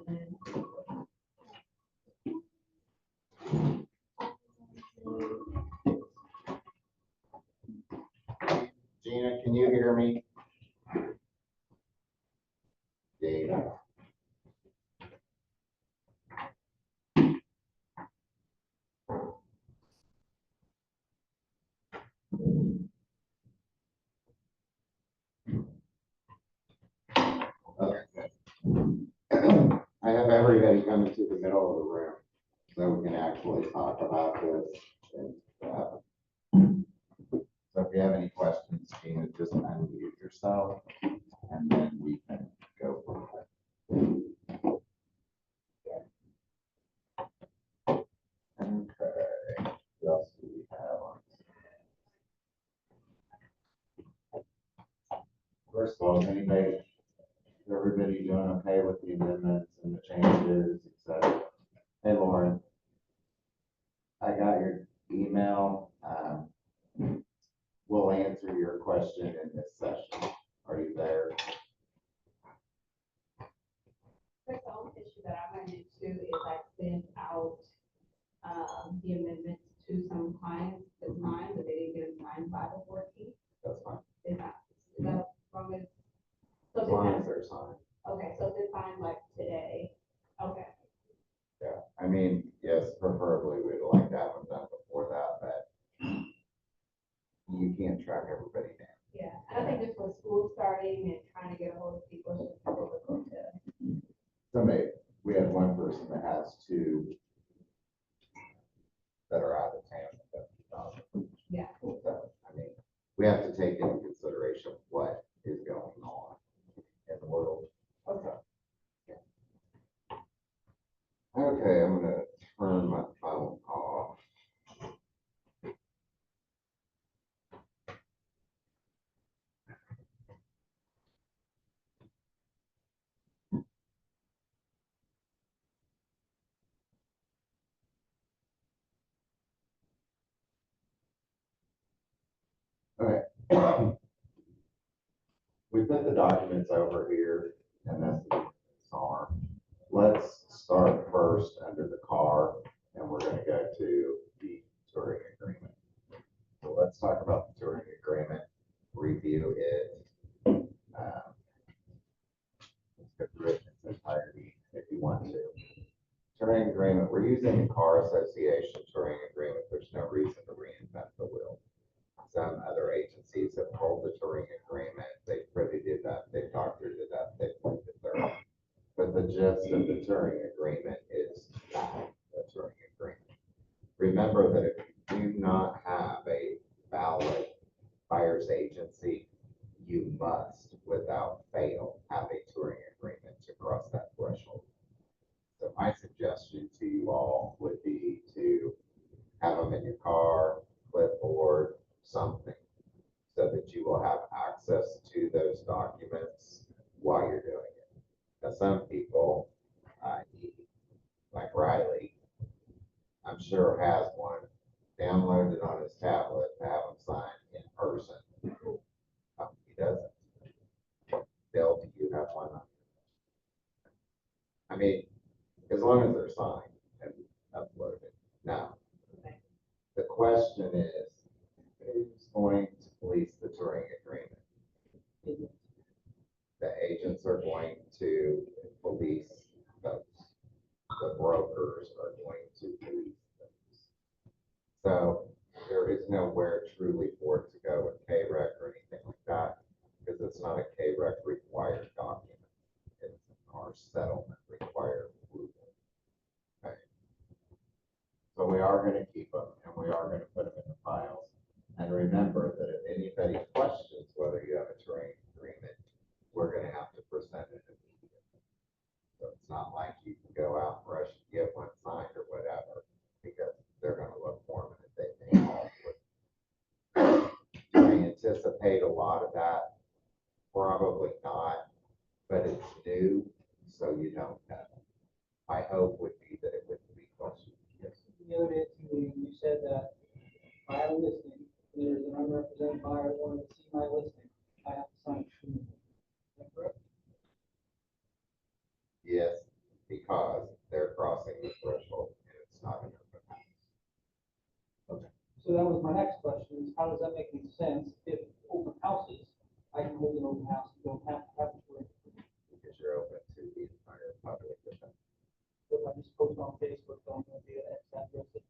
Gina, can you hear me? Gina. Okay. I have everybody coming to the middle of the room so we can actually talk about this. And, so if you have any questions, Gina, just unmute yourself and then we can go from there. Okay, what else do we have on? First of all, is everybody doing okay with the amendments and the changes, et cetera? Hey, Lauren, I got your email. We'll answer your question in this session. Are you there? The only issue that I ran into is I sent out the amendments to some clients of mine, but they didn't get them signed by the 14th. That's fine. Is that from it? So As long as they're signed. okay, so they're signed like today. Okay. Yeah, I mean, yes, preferably we'd like to have them done before that, but you can't track everybody down. Yeah, and I think just with school starting and trying to get a hold of people, it's just difficult to. Somebody, we had one person that has two that are out of town. Yeah. So, I mean, we have to take into consideration what is going on in the world. Okay. Okay, I'm gonna turn my phone off. Okay. We put the documents over here, and that's the NAR. Let's start first under the car, and we're gonna go to the touring agreement. So let's talk about the touring agreement, review it. Let's go through it in its entirety if you want to. Touring agreement, we're using the car association touring agreement. There's no reason to reinvent the wheel. Some other agencies have pulled the touring agreement. They pretty did that. They doctored it up. They put it there. But the gist of the touring agreement is the touring agreement. Remember that if you do not have a valid buyer's agency, you must, without fail, have a touring agreement to cross that threshold. So my suggestion to you all would be to have them in your car, clipboard, something, so that you will have access to those documents while you're doing it. Now, some people, like Riley, I'm sure has one downloaded on his tablet to have them sign in person. He doesn't. Bill, do you have one? I mean, as long as they're signed and uploaded. Now, the question is, who's going to police the touring agreement? The agents are going to police those. The brokers are going to police those. So there is nowhere truly for it to go with KREC or anything like that, because it's not a KREC required document. It's our settlement required approval. Okay. So we are going to keep them and we are going to put them in the files. And remember that if anybody questions whether you have a touring agreement, we're going to have to present it immediately. So it's not like you can go out and rush and get one signed or whatever, because they're going to look for them and they may all do I anticipate a lot of that? Probably not, but it's new, so you don't know. My hope would be that it wouldn't be questioned. Yes. Noted, you said that if I have a listing, there's an unrepresented buyer wanting to see my listing, I have to sign. Is that correct? Yes, sense, if open houses, I can hold an open house, you don't have to have a touring. Because you're open to the entire public event. If I just post on Facebook, I'm gonna be at X address at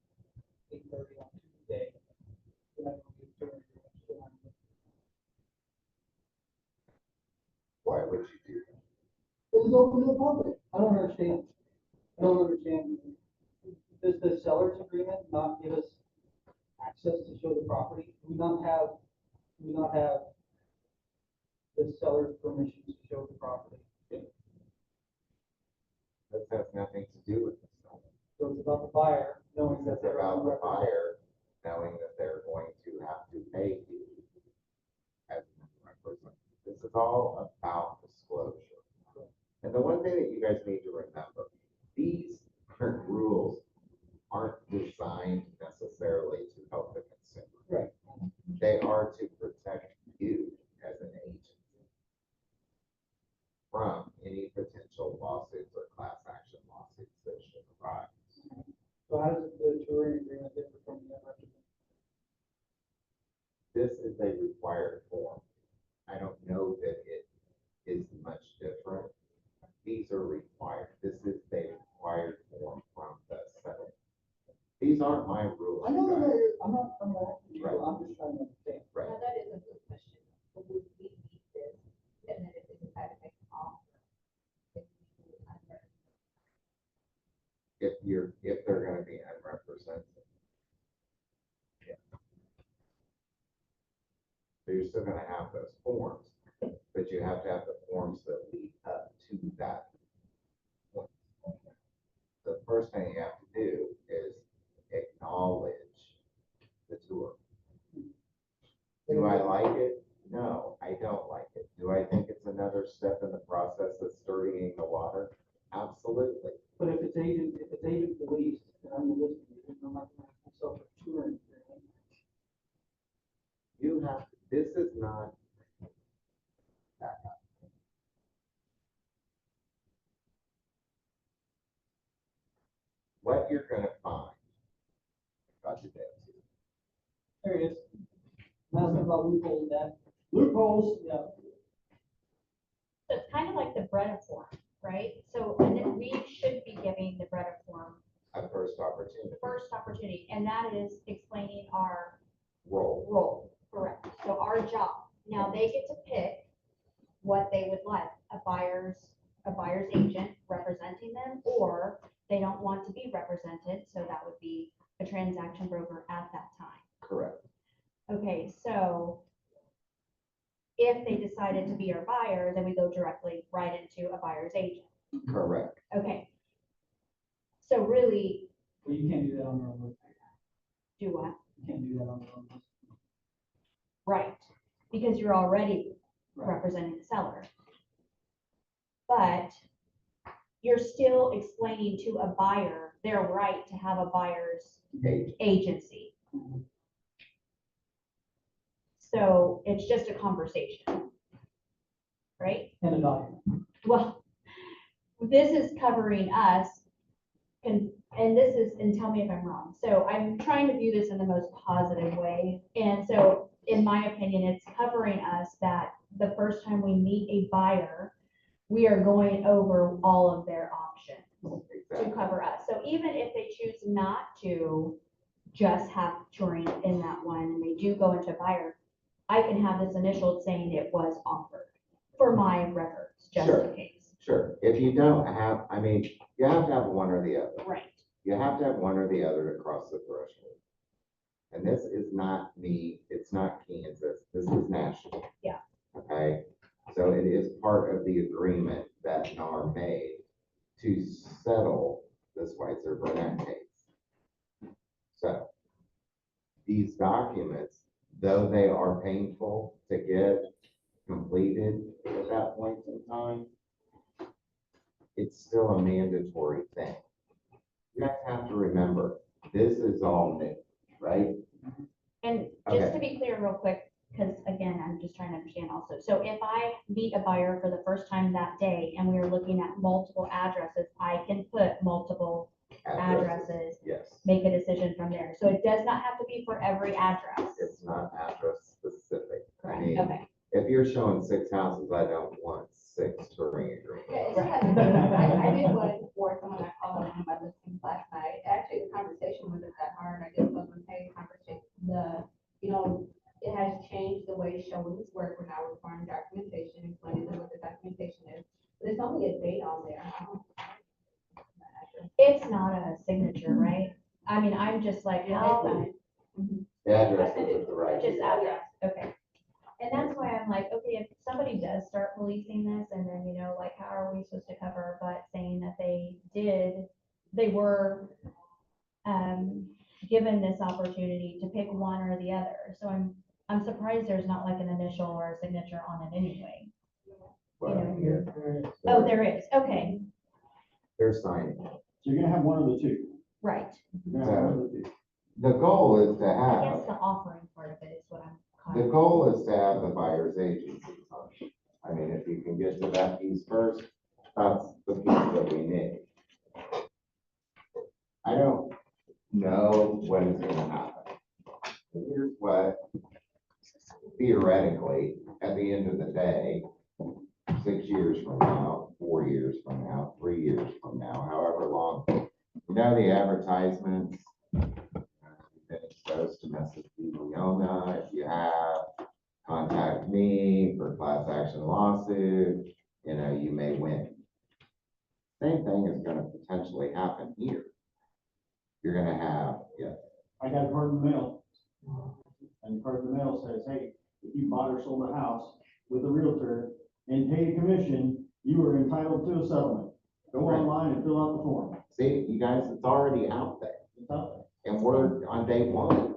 8:30 on Tuesday. Then I'm gonna be touring. Why would you do that? It was open to the public. I don't understand. I don't understand. Does the seller's agreement not give us access to show the property? Do we not have the seller's permission to show the property? This has nothing to do with the seller. So it's about the buyer knowing It's that they're about the unrepresented. buyer knowing that they're going to have to pay you as a representative. This is all about disclosure. And the one thing that you guys need to remember, these current rules aren't designed necessarily to help the consumer. Right. They are to protect you as an agency from any potential lawsuits or class action lawsuits that should arise. So how does the touring agreement differ from the unrepresented? This is a required form. I don't know that it is much different. These are required. This is a required form from the Senate. These aren't my rules. I know that guys. I'm not, you, Right. I'm just trying to understand. Right. Now, that is a good question. Would we need this, and then if they decide to make an offer? if we do it under- If they're gonna be unrepresented. Yeah. So you're still gonna have those forms, but you have to have the forms that lead up to that point. The first thing you have to do is acknowledge the tour. Do I like it? No, I don't like it. Do I think it's another step in the process that's dirtying the water? Absolutely. But if it's agent released, and I'm the listing agent, I'm not gonna have myself a touring agreement. You have, this is not. Back up. What you're gonna find. Got your dance. There it is. Nothing about loopholes, Dad. Loopholes, yeah. So it's kind of like the Breda form, right? So, and then we should be giving the Breda form A first opportunity. first opportunity, and that is explaining our Roll. role, correct? So our job. Now they get to pick what they would like, a buyer's agent representing them, or they don't want to be represented, so that would be a transaction broker at that time. Correct. Okay, so if they decided to be our buyer, then we go directly right into a buyer's agent. Correct. Okay. So really, Well, you can't do that on your own list. do what? You can't do that on your own list. Right, because you're already Right. representing the seller. But you're still explaining to a buyer their right to have a buyer's Agent. agency. So it's just a conversation, right? And a document. Well, this is covering us, and this is, and tell me if I'm wrong. So I'm trying to view this in the most positive way. And so, in my opinion, it's covering us that the first time we meet a buyer, we are going over all of their options to Exactly. cover us. So even if they choose not to just have touring in that one, and they do go into buyer, I can have this initial saying it was offered for my records, just Sure. in case. Sure. If you don't have, I mean, you have to have one or the other. Right. You have to have one or the other to cross the threshold. And this is not me, it's not Kansas, this is national. Yeah. Okay, so it is part of the agreement that NAR made to settle this Schweitzer Burnett case. So these documents, though they are painful to get completed at that point in time, it's still a mandatory thing. You guys have to remember, this is all new, right? And just to be clear real quick, because again, I'm just trying to understand also. So if I meet a buyer for the first time that day and we are looking at multiple addresses, I can put multiple addresses, Yes, make a decision from there. So it does not have to be for every address. it's not address specific. I Correct, mean, okay. if you're showing 6 houses, I don't want 6 touring agreements. Yeah, I did one for someone that called on one of my listings last night. Actually, the conversation wasn't that hard. I just told them, hey, it has changed the way showings work. We're now requiring documentation, explaining them what the documentation is. But there's only a date on there. It's not a signature, right? I mean, I'm just like, how, The address is the right. just address, okay. And that's why I'm like, okay, if somebody does start policing this, and then, like, how are we supposed to cover our butt saying that they were, given this opportunity to pick one or the other? So I'm surprised there's not like an initial or a signature on it anyway. Well, Here, Oh, there is, okay, they're signing. So you're gonna have one of the two. right. You're gonna have one of the two. The goal is to I guess have, the offering part of it is what I'm. the goal is to have the buyer's agency on. I mean, if you can get to that piece first, that's the piece that we need. I don't know what is gonna happen. Here's what theoretically, at the end of the day, 6 years from now, 4 years from now, 3 years from now, however long, the advertisements, you've been exposed to mesothelioma. If you have, contact me for class action lawsuit, you may win. Same thing is gonna potentially happen here. You're gonna have, I got a card in the mail. And the card in the mail says, hey, if you bought or sold a house with a realtor and paid a commission, you are entitled to a settlement. Go Right. online and fill out the form. see, you guys, it's already out there, It's out there. and we're on day 1.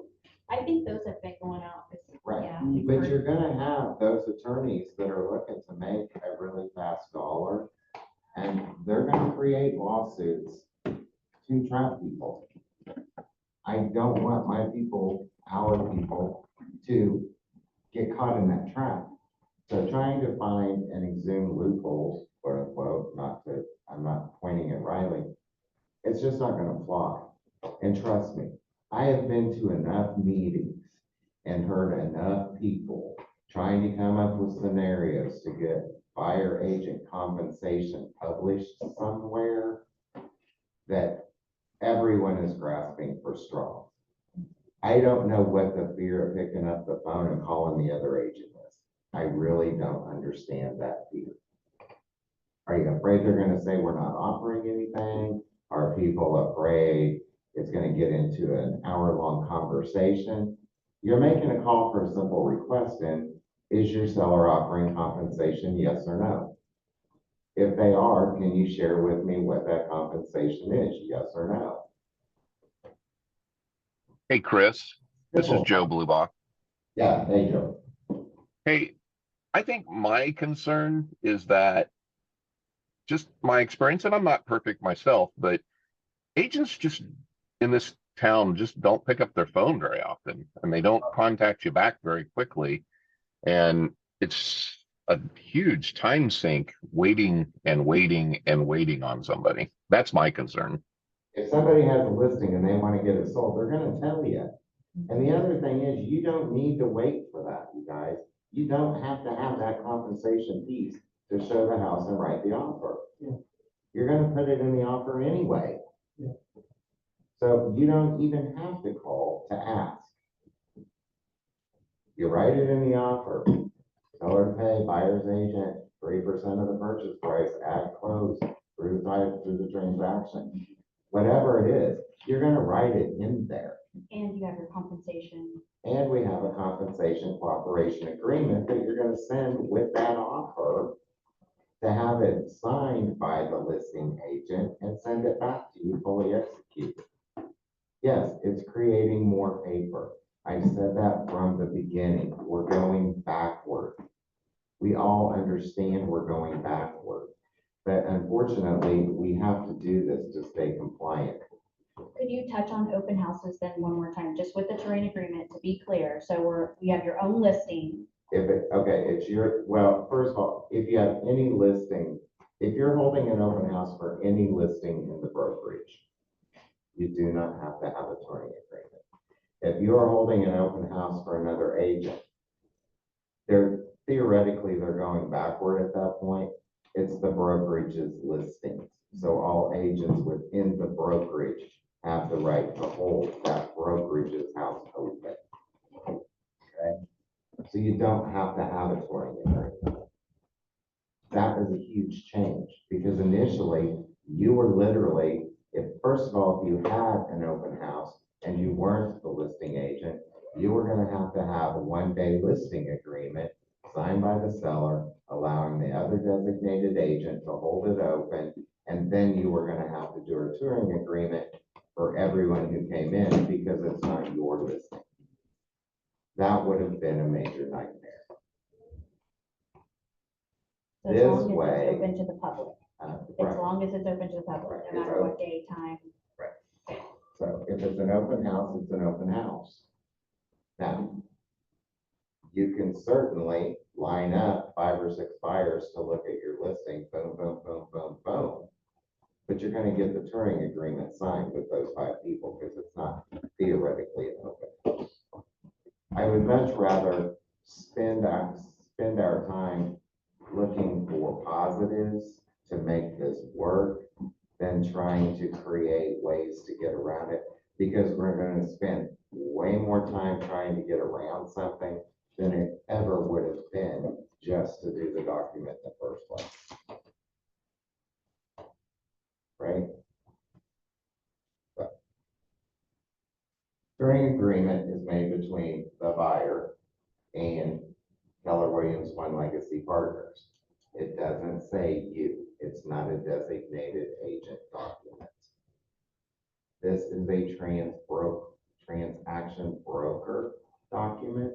I think those have been going out. Right. Yeah. But you're gonna have those attorneys that are looking to make a really fast dollar, and they're gonna create lawsuits to trap people. I don't want my people, our people, to get caught in that trap. So trying to find and exhume loopholes, quote unquote, I'm not pointing at Riley, it's just not gonna fly. And trust me, I have been to enough meetings and heard enough people trying to come up with scenarios to get buyer agent compensation published somewhere that everyone is grasping for straws. I don't know what the fear of picking up the phone and calling the other agent is. I really don't understand that fear. Are you afraid they're gonna say we're not offering anything? Are people afraid it's gonna get into an hour-long conversation? You're making a call for a simple request, and is your seller offering compensation, yes or no? If they are, can you share with me what that compensation is, yes or no? Hey, Chris, this is Joe Bluebach. Yeah, hey, Joe. Hey, I think my concern is that just my experience, and I'm not perfect myself, but agents just in this town just don't pick up their phone very often, and they don't contact you back very quickly. And it's a huge time sink waiting and waiting and waiting on somebody. That's my concern. If somebody has a listing and they want to get it sold, they're gonna tell you. And the other thing is, you don't need to wait for that, you guys. You don't have to have that compensation piece to show the house and write the offer. Yeah. You're gonna put it in the offer anyway. Yeah. So you don't even have to call to ask. You write it in the offer. Seller to pay, buyer's agent, 3% of the purchase price at close through the transaction. Whatever it is, you're gonna write it in there. And you have your compensation. And we have a compensation cooperation agreement that you're gonna send with that offer to have it signed by the listing agent and send it back to you fully executed. Yes, it's creating more paper. I said that from the beginning. We're going backward. We all understand we're going backward. But unfortunately, we have to do this to stay compliant. Could you touch on open houses then one more time, just with the terrain agreement, to be clear? So you have your own listing. Well, first of all, if you have any listing, if you're holding an open house for any listing in the brokerage, not have to have a touring agreement. If you are holding an open house for another agent, they're going backward at that point. It's the brokerage's listings. So all agents within the brokerage have the right to hold that brokerage's house open. Okay? So you don't have to have a touring agreement. That is a huge change because initially you were literally, first of all, if you had an open house and you weren't the listing agent, you were going to have a one-day listing agreement signed by the seller, allowing the other designated agent to hold it open. And then you were going to have to do a touring agreement for everyone who came in because it's not your listing. That would have been a major nightmare. So as This long as way- it's open to the public, as Right. long as it's open to the public, Right, no it's matter what open. day, time. So if it's an open house, it's an open house. Now, you can certainly line up 5 or 6 buyers to look at your listing, boom, boom, boom, boom, boom. But you're gonna get the touring agreement signed with those 5 people because it's not theoretically an open house. I would much rather spend our time looking for positives to make this work than trying to create ways to get around it, because we're going to spend way more time trying to get around something than it ever would have been just to do the document in the first place. Right? So, touring agreement is made between the buyer and Keller Williams One Legacy Partners. It doesn't say you. It's not a designated agent document. This is a transaction broker document,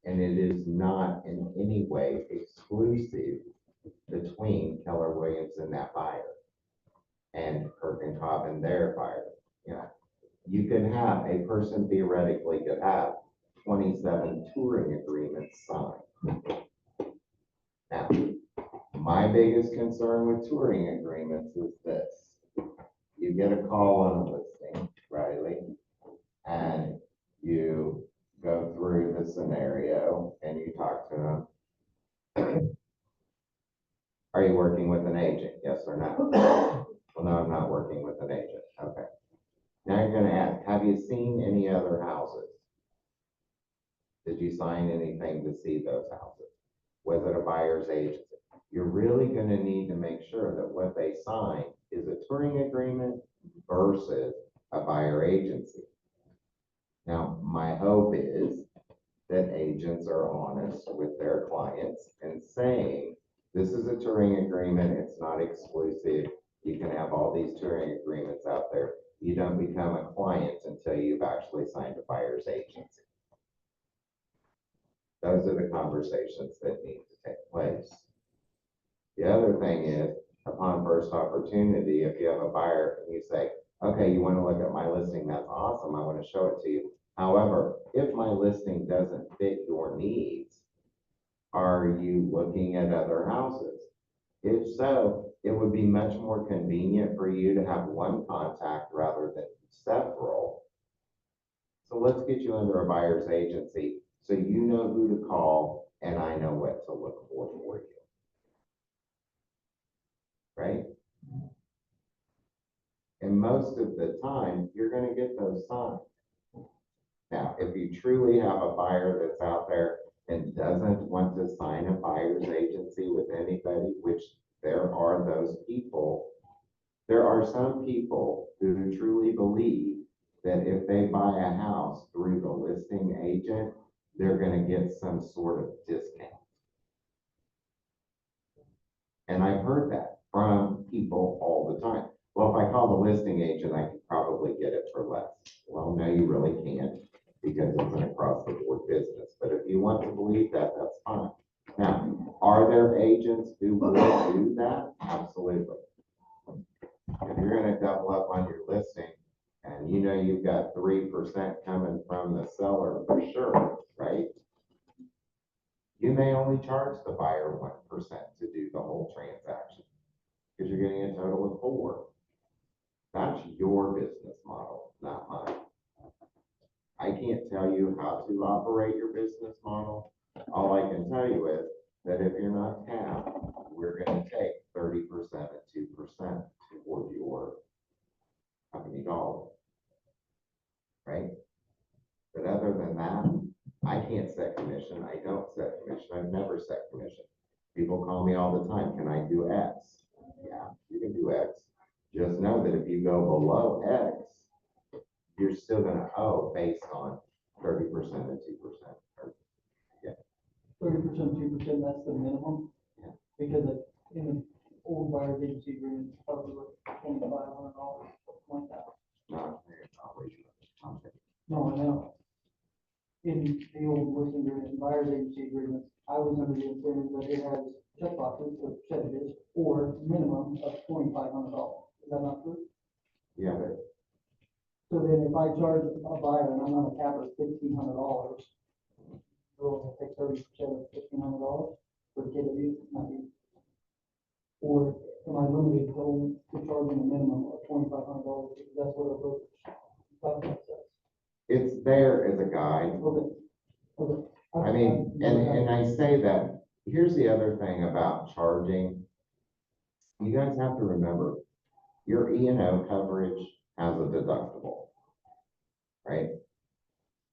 and it is not in any way exclusive between Keller Williams and that buyer and Kirk and Cobb and their buyer. You know, you can have, a person theoretically could have 27 touring agreements signed. Now, my biggest concern with touring agreements is this. You get a call on a listing, Riley, and you go through the scenario and you talk to them. Are you working with an agent? Yes or no? Well, no, I'm not working with an agent. Okay. Now you're gonna ask, have you seen any other houses? Did you sign anything to see those houses? Was it a buyer's agency? You're really gonna need to make sure that what they sign is a touring agreement versus a buyer agency. Now, my hope is that agents are honest with their clients and saying, this is a touring agreement, it's not exclusive. You can have all these touring agreements out there. You don't become a client until you've actually signed a buyer's agency. Those are the conversations that need to take place. The other thing is, upon first opportunity, if you have a buyer and you say, okay, you want to look at my listing, that's awesome, I want to show it to you. However, if my listing doesn't fit your needs, are you looking at other houses? If so, it would be much more convenient for you to have one contact rather than several. So let's get you under a buyer's agency so you know who to call and I know what to look for you. Right? And most of the time, you're going to get those signed. Now, if you truly have a buyer that's out there and doesn't want to sign a buyer's agency with anybody, which there are those people, there are some people who truly believe that if they buy a house through the listing agent, they're going to get some sort of discount. And I've heard that from people all the time. Well, if I call the listing agent, I could probably get it for less. Well, no, you really can't, because it's an across the board business. But if you want to believe that, that's fine. Now, are there agents who will do that? Absolutely. If you're going to double up on your listing and you know you've got 3% coming from the seller for sure, right? You may only charge the buyer 1% to do the whole transaction because you're getting a total of 4%. That's that's your business model, not mine. I can't tell you how to operate your business model. All I can tell you is that if you're not tapped, we're gonna take 30% and 2% toward your company dollar. Right? But other than that, I can't set commission. I don't set commission. I've never set commission. People call me all the time, can I do X? Yeah, you can do X. Just know that if you go below X, you're still gonna owe based on 30% and 2%. 30%, 2%, that's the minimum. Yeah. Because in the old buyer's agency agreement, it's probably like $2,500, something like that. Not very operation of the company. No, I know. In the old listing agreement, buyer's agency agreements, I was under the understanding that it has checkboxes for percentages or minimum of $2,500. Is that not true? Yeah, but So then if I charge a buyer and I'm on a cap of $1,500, we'll take 30% of $1,500 for the KW, not you. Or am I limited to charging a minimum of $2,500 because that's what our brokerage document says? it's there as a guide. Okay. Okay. I mean, and I say that, here's the other thing about charging. You guys have to remember, your E&O coverage has a deductible, right?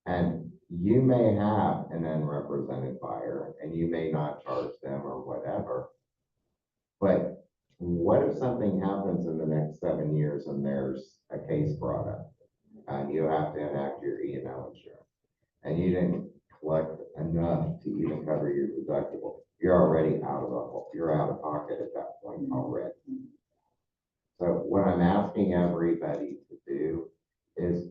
And you may have an unrepresented buyer and you may not charge them or whatever. But what if something happens in the next 7 years and there's a case brought up? And you have to enact your E&O insurance and you didn't collect enough to even cover your deductible. You're already you're out of pocket at that point already. So what I'm asking everybody to do is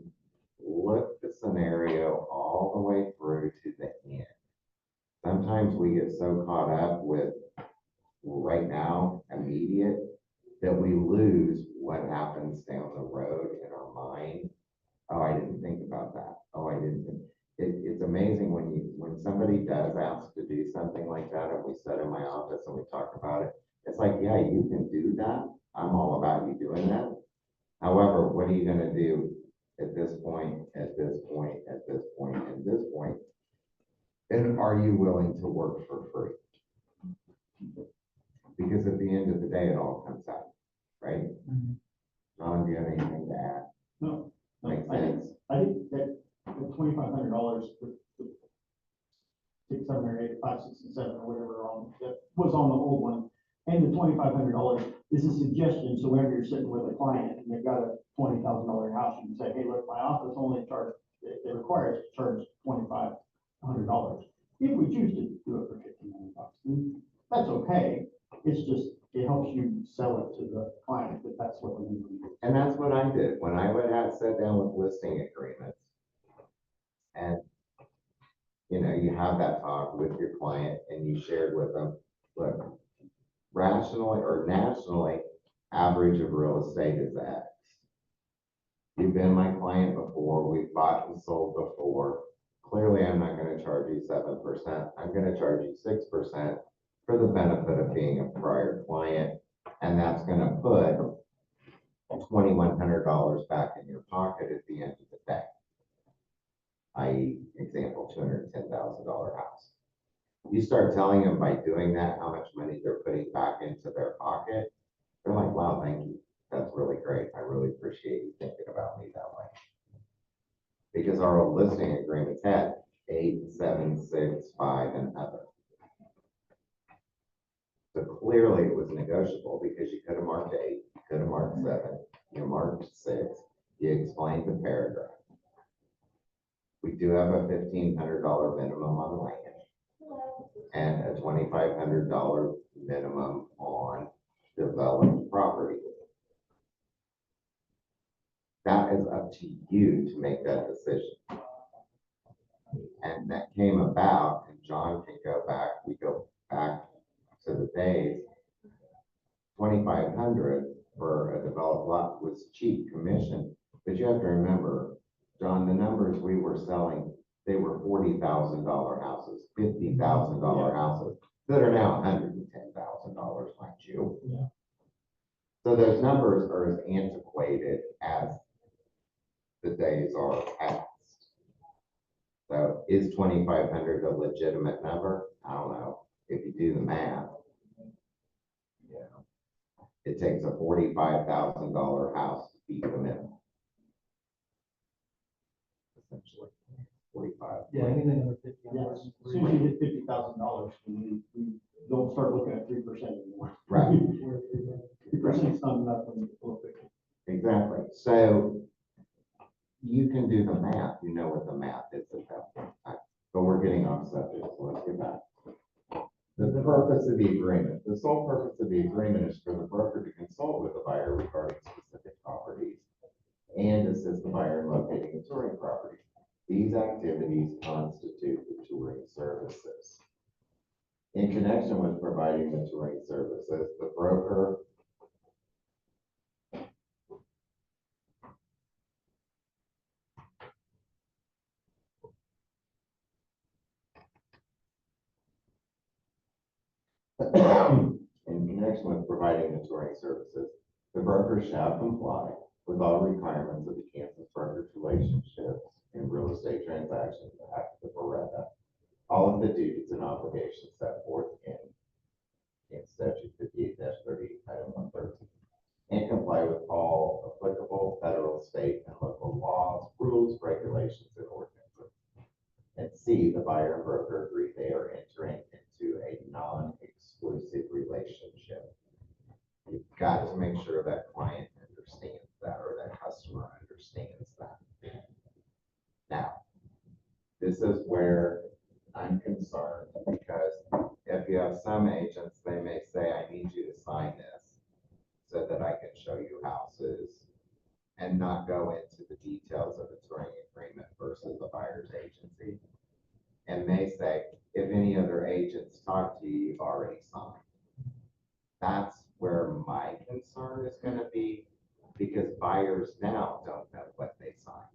look the scenario all the way through to the end. Sometimes we get so caught up with right now, immediate, that we lose what happens down the road in our mind. Oh, I didn't think about that. Oh, I didn't think. It's amazing when somebody does ask to do something like that, and we sit in my office and we talk about it. It's like, yeah, you can do that. I'm all about you doing that. However, what are you gonna do at this point, at this point, at this point, at this point? And are you willing to work for free? Because at the end of the day, it all comes out, right? John, do you have anything to add? No. Makes I think, sense? I think that the $2,500, the 6, 7, or 8, 5, 6, and 7, or whatever that was on the old one, and the $2,500 is a suggestion, so whenever you're sitting with a client and they've got a $20,000 house, you can say, hey, look, my office only they require us to charge $2,500. If we choose to do it for $1,500, then that's okay. It's just, it helps you sell it to the client that that's what we need to do. And that's what I did when I would have sat down with listing agreements. And, you know, you have that talk with your client and you shared with them, look, rationally or nationally, average of real estate is X. You've been my client before, we've bought and sold before. Clearly, I'm not gonna charge you 7%. I'm gonna charge you 6% for the benefit of being a prior client. And that's gonna put $2,100 back in your pocket at the end of the day. I.e., example, $210,000 house. You start telling them by doing that, how much money they're putting back into their pocket. They're like, wow, thank you. That's really great. I really appreciate you thinking about me that way. Because our old listing agreements had 8, 7, 6, 5, and other. So clearly it was negotiable because you could have marked 8, you could have marked 7, you marked 6, you explained the paragraph. We do have a $1,500 minimum on land and a $2,500 minimum on developed property. That is up to you to make that decision. And that came about, and John can go back, we go back to the days, 2,500 for a developed lot was cheap commission, but you have to remember, John, the numbers we were selling, they were $40,000 houses, $50,000 houses that are now $110,000, mind you. Yeah. So those numbers are as antiquated as the days are past. So is 2,500 a legitimate number? I don't know. If you do the math, you know, it takes a $45,000 house to beat the minimum. Essentially, 45. Yeah, anything under 50. Yeah, as soon as you hit $50,000, we don't start looking at 3% anymore. Right. 3% is not enough when you pull it. Exactly. So you can do the math, you know what the math is at that point. But we're getting off subject, so let's get back. The purpose of the agreement, the sole purpose of the agreement is for the broker to consult with the buyer regarding specific properties and assist the buyer in locating the touring property. These activities constitute the touring services. In connection with providing the touring services, the broker in connection with providing the touring services, the broker shall comply with all requirements of the Kansas Brokerage Relationships in Real Estate Transactions Act of Beretta, all of the duties and obligations set forth in Statute 58-38, Item 113, and comply with all applicable federal, state, and local laws, rules, regulations, and ordinances. And C, the buyer and broker agree they are entering into a non-exclusive relationship. You've got to make sure that client understands that, or that customer understands that. Now, this is where I'm concerned, because if you have some agents, they may say, I need you to sign this so that I can show you houses, and not go into the details of a touring agreement versus a buyer's agency. And may say, if any other agents talk to you, you've already signed. That's where my concern is gonna be, because buyers now don't know what they signed.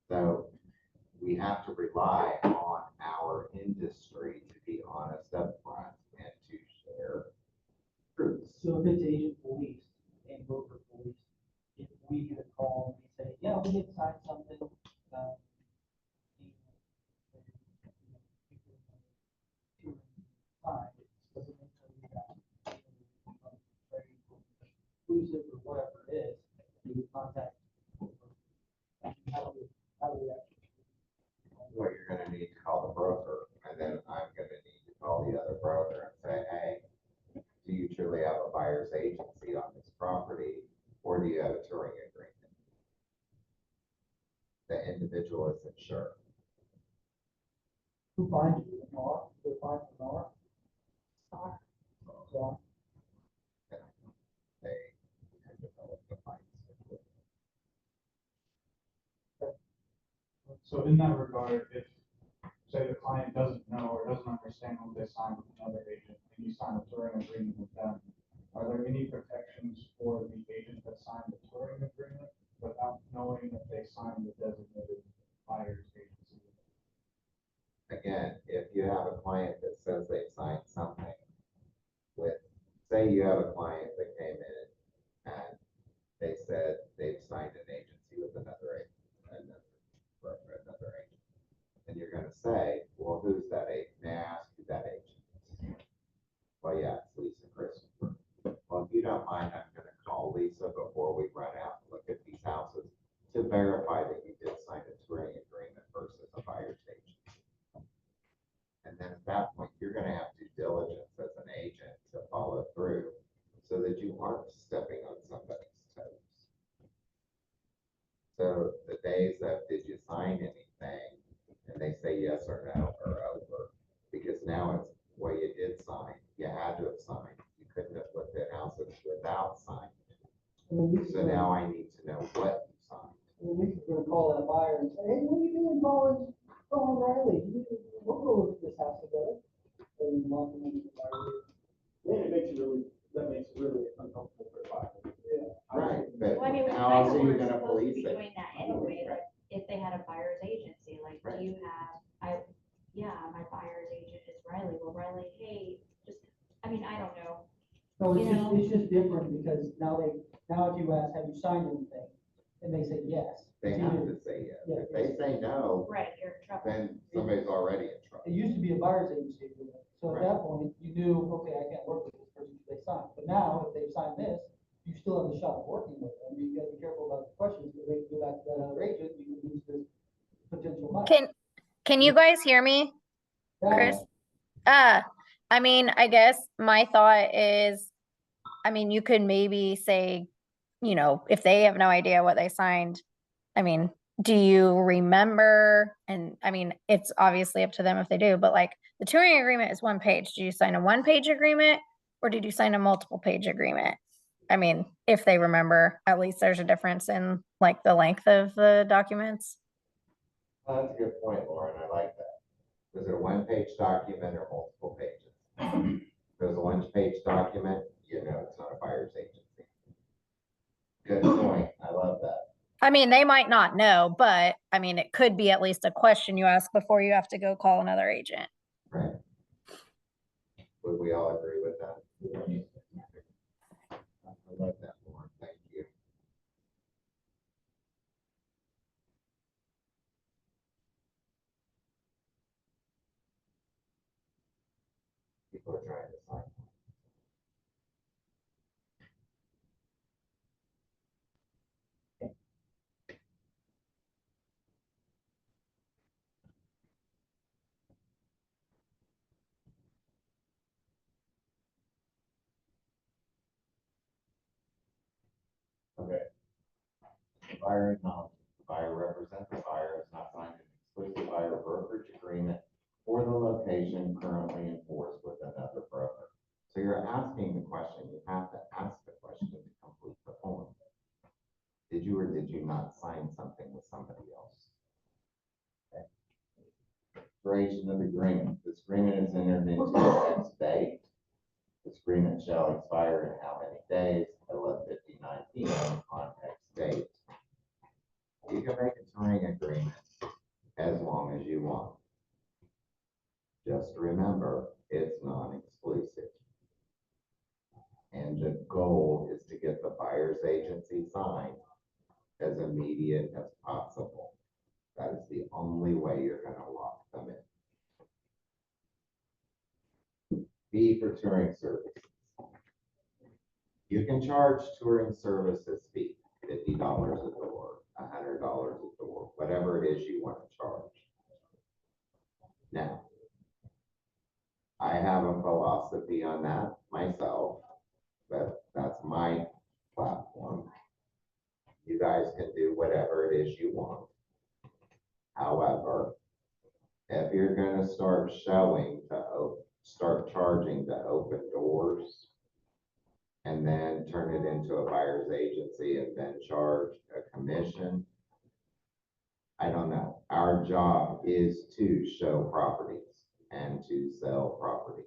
So we have to rely on our industry to be honest up front and to share truths. So if it's agent police and broker police, if we get a call and we say, yeah, we did sign something, exclusive or whatever it is, you would contact. How do we actually? What you're gonna need to call the broker, and then I'm gonna need to call the other broker and say, hey, do you truly have a buyer's agency on this property, or do you have a touring agreement? The individual isn't sure. Who finds you? NAR? Who finds the NAR? So, They have developed the finance. So in that regard, if, say, the client doesn't know or doesn't understand what they signed with another agent, and you sign a touring agreement with them, are there any protections for the agent that signed the touring agreement without knowing that they signed the designated buyer's agency? Again, if you have a client that says they signed something with, say you have a client that came in and they said they've signed an agency with another agent. And you're gonna say, well, who's that agent? May I ask who that agent is? Well, yeah, it's Lisa Christopher. Well, if you don't mind, I'm gonna call Lisa before we run out and look at these houses to verify that you did sign a touring agreement versus a buyer's agency. And then at that point, you're gonna have due diligence as an agent to follow through so that you aren't stepping on somebody's toes. So the days of, did you sign anything? And they say yes or no are over, because now it's, well, you did sign, you had to have signed, you couldn't have looked at houses without signing. So now I need to know what you signed. Lisa's gonna call that buyer and say, hey, what are you doing, Colin Riley? We'll go look at this house together. And lock them into the buyer. Yeah, that makes it really uncomfortable for the buyer. Yeah. Right, but Well, I mean, we how kind else of are you were gonna supposed to police be it? doing that anyway, like, if they had a buyer's agency, like, Right. do you have, my buyer's agent is Riley, well, Riley like, hey, just, I mean, I don't know. No, You know? it's just different because now now if you ask, have you signed anything? And they say yes. They It's have either- to say yes. Yeah. If they say no, Right, you're in trouble. then somebody's already in trouble. It used to be a buyer's agency agreement. So at that point, you knew, okay, I can't work with this person if they signed. But now, if they've signed this, you still have the shot of working with them. You gotta be careful about the questions, because they can go back to that other agent, you can lose this potential buyer. Can you guys hear me, Yeah. Chris? I mean, I guess my thought is, I mean, you could maybe say, you know, if they have no idea what they signed, I mean, do you remember? And I mean, it's obviously up to them if they do, but like the touring agreement is one page. Did you sign a one-page agreement or did you sign a multiple-page agreement? I mean, if they remember, at least there's a difference in like the length of the documents. That's a good point, Lauren. I like that. Was it a one-page document or multiple pages? If it was a one-page document, you know it's not a buyer's agency. Good point. I love that. I mean, they might not know, but I mean, it could be at least a question you ask before you have to go call another agent. Right. Would we all agree with that? I love that, Lauren. Thank you. People are trying to sign. Okay. Buyer acknowledges the buyer represents the buyer has not signed an exclusive buyer brokerage agreement for the location currently enforced with another broker. So you're asking the question, you have to ask the question to complete the form. Did you or did you not sign something with somebody else? Okay. Expiration of agreement. This agreement is entered into X date. This agreement shall expire in how many days? 11:59 p.m. on X date. You can make a touring agreement as long as you want. Just remember, it's non-exclusive. And the goal is to get the buyer's agency signed as immediate as possible. That is the only way you're gonna lock them in. Fee for touring services. You can charge touring services fee, $50 a door, $100 a door, whatever it is you want to charge. Now, I have a philosophy on that myself, but that's my platform. You guys can do whatever it is you want. However, if you're gonna start start charging to open doors and then turn it into a buyer's agency and then charge a commission, I don't know. Our job is to show properties and to sell properties.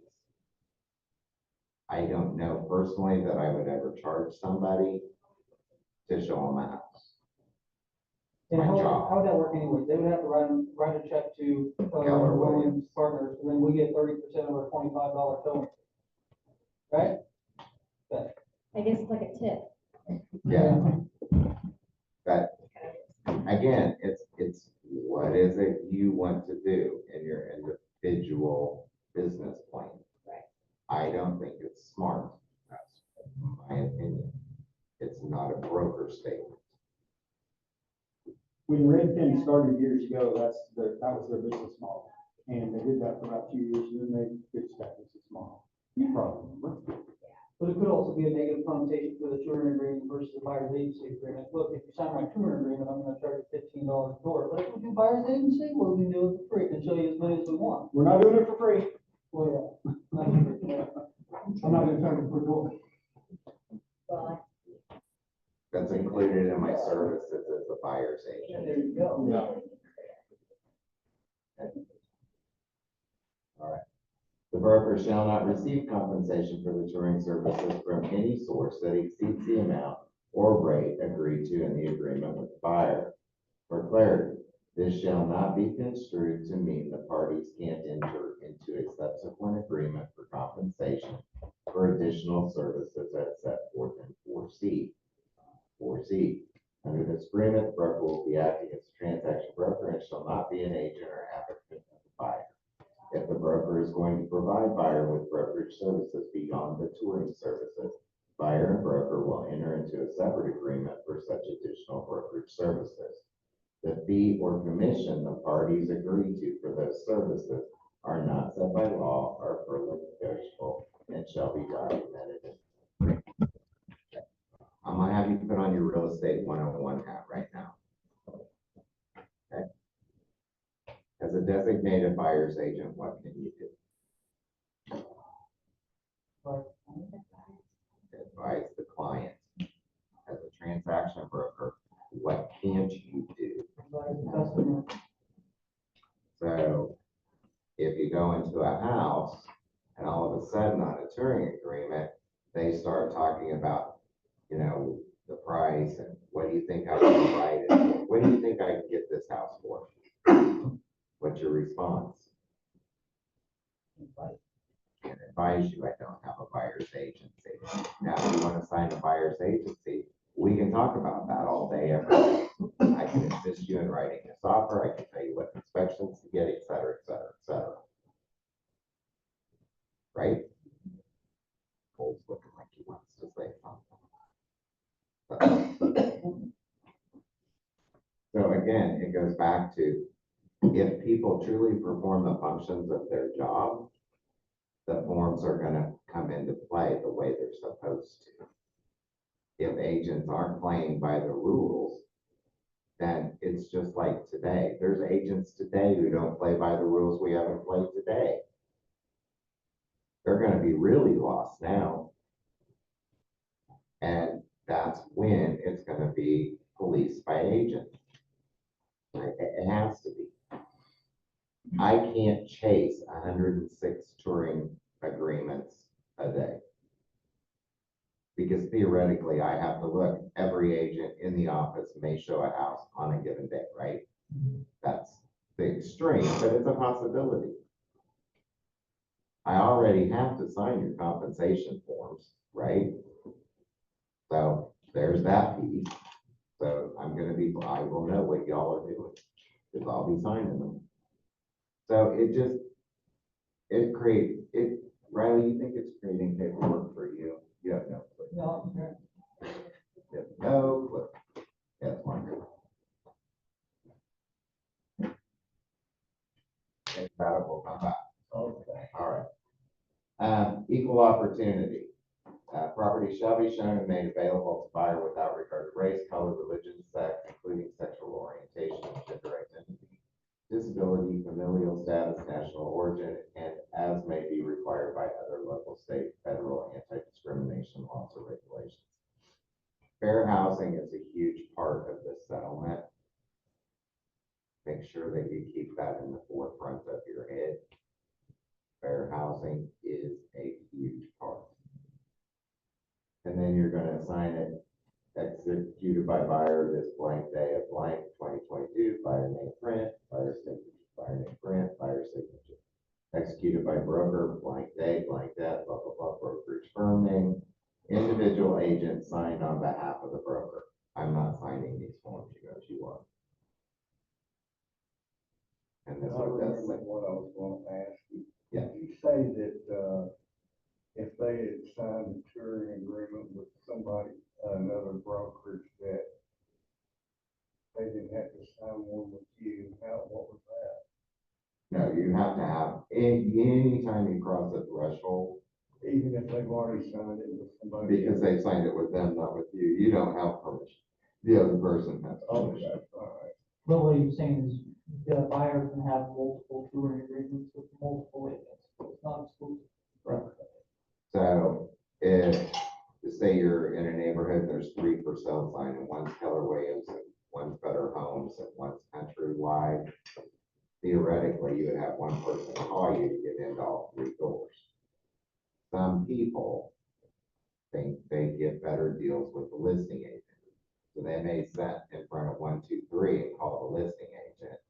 I don't know personally that I would ever charge somebody to show them a house. And My job. how would that work anyway? They would have to write a check to, Keller Williams Partners, and then we get 30% of our $25 towing. Right? I guess it's like a tip. Yeah. But again, it's what is it you want to do in your individual business plan? Right. I don't think it's smart. That's my opinion. It's not a broker statement. When Redfin started years ago, that was their business model. And they did that for about 2 years, and then they fixed that business model. You probably remember. But it could also be a negative connotation for the touring agreement versus the buyer's agency agreement. Look, if you sign my touring agreement, I'm gonna charge you $15 a door. But if we do buyer's agency, well, we can do it for free and show you as many as we want. We're not doing it for free. Well, yeah. I'm not gonna charge you per door. Well, That's included in my services as a buyer's Yeah, agent. there you go. Yeah. All right. The broker shall not receive compensation for the touring services from any source that exceeds the amount or rate agreed to in the agreement with the buyer. For clarity, This shall not be construed to mean the parties can't enter into a subsequent agreement for compensation for additional services as set forth in 4C. 4C. Under this agreement, the broker will be acting as a transaction broker and shall not be an agent or applicant of the buyer. If the broker is going to provide buyer with brokerage services beyond the touring services, buyer and broker will enter into a separate agreement for such additional brokerage services. The fee or commission the parties agree to for those services are not set by law, are further negotiable, and shall be documented. I'm gonna have you put on your real estate 101 hat right now. Okay. As a designated buyer's agent, what can you do? Advise the client. As a transaction broker, what can't you do? Customer. So if you go into a house and all of a sudden on a touring agreement, they start talking about, you know, the price and what do you think I can buy it for? What do you think I can get this house for? What's your response? And advise you, I don't have a buyer's agency. Now, if you want to sign a buyer's agency, we can talk about that all day, every day. I can assist you in writing this offer. I can tell you what inspections to get, et cetera, et cetera, et cetera. Right? Cole's looking like he wants to say something. So again, it goes back to, if people truly perform the functions of their job, the forms are gonna come into play the way they're supposed to. If agents aren't playing by the rules, then it's just like today. There's agents today who don't play by the rules we haven't played today. They're gonna be really lost now. And that's when it's gonna be policed by agents. It has to be. I can't chase 106 touring agreements a day. Because theoretically, I have to look, every agent in the office may show a house on a given day, right? That's the extreme, but it's a possibility. I already have to sign your compensation forms, right? So there's that piece. So I will know what y'all are doing, because I'll be signing them. So Riley, you think it's creating paperwork for you? You have no clue. No, You have no clue. That's wonderful. Okay, that will come back. Okay, all right. Equal opportunity. Property shall be shown and made available to buyer without regard to race, color, religion, sex, including sexual orientation, gender identity, disability, familial status, national origin, and as may be required by other local, state, federal, anti-discrimination laws or regulations. Fair housing is a huge part of this settlement. Make sure that you keep that in the forefront of your head. Fair housing is a huge part. And then you're going to assign it executed by buyer this blank day of blank 2022, buyer name print, buyer signature, buyer name print, buyer signature. Executed by broker, blank day, blank that, blah, blah, blah, brokerage firm name. Individual agent signed on behalf of the broker. I'm not signing these forms, you are. And this I is remember that's like, what I was gonna ask you. Yeah. You say that, if they had signed a touring agreement with somebody, another brokerage, that they didn't have to sign one with you, what was that? no, you have to have, anytime you cross a threshold, Even if they've already signed it with somebody? because they signed it with them, not with you, you don't have permission. The other person has permission. Okay, all right. but what you're saying is the buyer can have multiple touring agreements with multiple agents. It's not exclusive. Right. So if, say you're in a neighborhood, there's 3 for sale sign, and one's Keller Williams, and one's Better Homes, and one's Countrywide, theoretically, you would have one person call you to get into all 3 doors. Some people think they get better deals with the listing agent. So they may sit in front of 1, 2, 3 and call the listing agent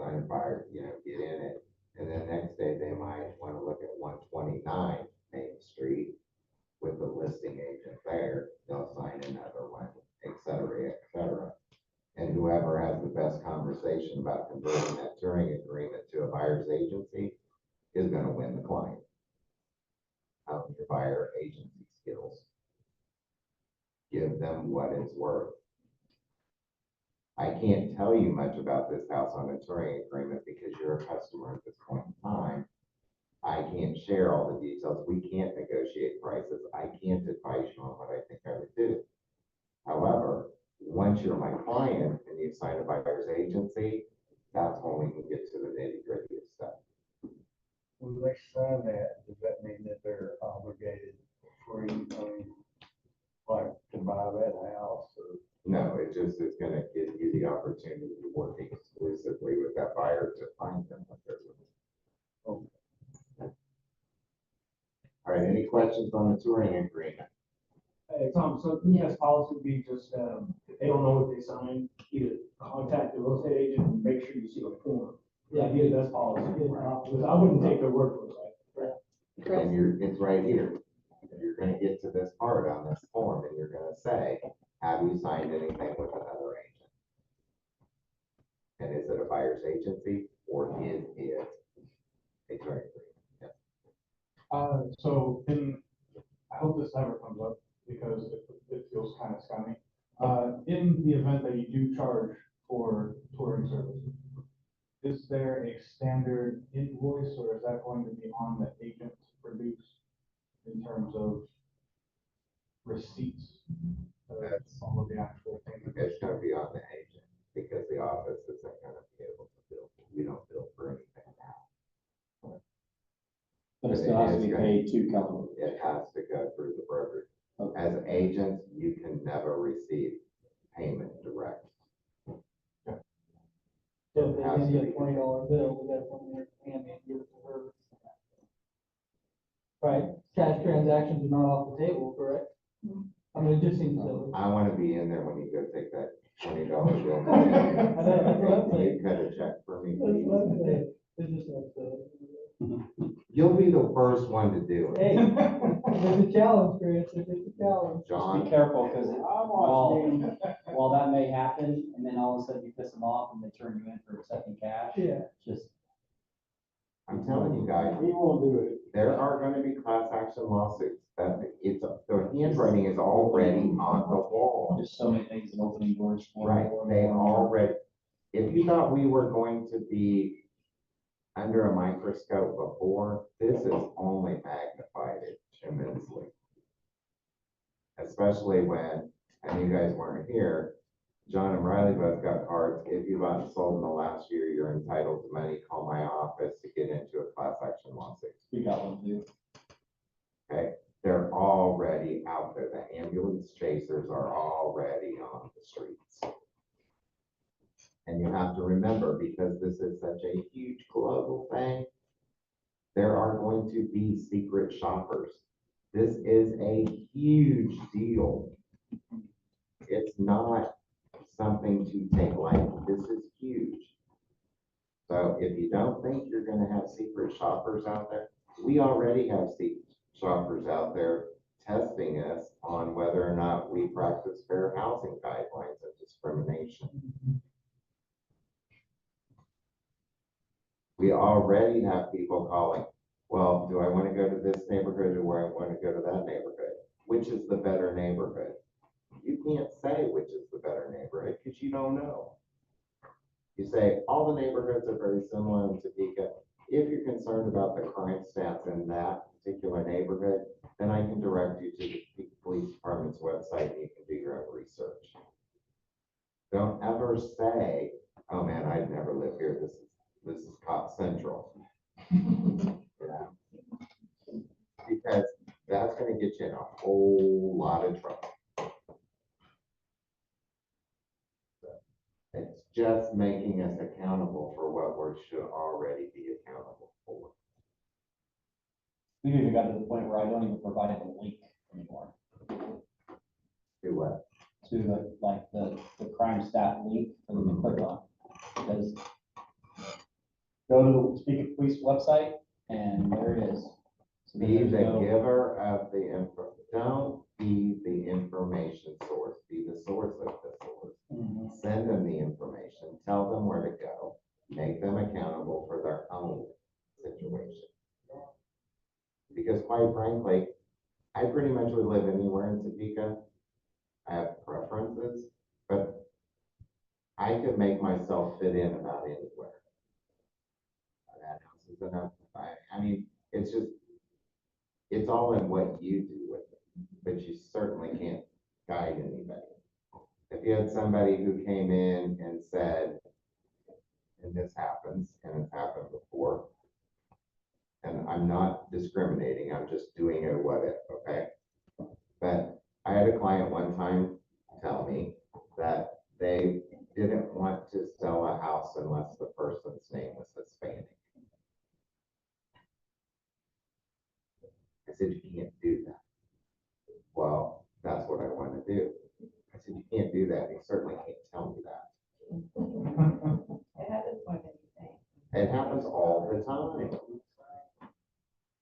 sign a buyer, get in it. And then next day, they might want to look at 129 Main Street with the listing agent there. They'll sign another one, et cetera, et cetera. And whoever has the best conversation about converting that touring agreement to a buyer's agency is going to win the client. Out your buyer agency skills. Give them what it's worth. I can't tell you much about this house on a touring agreement because you're a customer at this point in time. I can't share all the details. We can't negotiate prices. I can't advise you on what I think I would do. However, once you're my client and you sign a buyer's agency, that's when we can get to the nitty-gritty of stuff. When they sign that, does that mean that they're obligated free, like to buy that house or? No, it just is gonna give you the opportunity to work exclusively with that buyer to find them what they're looking for. All right, any questions on the touring agreement? Hey, Tom, so yes, policy would be just, if they don't know what they signed, either contact the real estate agent and make sure you see a form. Yeah, that's policy. Because I wouldn't take their word for it. And it's right here. You're gonna get to this part on this form and you're gonna say, have you signed anything with another agent? And is it a buyer's agency or is it a touring agreement? So I hope this never comes up because it feels kind of scummy. In the event that you do charge for touring services, is there a standard invoice or is that going to be on the agent to produce in terms of receipts? That's all of the actual payment. It's gonna be on the agent because the office isn't gonna be able to bill. We don't bill for anything now. But it still has to be paid to Keller. It has to go through the broker. Okay. As agents, you can never receive payment direct. So if they hand you a $20 bill, we gotta come in here and give it to her. Right, cash transactions are not off the table, correct? I mean, it just seems silly. I wanna be in there when you go take that $20 bill. I know, that's what I'm saying. You cut a check for me, That's please. what I'm saying. It's just like, You'll be the first one to do it. hey, it's a challenge, Chris, it's a challenge. Just John, be careful, because while that may happen, and then all of a sudden you piss them off and they turn you in for accepting cash, Yeah. just. I'm telling you guys, We won't do it. there are gonna be class action lawsuits. The handwriting is already on the wall. There's so many things that opening doors for. Right, they already, if you thought we were going to be under a microscope before, this has only magnified it tremendously. Especially when, and you guys weren't here, John and Riley both got cards. If you bought and sold in the last year, you're entitled to money. Call my office to get into a class action lawsuit. We got one too. Okay, they're already out there. The ambulance chasers are already on the streets. And you have to remember, because this is such a huge global thing, there are going to be secret shoppers. This is a huge deal. It's not something to take lightly. This is huge. So if you don't think you're gonna have secret shoppers out there, we already have secret shoppers out there testing us on whether or not we practice fair housing guidelines and discrimination. We already have people calling, well, do I want to go to this neighborhood or where I want to go to that neighborhood? Which is the better neighborhood? You can't say which is the better neighborhood because you don't know. You say all the neighborhoods are very similar in Topeka. If you're concerned about the crime stats in that particular neighborhood, then I can direct you to the police department's website and you can do your own research. Don't ever say, oh man, I'd never live here. This is cop central. Yeah. Because that's gonna get you in a whole lot of trouble. So, it's just making us accountable for what we should already be accountable for. We've even got to the point where I don't even provide the link anymore Do what? to the crime stat link for them to click on. Because go to the Speak of Police website, and there it is. So Be there's the no- giver of the info, don't be the information source, be the source of the source. Mhm. Send them the information, tell them where to go, make them accountable for their own situation. Because quite frankly, I pretty much would live anywhere in Topeka. I have preferences, but I could make myself fit in about anywhere. That house is enough. I mean, it's just, it's all in what you do with it, but you certainly can't guide anybody. If you had somebody who came in and said, and this happens, and it's happened before, and I'm not discriminating, I'm just doing a what if, okay? But I had a client one time tell me that they didn't want to sell a house unless the person's name was Hispanic. I said, you can't do that. Well, that's what I want to do. I said, you can't do that. You certainly can't tell me that. It happens more than you think. It happens all the time.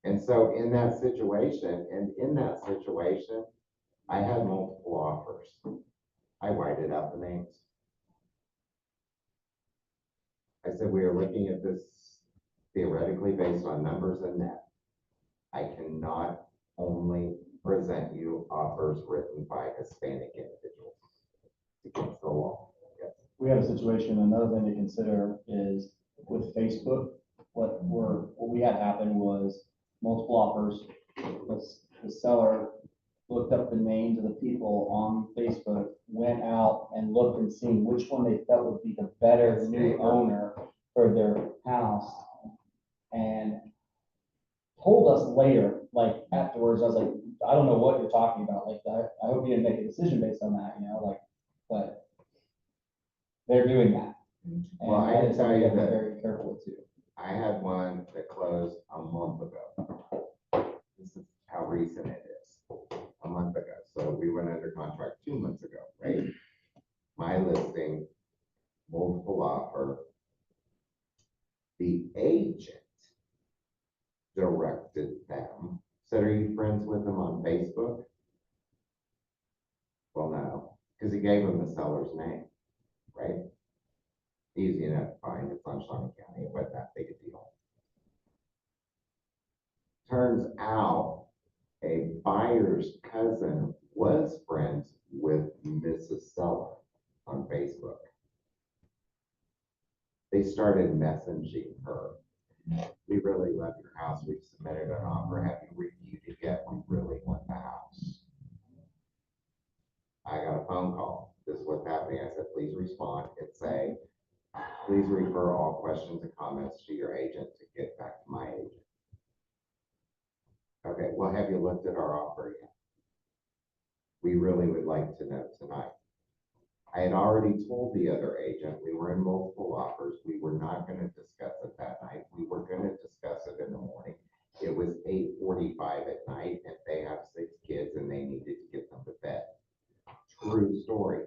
And so in that situation, I had multiple offers. I whited out the names. I said, we are looking at this theoretically based on numbers and net. I cannot only present you offers written by Hispanic individuals. It's against the law. Yes. We have a situation, another thing to consider is with Facebook, what we had happen was multiple offers. The seller looked up the names of the people on Facebook, went out and looked and seen which one they felt would be the better new owner for their house. And told us later, like afterwards, I was like, I don't know what you're talking about. Like, I hope you didn't make a decision based on that, but they're doing that. And Well, I that can is tell something you to be that very careful with too. I had one that closed a month ago. This is how recent it is, a month ago. So we went under contract 2 months ago, right? My listing, multiple offer. The agent directed them, said, are you friends with them on Facebook? Well, no, because he gave them the seller's name, right? Easy enough to find, it's on Shawnee County, it wasn't that big a deal. Turns out a buyer's cousin was friends with Mrs. Seller on Facebook. They started messaging her. We really love your house. We've submitted an offer. Have you reviewed it yet? We really want the house. I got a phone call. This is what's happening. I said, please respond and say, please refer all questions and comments to your agent to get back to my agent. Okay, well, have you looked at our offer yet? We really would like to know tonight. I had already told the other agent we were in multiple offers. We were not going to discuss it that night. We were going to discuss it in the morning. It was 8:45 at night, and they have 6 kids and they needed to get them to bed. True story.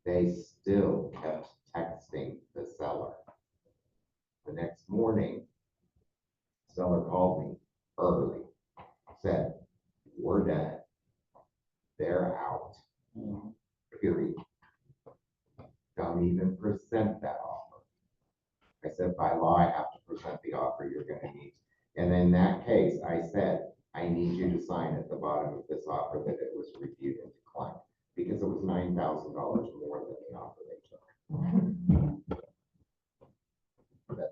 They still kept texting the seller. The next morning, seller called me early, said, we're done. They're out. Period. Don't even present that offer. I said, by law, I have to present the offer you're going to need. And in that case, I said, I need you to sign at the bottom of this offer that it was reviewed and declined, because it was $9,000 more than the offer they took.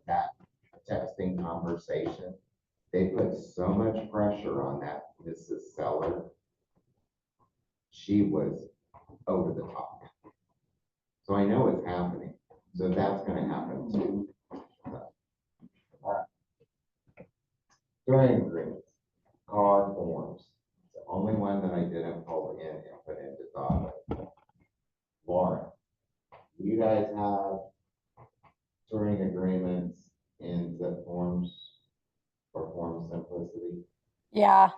That texting conversation, they put so much pressure on that Mrs. Seller. She was over the top. So I know it's happening. So that's going to happen too. Sharing agreements, car forms. The only one that I didn't pull in and put into docket. Lauren, do you guys have touring agreements in zip forms or form simplicity? Yeah,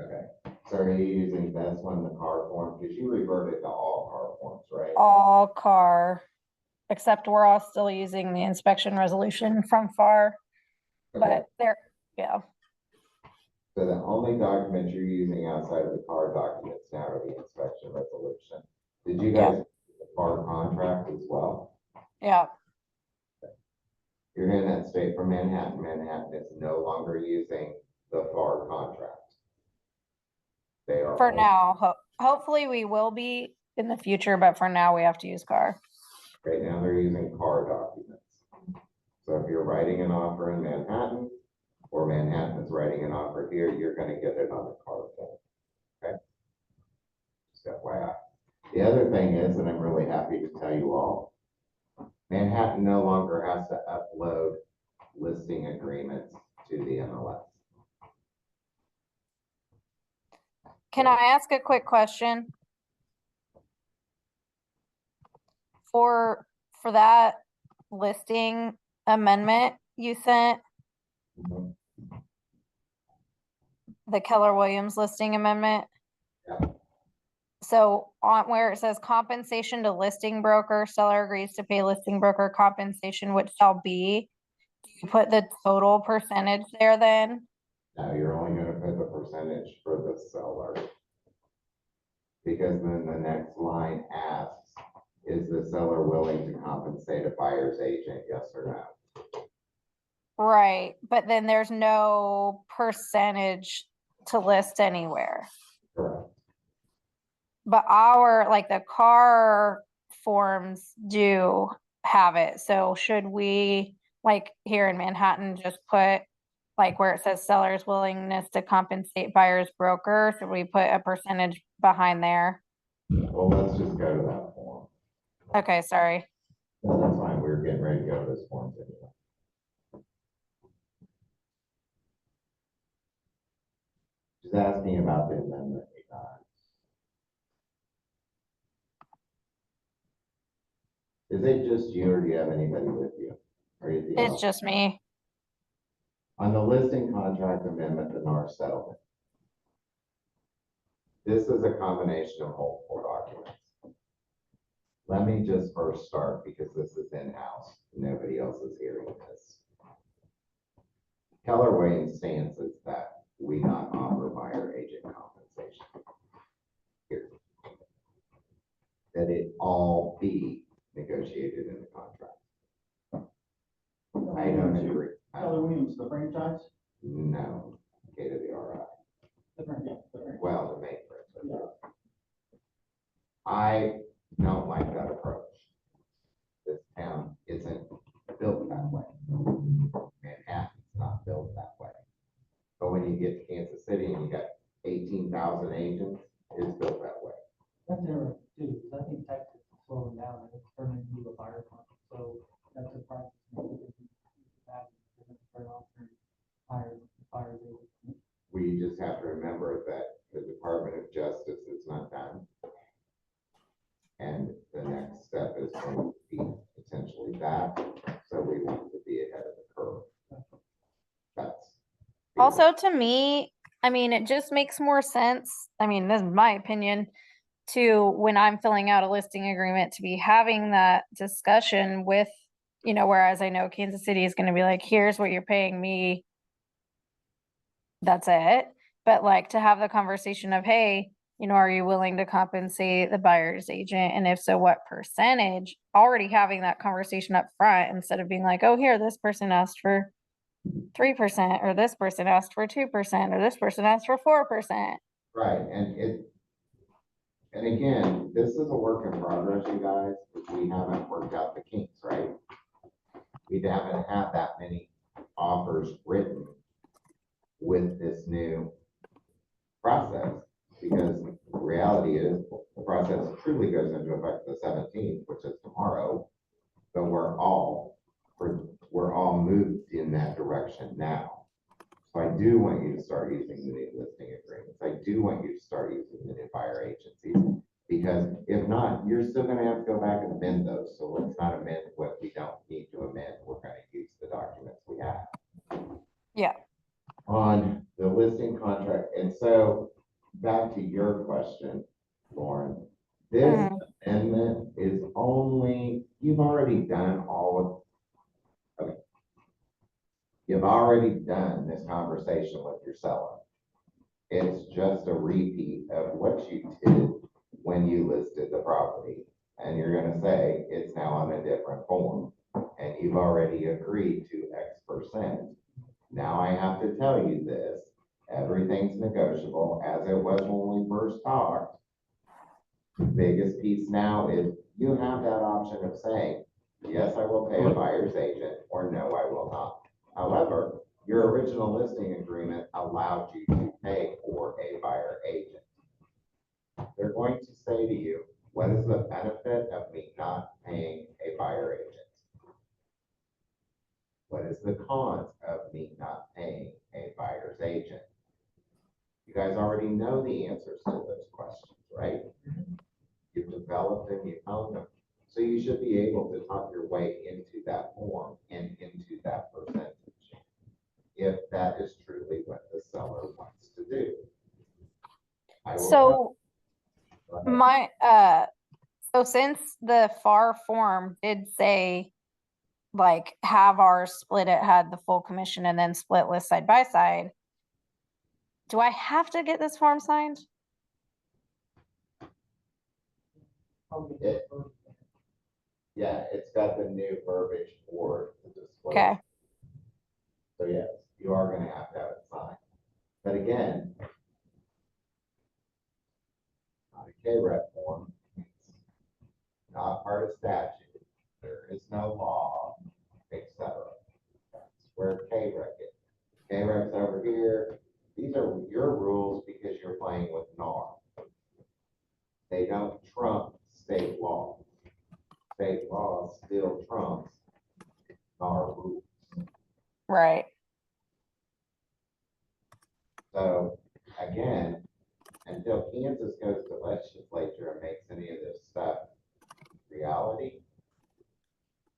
Okay. So are you using this one, the car form? Because you reverted to all car forms, right? all car. except we're all still using the inspection resolution from FAR. Okay. But there, yeah, So the only documents you're using outside of the car documents now are the inspection resolution. Did you guys, the FAR contract as well? yeah. You're hearing that state from Manhattan. Manhattan is no longer using the FAR contract. They are. For only- now, hopefully we will be in the future, but for now we have to use car. Right now, they're using car documents. So if you're writing an offer in Manhattan, or Manhattan is writing an offer here, you're gonna get it on the car form. Okay? Just FYI. The other thing is, and I'm really happy to tell you all, Manhattan no longer has to upload listing agreements to the MLS. Can I ask a quick question? For that listing amendment you sent, Mhm. the Keller Williams listing amendment? Yeah. So on where it says compensation to listing broker, seller agrees to pay listing broker compensation, which shall be, do you put the total percentage there then? Now, you're only gonna put the percentage for the seller. Because then the next line asks, is the seller willing to compensate a buyer's agent, yes or no? Right, but then there's no percentage to list anywhere. Correct. But our, like the car forms do have it, so should we, like here in Manhattan, just put like where it says seller's willingness to compensate buyer's broker, should we put a percentage behind there? Well, let's just go to that form. Okay, sorry. No, that's fine, we were getting ready to go to this form anyway. Just asking about the amendment we got. Is it just you or do you have anybody with you? Or anything It's else? just me. On the listing contract amendment, the NAR settlement. This is a combination of multiple documents. Let me just first start because this is in-house. Nobody else is hearing this. Keller Williams stance is that we not offer buyer agent compensation. Here. That it all be negotiated in the contract. I don't agree. Keller Williams, the franchise? No, K to the RI. Different, yeah, different. Well, the main principle. I don't like that approach. This town isn't built that way. Manhattan's not built that way. But when you get to Kansas City and you got 18,000 agents, it's built that way. That's interesting too, because I think Texas is slowing down and it's turning into a fire pump, so that's a process. We just have to remember that the Department of Justice is not done. And the next step is going to be potentially that, so we want to be ahead of the curve. That's. Also, to me, I mean, it just makes more sense. I mean, this is my opinion, to when I'm filling out a listing agreement to be having that discussion with, you know, whereas I know Kansas City is gonna be like, here's what you're paying me. That's it. But like to have the conversation of, hey, you know, are you willing to compensate the buyer's agent? And if so, what percentage? Already having that conversation up front instead of being like, oh, here, this person asked for 3%, or this person asked for 2%, or this person asked for 4%. Right, and again, this is a work in progress, you guys, because we haven't worked out the kinks, right? We haven't had that many offers written with this new process, because the reality is, the process truly goes into effect the 17th, which is tomorrow, but we're all moved in that direction now. So I do want you to start using the new listing agreements. I do want you to start using the new buyer agencies, because if not, you're still gonna have to go back and amend those. So let's not amend what we don't need to amend. We're gonna use the documents we have. Yeah. On the listing contract. And so back to your question, Lauren, this amendment is only, you've already done all of, okay. You've already done this conversation with your seller. It's just a repeat of what you did when you listed the property. And you're gonna say it's now on a different form. And you've already agreed to X%. Now I have to tell you this, everything's negotiable as it was when we first talked. The biggest piece now is you have that option of saying, yes, I will pay a buyer's agent, or no, I will not. However, your original listing agreement allowed you to pay for a buyer agent. They're going to say to you, what is the benefit of me not paying a buyer agent? What is the cons of me not paying a buyer's agent? You guys already know the answers to those questions, right? You've developed them, you've honed them. So you should be able to talk your way into that form and into that percentage, if that is truly what the seller wants to do. I will So go ahead. so since the FAR form did say, like, have ours split, it had the full commission and then split list side by side, do I have to get this form signed? It- Yeah, it's got the new verbiage for the display. Okay. So yes, you are gonna have to have it signed. But again, not a KREF form, it's not part of statute, there is no law, etc. That's where KREF is. KREF's over here, these are your rules because you're playing with NAR. They don't trump state law. State law still trumps NAR rules. Right. So again, until Kansas goes to legislature and makes any of this stuff reality,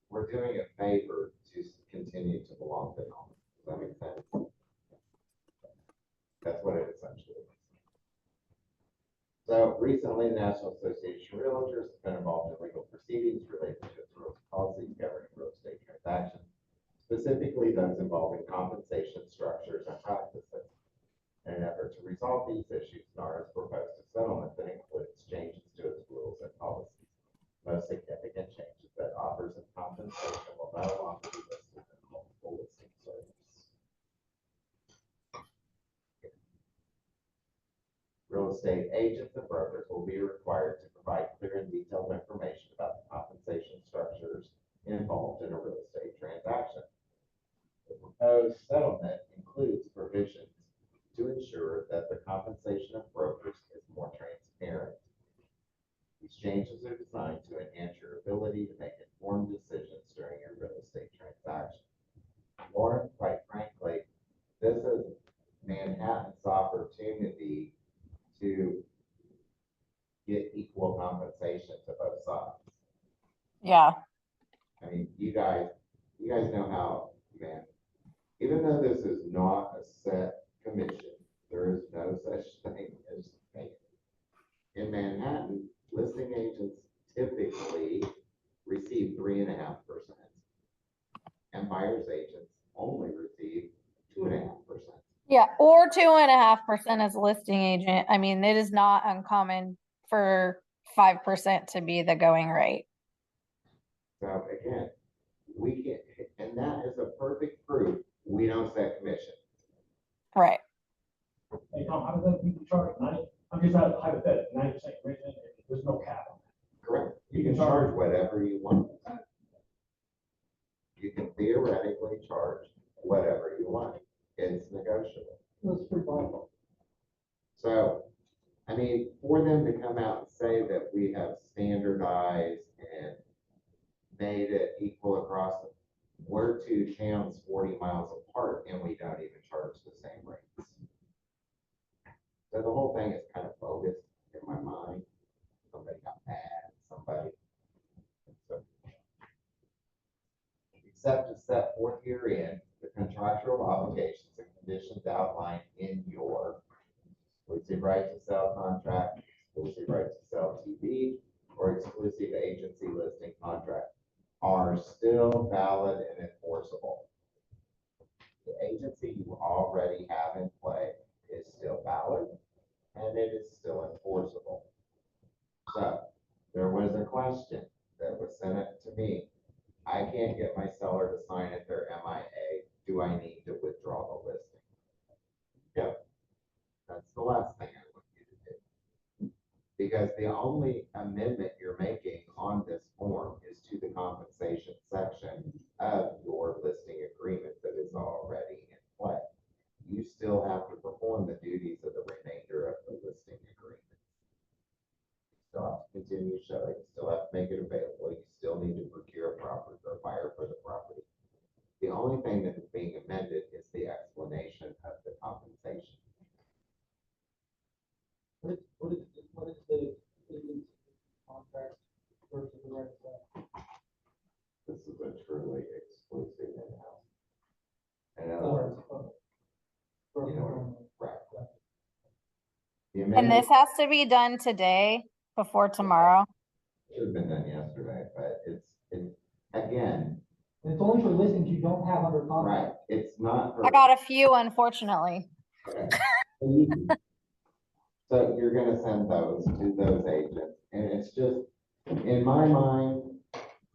we're doing a favor to continue to belong to NAR. Does that make sense? That's what it essentially is. So recently, the National Association of Realtors has been involved in legal proceedings related to its rules and policies governing real estate transactions, specifically those involving compensation structures and practices. In an effort to resolve these issues, NAR has proposed a settlement that includes changes to its rules and policies. Most significant changes that offers of compensation will no longer be listed in multiple listing service. Real estate agents and brokers will be required to provide clear and detailed information about the compensation structures involved in a real estate transaction. The proposed settlement includes provisions to ensure that the compensation of brokers is more transparent. These changes are designed to enhance your ability to make informed decisions during your real estate transaction. Lauren, quite frankly, this is Manhattan's opportunity to get equal compensation to both sides. Yeah. I mean, you guys know how, man, even though this is not a set commission, there is no such thing as payment. In Manhattan, listing agents typically receive 3.5%, and buyer's agents only receive 2.5%. Yeah, or 2.5% as a listing agent. I mean, it is not uncommon for 5% to be the going rate. So again, we can, and that is a perfect proof we don't set commission. Right. Hey, Tom, how does that people charge 90? I'm just out of hypothetical, 90% commission, there's no cap on that. Correct. You can charge whatever you want. You can theoretically charge whatever you want. It's negotiable. That's pretty viable. So, I mean, for them to come out and say that we have standardized and made it equal across, we're two towns 40 miles apart and we don't even charge the same rates. So the whole thing is kind of bogus in my mind. Somebody got mad, somebody. So, except to set forth herein the contractual obligations and conditions outlined in your exclusive right to sell contract, exclusive right to sell TV, or exclusive agency listing contract are still valid and enforceable. The agency you already have in play is still valid and it is still enforceable. So there was a question that was sent to me. I can't get my seller to sign at their MIA. Do I need to withdraw the listing? Yep. That's the last thing I want you to do. Because the only amendment you're making on this form is to the compensation section of your listing agreement that is already in play. You still have to perform the duties of the remainder of the listing agreement. You still have to continue showing, you still have to make it available, you still need to procure a property or buyer for the property. The only thing that is being amended is the explanation of the compensation. What is the agency contract versus the right side? This is a truly exclusive in-house. In other words, you know, right. The And amendment this has to be done today before tomorrow. should have been done yesterday, but again, And it's only for listings you don't have under right, contract. it's not. for- I got a few, unfortunately. Okay. So you're gonna send those to those agents, and it's just, in my mind,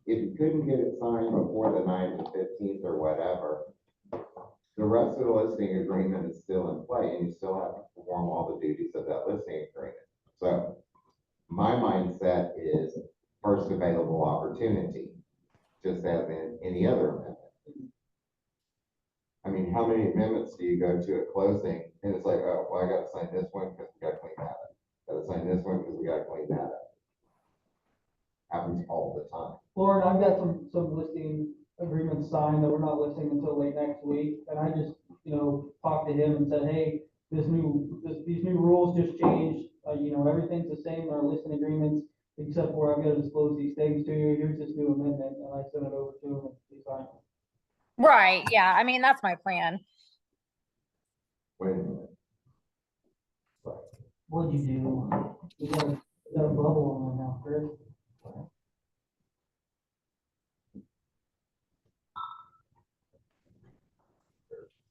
if you couldn't get it signed before the 9th or 15th or whatever, the rest of the listing agreement is still in play, and you still have to perform all the duties of that listing agreement. So my mindset is first available opportunity, just as in any other amendment. I mean, how many amendments do you go to at closing, and it's like, oh, well, I gotta sign this one because we gotta clean that up. Gotta sign this one because we gotta clean that up. Happens all the time. Lauren, I've got some listing agreements signed that we're not listing until late next week, and I just, talked to him and said, hey, these new rules just changed, everything's the same in our listing agreements, except for I've got to disclose these things to you, here's this new amendment, and I sent it over to him and he signed it. Right, yeah, I mean, that's my plan. Wait a minute. Right. What'd you do? You got a bubble on there now, Chris.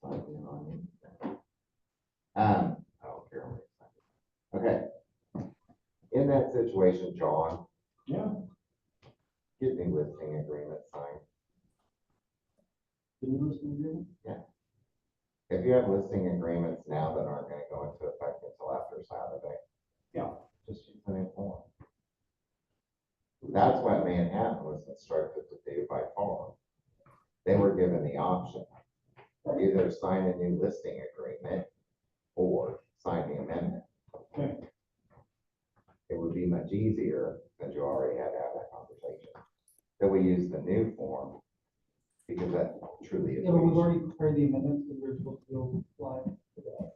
Signing on anything. I don't care. Okay. In that situation, John, Yeah, get the listing agreement signed. The new listing agreement? If you have listing agreements now that aren't gonna go into effect until after Saturday. Yeah. Just use the new form. That's what Manhattan was instructed to do by form. They were given the option, either sign a new listing agreement or sign the amendment. Okay. It would be much easier, since you already had to have that conversation, that we use the new form, because that truly is. Yeah, but we've already prepared the amendments that we're supposed to go live today.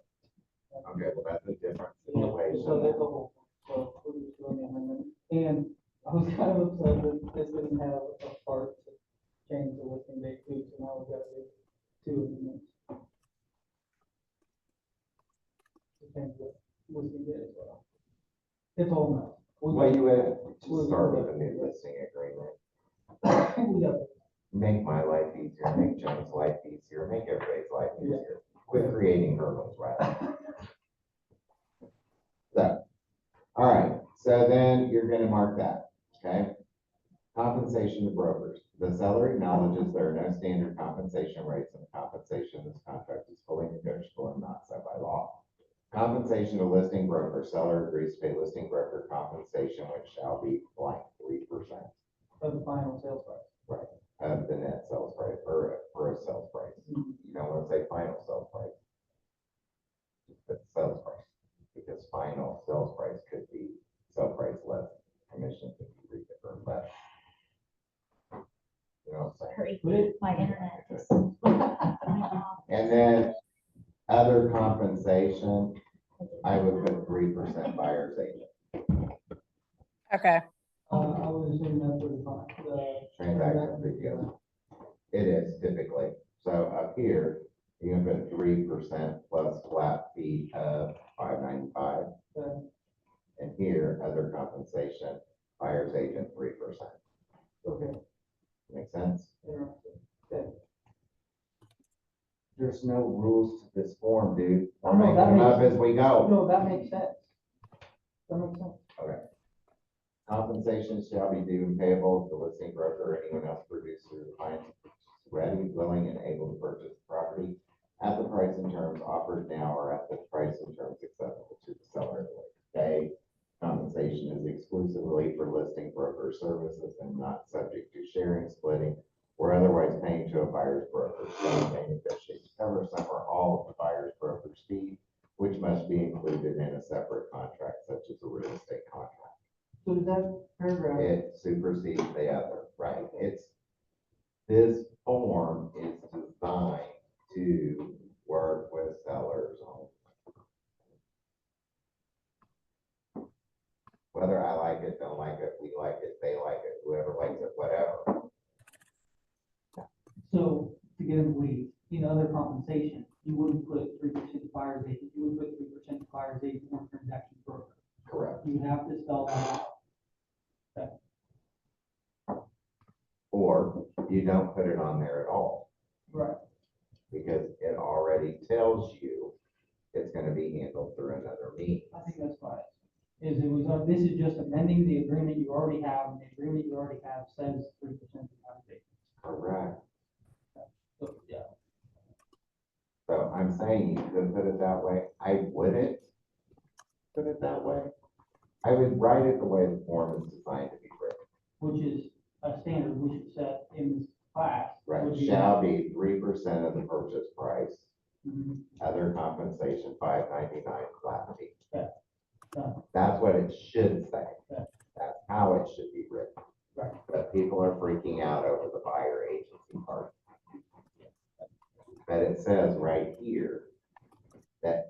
Okay, well, that's a different So there's a situation. whole, so we're just doing the amendment. And I was kind of upset that this didn't have a part to change the listing date too, so now we've got to do two amendments. To change the listing date as well. It's all mess. Well, you would just start with a new listing agreement, We got make my life easier, make John's life easier, make everybody's life easier. Quit creating hurdles, right? So, all right, so then you're gonna mark that, okay? Compensation to brokers. The seller acknowledges there are no standard compensation rates, and the compensation in this contract is fully negotiable and not set by law. Compensation to listing broker. Seller agrees to pay listing broker compensation, which shall be blank 3% the final sales price. of the net sales price, or for a sales price. You don't want to say final sales price. Just put sales price, because final sales price could be sale price less commission could be read or less. You know what I'm saying? Hurry, my internet is. And then other compensation, I would put 3% buyer's agent. Okay, I was assuming that's what the Transaction fee, yes. It is typically. So up here, you can put 3% plus flat fee of $5.95. Okay. And here, other compensation, buyer's rules to this form, dude. Oh, We're no, making that them up makes- as we go. No, that makes sense. That makes sense. Okay. Compensation shall be due and payable to the listing broker or anyone else producer who finds ready, willing, and able to purchase the property at the price and terms offered now or at the price and terms acceptable to the seller. Okay, compensation is exclusively for listing broker services and not subject to sharing, splitting, or otherwise paying to a buyer's broker. So may negotiate to cover some or all of the buyer's broker's fee, which must be included in a separate contract, such as a real estate contract. So is that paragraph, It supersedes the other, right? This form is designed to work with sellers only. Whether I like it, don't like it, we like it, they like it, whoever likes it, whatever. so to get in the weeds, in other compensation, you wouldn't put 3% buyer's agent, you would put 3% buyer's agent or transaction broker. Correct. You would have to spell that out. Or you don't put it on there at all, Right. because it already tells you it's gonna be handled through another means. I think that's why. This is just amending the agreement you already have, and the agreement you already have says 3% buyer's agent. Correct. So, yeah. So I'm saying you could put it that way. I wouldn't put it that way. I would write it the way the form is designed to be written. Which is a standard we should set in this class. Right, would be- shall be 3% of the purchase price, Mhm. other compensation, $5.99 flat fee. Done. That's what it should say. Yeah. That's how it should be written. Right. But people are freaking out over the buyer agency part. But it says right here that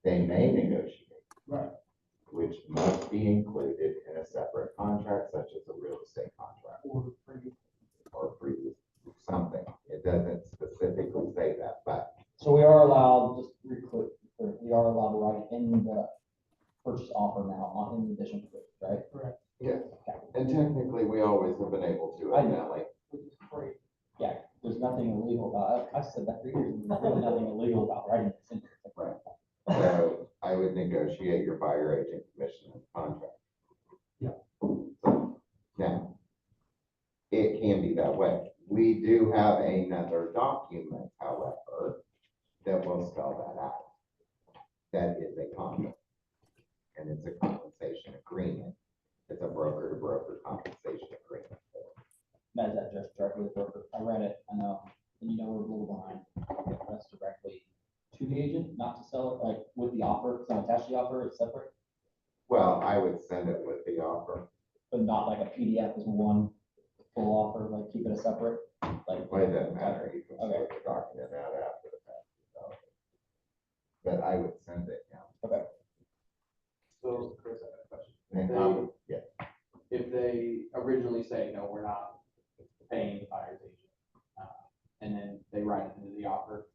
they may negotiate, Right. which must be included in a separate contract such as a real estate contract Or previous. or previous something. It doesn't specifically say that, but So we are allowed, just reclick, we are allowed to write it in the purchase offer now, on in addition to it, right? Correct. yes. And technically, we always have been able to, I know. evidently. Which is free. Yeah, there's nothing illegal about it. I said that for years, there's really nothing illegal about writing this in. Right. So I would negotiate your buyer agent commission and contract. Yeah. So, now, it can be that way. We do have another document, however, that will spell that out. That is a contract. And it's a compensation agreement. It's a broker to broker compensation agreement. That is that just directly with broker. I read it, I know, and you know we're a little behind. That's directly to the agent, not to seller, like with the offer, it's not attached to the offer, it's separate, Well, I would send it with the offer. but not like a PDF is one full offer, like keep it a separate, like. Well, it doesn't matter. You can Okay. sort the document out after the fact. so. But I would send it now. Okay. So, Chris, I have a question. And They- copy, yeah. If they originally say, no, we're not paying the buyer's agent, and then they write it into the offer,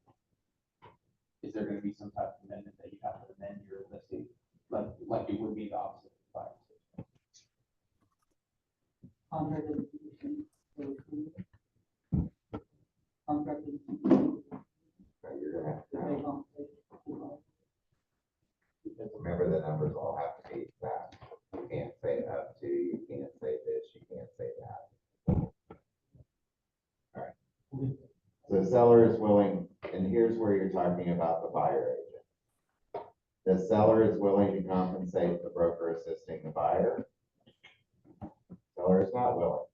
is there gonna be some type of amendment that you have to amend your listing, like it would be the opposite of buyer's agent? Contract is. Contract is. So you're gonna have to Pay know. compensation. Remember, the numbers all have to be exact. You can't say up to, you can't say this, you can't say that. The seller is willing, and here's where you're talking about the buyer agent. The seller is willing to compensate the broker assisting the buyer. Seller is not willing.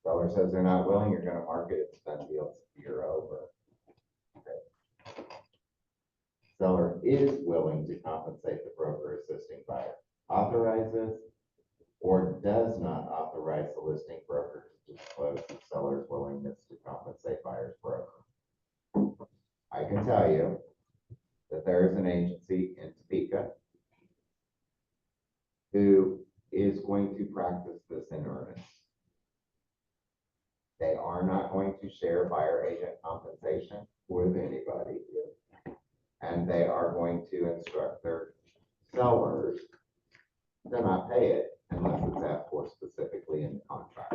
Seller says they're not willing, you're gonna mark it, it's done deal, you're over. Okay. Seller is willing to compensate the broker assisting buyer. Authorizes or does not authorize the listing broker to disclose the seller's willingness to compensate buyer's broker. I can tell you that there is an agency in Topeka who is going to practice this in earnest. They are not going to share buyer agent compensation with anybody. And they are going to instruct their sellers to not pay it unless it's asked for specifically in the contract.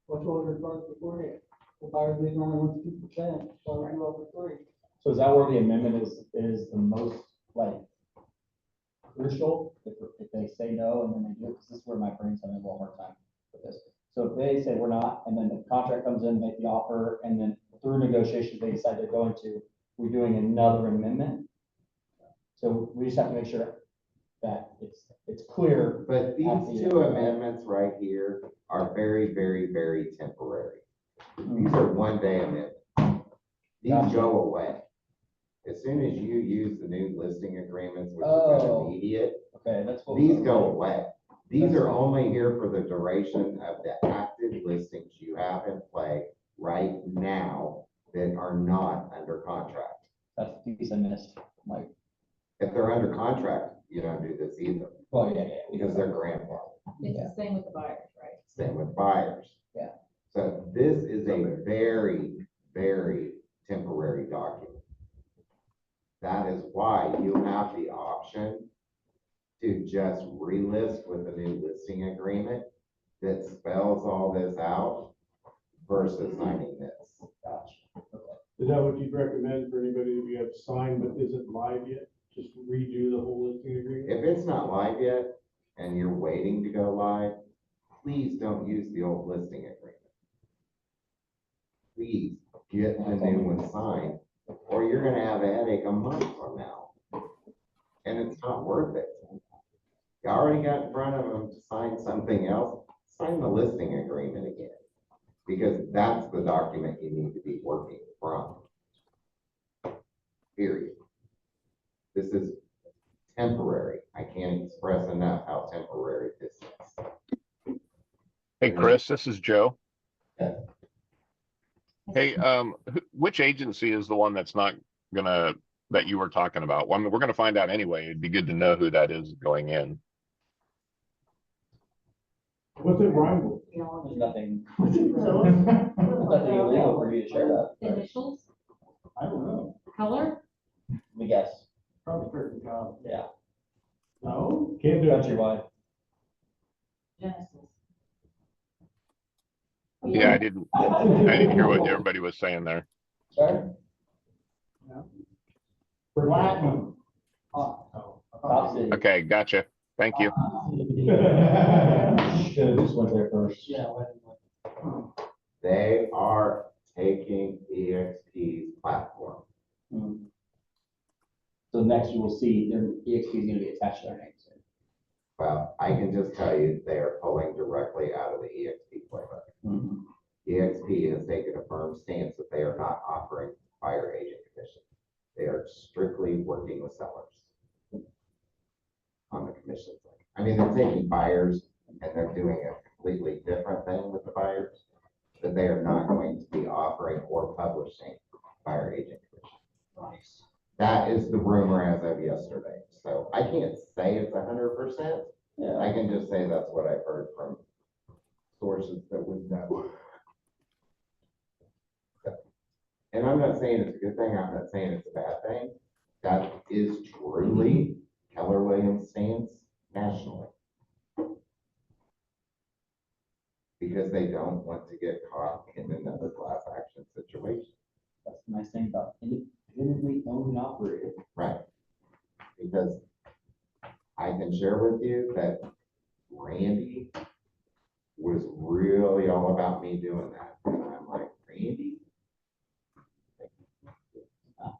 What's ordered first beforehand? The buyer's agent only wants 2%, so we do over 3. So is that where the amendment is the most, like, crucial? If they say no and then they do it, because this is where my brain's having a little hard time with this. So if they say we're not, and then the contract comes in, make the offer, and then through negotiations, they decide they're going to, we're doing another amendment. So we just have to make sure that it's clear. But these two amendments right here are very, very, very temporary. These are one-day amendments. These Gotcha. go away. As soon as you use the new listing agreements, which is Oh. immediate, Okay, that's what. these go away. These are only here for the duration of the active listings you have in play right now that are not under contract. That's the piece I missed, like, If they're under contract, you don't do this either, well, yeah. because they're grandfathered. It's the same with the buyers, right? Same with buyers. Yeah. So this is a very, very temporary document. That is why you have the option to just relist with a new listing agreement that spells all this out versus signing this. Is that what you'd recommend for anybody to be able to sign but isn't live yet? Just redo the whole listing agreement? If it's not live yet and you're waiting to go live, please don't use the old listing agreement. Please get the new one signed, or you're gonna have a headache a month from now. And it's not worth it. You already got in front of them to sign something else, sign the listing agreement again. Because that's the document you need to be working from. Period. This is temporary. I can't express enough how temporary this is. Hey, Chris, this is Joe. Yeah. Hey, which agency is the one that's not gonna, that you were talking about? Well, I mean, we're gonna find out anyway. It'd be good to know who that is going in. What's it rhyme with? There's nothing, there's nothing illegal for you to share that. but Initials, I don't know. color, Let me guess, Probably Curtin Cobb. yeah, No? Can't do it. countrywide. Genesis. Yeah, I didn't hear what everybody was saying there. Sorry? Platinum. Top City. Okay, gotcha. Thank you. Should've just went there first. Yeah. They are taking EXP's platform. Hmm. So next you will see their EXP is gonna be attached to their name soon. Well, I can just tell you, they are pulling directly out of the EXP playbook. Mhm. EXP has taken a firm stance that they are not offering buyer agent commission. They are strictly working with sellers on the commission side. I mean, they're taking buyers and they're doing a completely different thing with the buyers, but they are not going to be offering or publishing buyer agent commission. Nice. That is the rumor as of yesterday. So I can't say it's 100%. Yeah, I can just say that's what I've heard from sources that would know. And I'm not saying it's a good thing, I'm not saying it's a bad thing. That is truly Keller Williams' stance nationally. Because they don't want to get caught in another class action situation. that's the nice thing about independently owned and operated. Right. Because I can share with you that Randy was really all about me doing that. And I'm like, Randy?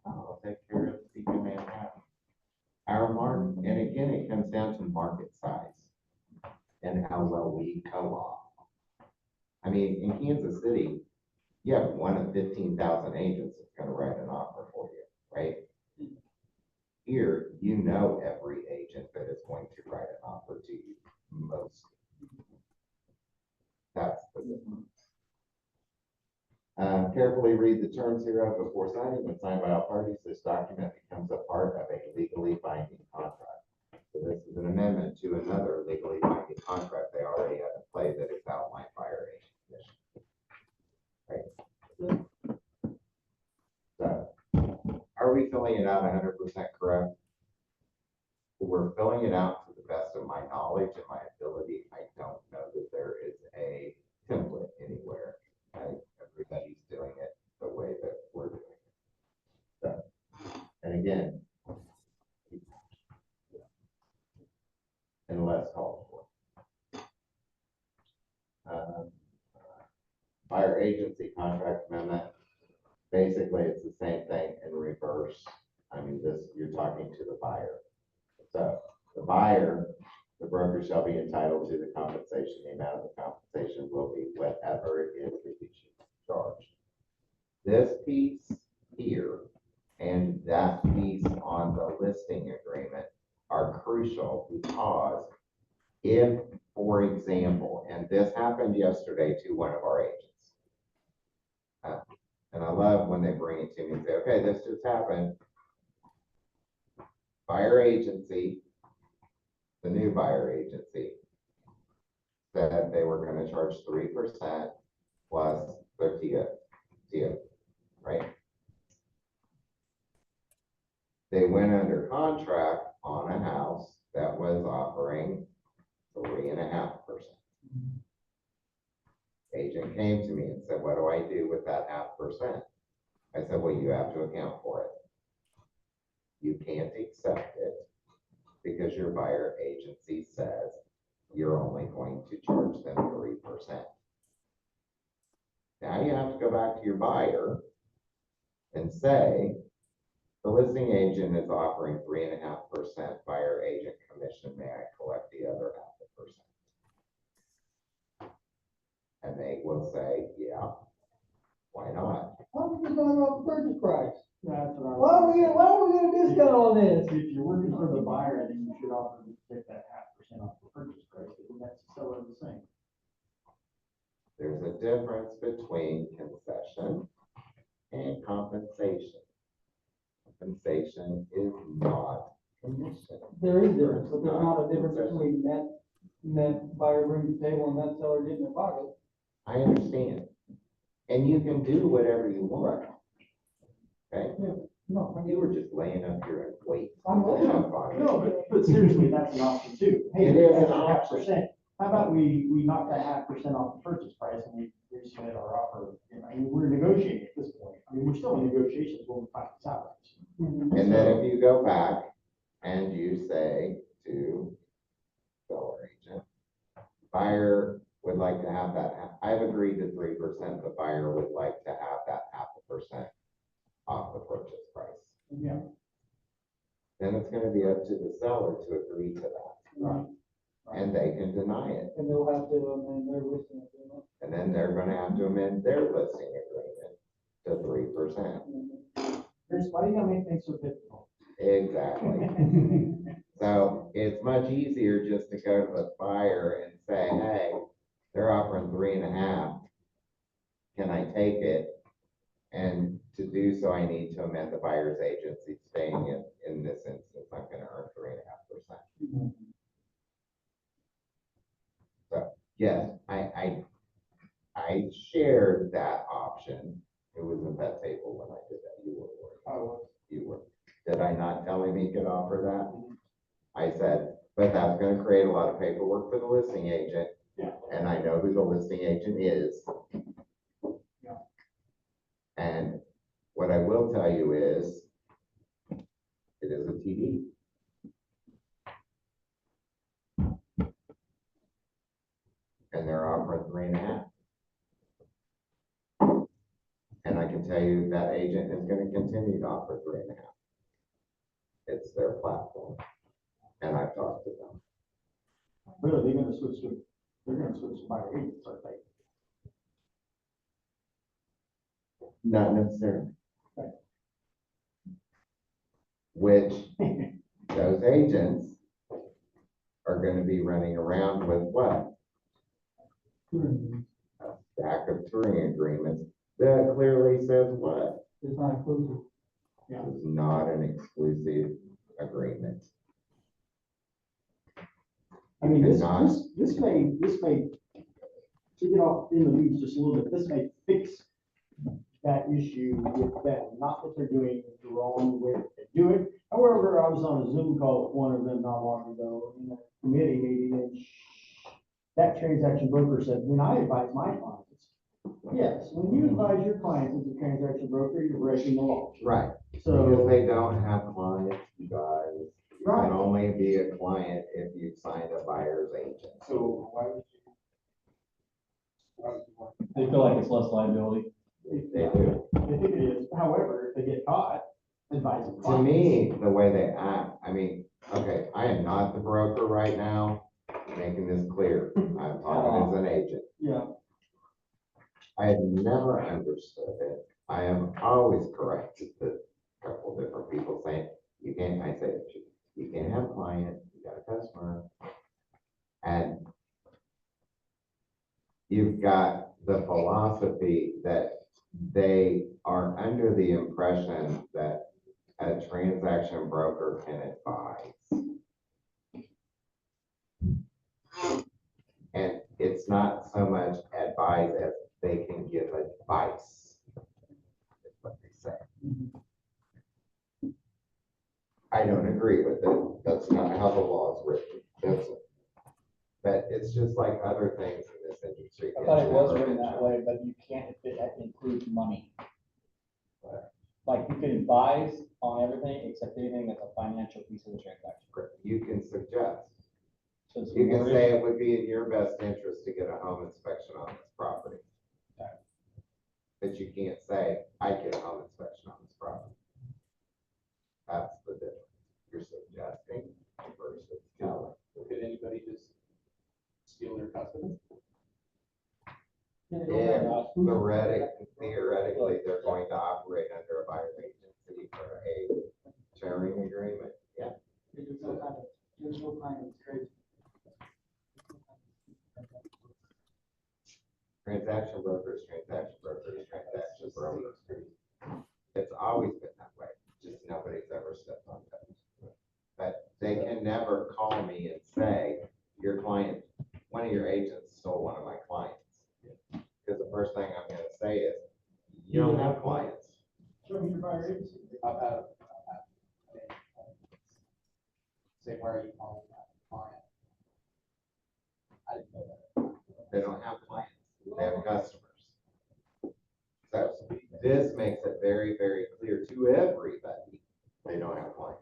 I'll take care of seeking Manhattan. Our market, and again, it comes down to market size and how well we co-op. I mean, in Kansas City, you have one of 15,000 agents that's gonna write an offer for you, right? Here, you know every agent that is going to write an offer to you, most. That's the difference. Carefully read the terms hereof before signing. When signed by all parties, this document becomes a part of a legally binding contract. So this is an amendment to another legally binding contract they already have in play that is outlined by our agent commission. Right? So, are we filling it out 100% correct? We're filling it out to the best of my knowledge and my ability. I don't know that there is a template anywhere. Everybody's again. Unless called for. Buyer agency contract amendment, basically it's the same thing in reverse. I mean, you're talking to the buyer. So the buyer, the broker shall be entitled to the compensation. The amount of the compensation will be whatever it is that you choose to charge. This piece here and that piece on the listing agreement are crucial because if, for example, and this happened yesterday to one of our agents. And I love when they bring it to me and say, okay, this just happened. Buyer agency, the new buyer agency, said they were going to charge 3% plus their TO, right? They went under contract on a house that was offering 3.5%. Agent came to me and said, what do I do with that 0.5%? I said, well, you have to account for it. You can't accept it because your buyer agency says you're only going to charge them 3%. Now you have to go back to your buyer and say, the listing agent is offering 3.5% buyer agent commission. May I collect the other 0.5%? And they will say, yeah, why not? Why are we just going off the purchase price? That's what I Why are was. we gonna discount on this? If you're working for the buyer, then you should offer to take that 0.5% off the purchase price, and that's the seller the same. There's a difference between concession and compensation. Compensation is not commission. There is difference, but there's not a difference between net buyer brings to the table and net seller getting their pocket. I understand. And you can do whatever you want. Okay? No, You were just laying up here and wait. I'm looking. No, but seriously, that's an option too. Hey, It is that's an a option. 0.5%. How about we knock that 0.5% off the purchase price and we resubmit our offer? You know, I mean, we're negotiating at this point. I mean, we're still in negotiations when we find this out. And then if you go back and you say to seller agent, buyer would like to have that, I've agreed to 3%, the buyer would like to have that 0.5% off the purchase price. Yeah. Then it's gonna be up to the seller to agree to that. Right. And they can deny it. And they'll have to amend their listing agreement. And then they're gonna have to amend their listing agreement to 3%. Chris, why do you gotta make things so difficult? Exactly. So it's much easier just to go to the buyer and say, hey, they're offering 3.5. Can I take it? And to do so, I need to amend the buyer's agency saying in this instance, I'm gonna earn 3.5%. So, yes, I shared that option. It was in that table when I did that. You were. You were. Did I not tell him he could offer that? I said, but that's gonna create a lot of paperwork for the listing agent. Yeah. And I know who the listing agent is. Yeah. And what I will tell you is, it is a TD. And they're offering 3.5. And I can tell you that agent is gonna continue to offer 3.5. It's their platform. And I've talked to them. Really, they're gonna switch to buyer agents, aren't they? Not necessarily. Right. Which those agents are gonna be running around with what? A stack of touring agreements that clearly says what? It's not inclusive. It's not an exclusive agreement. I mean, this Cannot- may, to get off in the weeds just a little bit, this may fix that issue with them. Not that they're doing the wrong way that they do it. However, I was on a Zoom call with one of them not long ago in a committee meeting, and that transaction broker said, when I advise my clients, yes, when you advise your clients as a transaction broker, you're breaking the law. Right. Because So, they don't have clients, you guys. You Right. can only be a client if you've signed a buyer's agent. So why would you? Why would you want? They feel like it's less liability. They do. I think it is, however, if they get caught, advise them. To me, the way they act, I mean, okay, I am not the broker right now, making this clear. I'm talking as an agent. Yeah, I have never understood it. I am always corrected a couple different people saying, you can't, I say, you can't have a client, you got a customer. And you've got the philosophy that they are under the impression that a transaction broker can advise. And it's not so much advise as they can give advice. Is what they say. I don't agree with it. That's not how the law is written. But it's just like other things in this industry. I thought it was It's written never that been way, but you can't if it includes money. Like you can advise on everything except anything that's a financial piece of the transaction. shown. You can suggest. So it's You can worded- say it would be in your best interest to get a home inspection on this property. Okay. But you can't say, I get a home inspection on this property. That's the difference. You're suggesting versus telling. Could anybody just steal their customers? If theoretically, they're going to operate under a buyer's agency for a sharing agreement, yeah. There's no kind of trade. Transaction brokers, transaction brokers. It's always been that way, just nobody's ever stepped on that. But they can never call me and say, your client, one of your agents stole one of my clients. Because the first thing I'm gonna say is, you don't have clients. show me your buyer agency. Say, why are you calling that client? I didn't know that. They don't have clients, they have customers. So this makes it very, very clear to everybody, they don't have clients.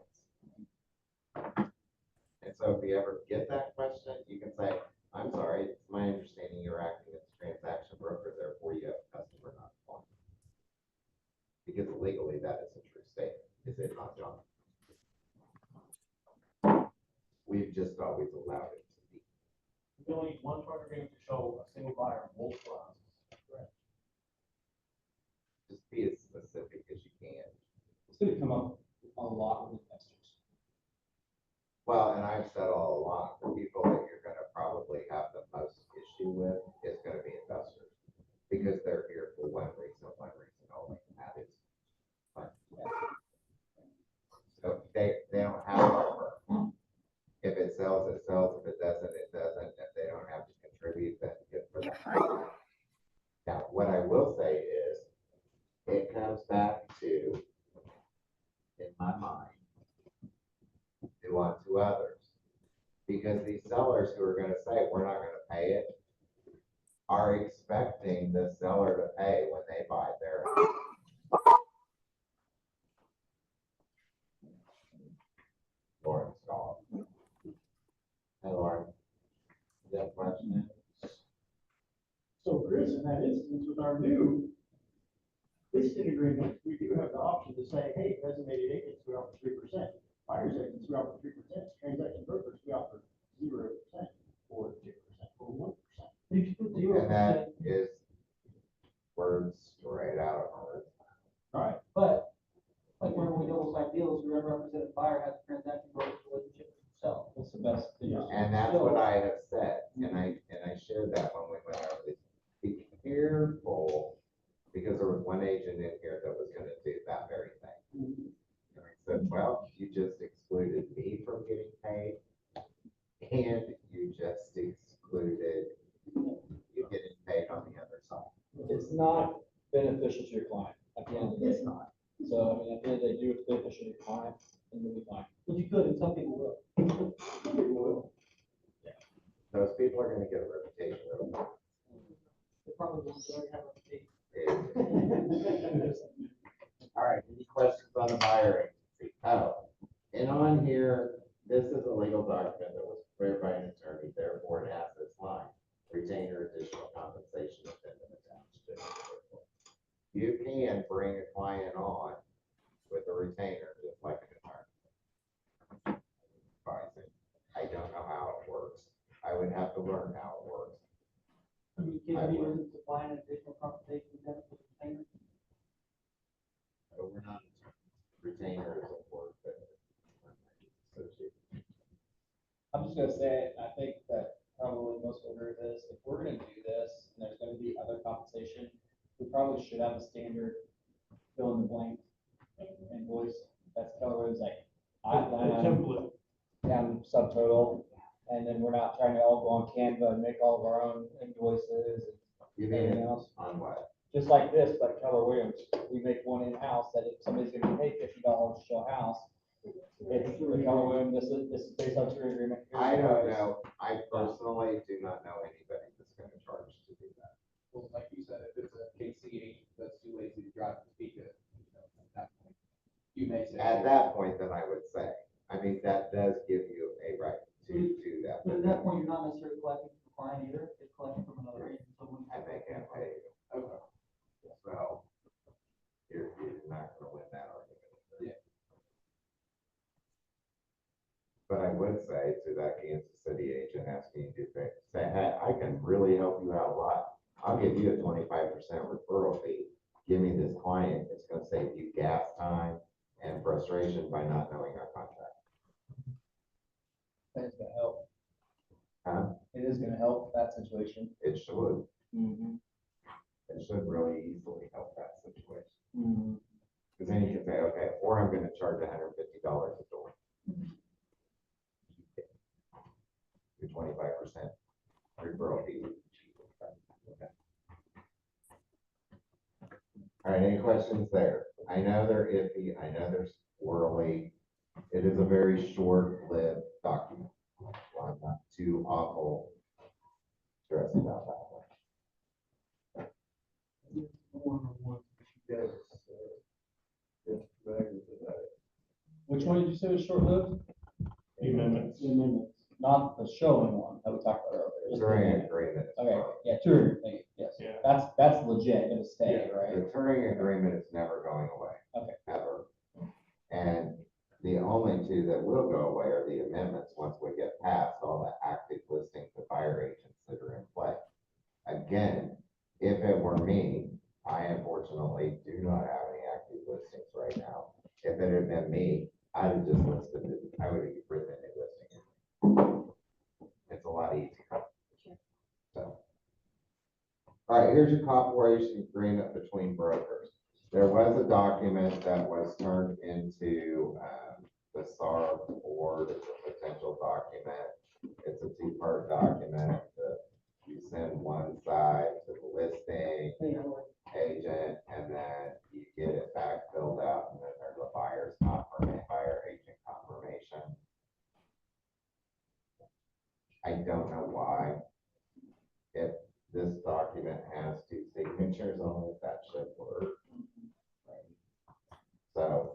And so if you ever get that question, you can say, I'm sorry, it's my understanding you're acting as a transaction broker, therefore you have a customer, not a client. Because legally, that is a true statement, is it not, John? We've just always allowed it to be. You only need one truck agreement to show a single buyer, multiple houses. Just be as specific as you can. It's gonna come up a lot with investors. Well, and I've said all along, the people that you're gonna probably have the most issue with is gonna be investors. Because they're here for one reason only, and that is fun. So they don't have a buffer. If it sells, it sells. If it doesn't, it doesn't. If they don't have to contribute, then good for them. Now, what I will say is, it comes back to, in my mind, do unto others. Because these sellers who are gonna say, we're not gonna pay it, are expecting the seller to pay when they buy their house. Lauren's gone. Hey, Lauren. You have a question? So Chris, in that instance, with our new listing agreement, we do have the option to say, hey, designated agents, we offer 3%, buyer's agents, we offer 3%, transaction brokers, we offer 0%, or 2%, or 1%. You should put 0%. And that is words straight out of our. Right. But, like when we double side deals, the represented buyer has a transaction broker relationship with himself. That's the best. Yeah. And that's what I have said, and I shared that when we went over this. Be careful, because there was one agent in here that was gonna do that very thing. And I said, well, you just excluded me from getting paid, and you just excluded you getting paid on the other side. It's not beneficial to your client at the end of the day. It's not, So, I mean, at the end of the day, do what's beneficial to your client, and you'll be fine. but you could, and some people will. Some people will. Those people are gonna get a reputation of They probably won't already have a fee. it. All right, any questions on the buyer agency? Oh, and on here, this is a legal document that was prepared by an attorney, therefore it has this line, retain your additional compensation within the township. You can bring a client on with a retainer, just like an attorney. Advising. I don't know how it works. I would have to learn how it works. You can't even supply an additional compensation benefit retainer. But we're not retainer is a word that. I'm just gonna say, I think that probably most will agree with this, if we're gonna do this, and there's gonna be other compensation, we probably should have a standard fill in the blank invoice, that's Keller Williams, like, down subtotal, and then we're not trying to all go on Canva and make all of our own invoices You and mean everything else. on what? Just like this, but Keller Williams, we make one in-house, that if somebody's gonna pay $50 to show a house, it's the Keller Williams, this is based on your agreement. here's I the don't price. know. I personally do not know anybody that's gonna charge to do that. Well, like you said, if it's a KC that's too lazy to drive to speak it, at that point, you may say. At that point, then I would say, I mean, that does give you a right to do that. But at that point, you're not necessarily collecting from the client either, it's collecting from another agent, so when. And they can't pay you. Okay. So you're not gonna win that argument. Yeah. But I would say to that Kansas City agent asking you to say, hey, I can really help you out a lot. I'll give you a 25% referral fee. Give me this client. It's gonna save you gas time and frustration by not knowing our contract. And it's gonna help. Huh? It is gonna help that situation. It should. Mm-hmm. It should really easily help that situation. Mm-hmm. Because then you can say, okay, or I'm gonna charge $150 a door. Your 25% referral fee. Okay. All right, any questions there? I know they're iffy, I know they're squirrely. It is a very short-lived document. So I'm not too awful stressed about that one. Which one did you say was short-lived? Amendments. The amendments, not the showing one that we talked about earlier. just the Touring amendment. agreement. is Okay, fine. yeah, touring, thank you, yes, Yeah. that's legit, gonna stay, right? The touring agreement is never going away. Okay. Ever. And the only two that will go away are the amendments, once we get past all the active listings of fire agents that are in play. Again, if it were me, I unfortunately do not have any active listings right now. If it had been me, I'd have just listed it, I would have written a new listing. It's a lot easier. So. All right, here's your cooperation agreement between brokers. There was a document that was turned into, the SAR board, it's a potential document. It's a two-part document that you send one side to the listing agent, and then you get it back filled out, and then there's a buyer agent confirmation. I don't know why. If this document has two signatures on it, that should work. So,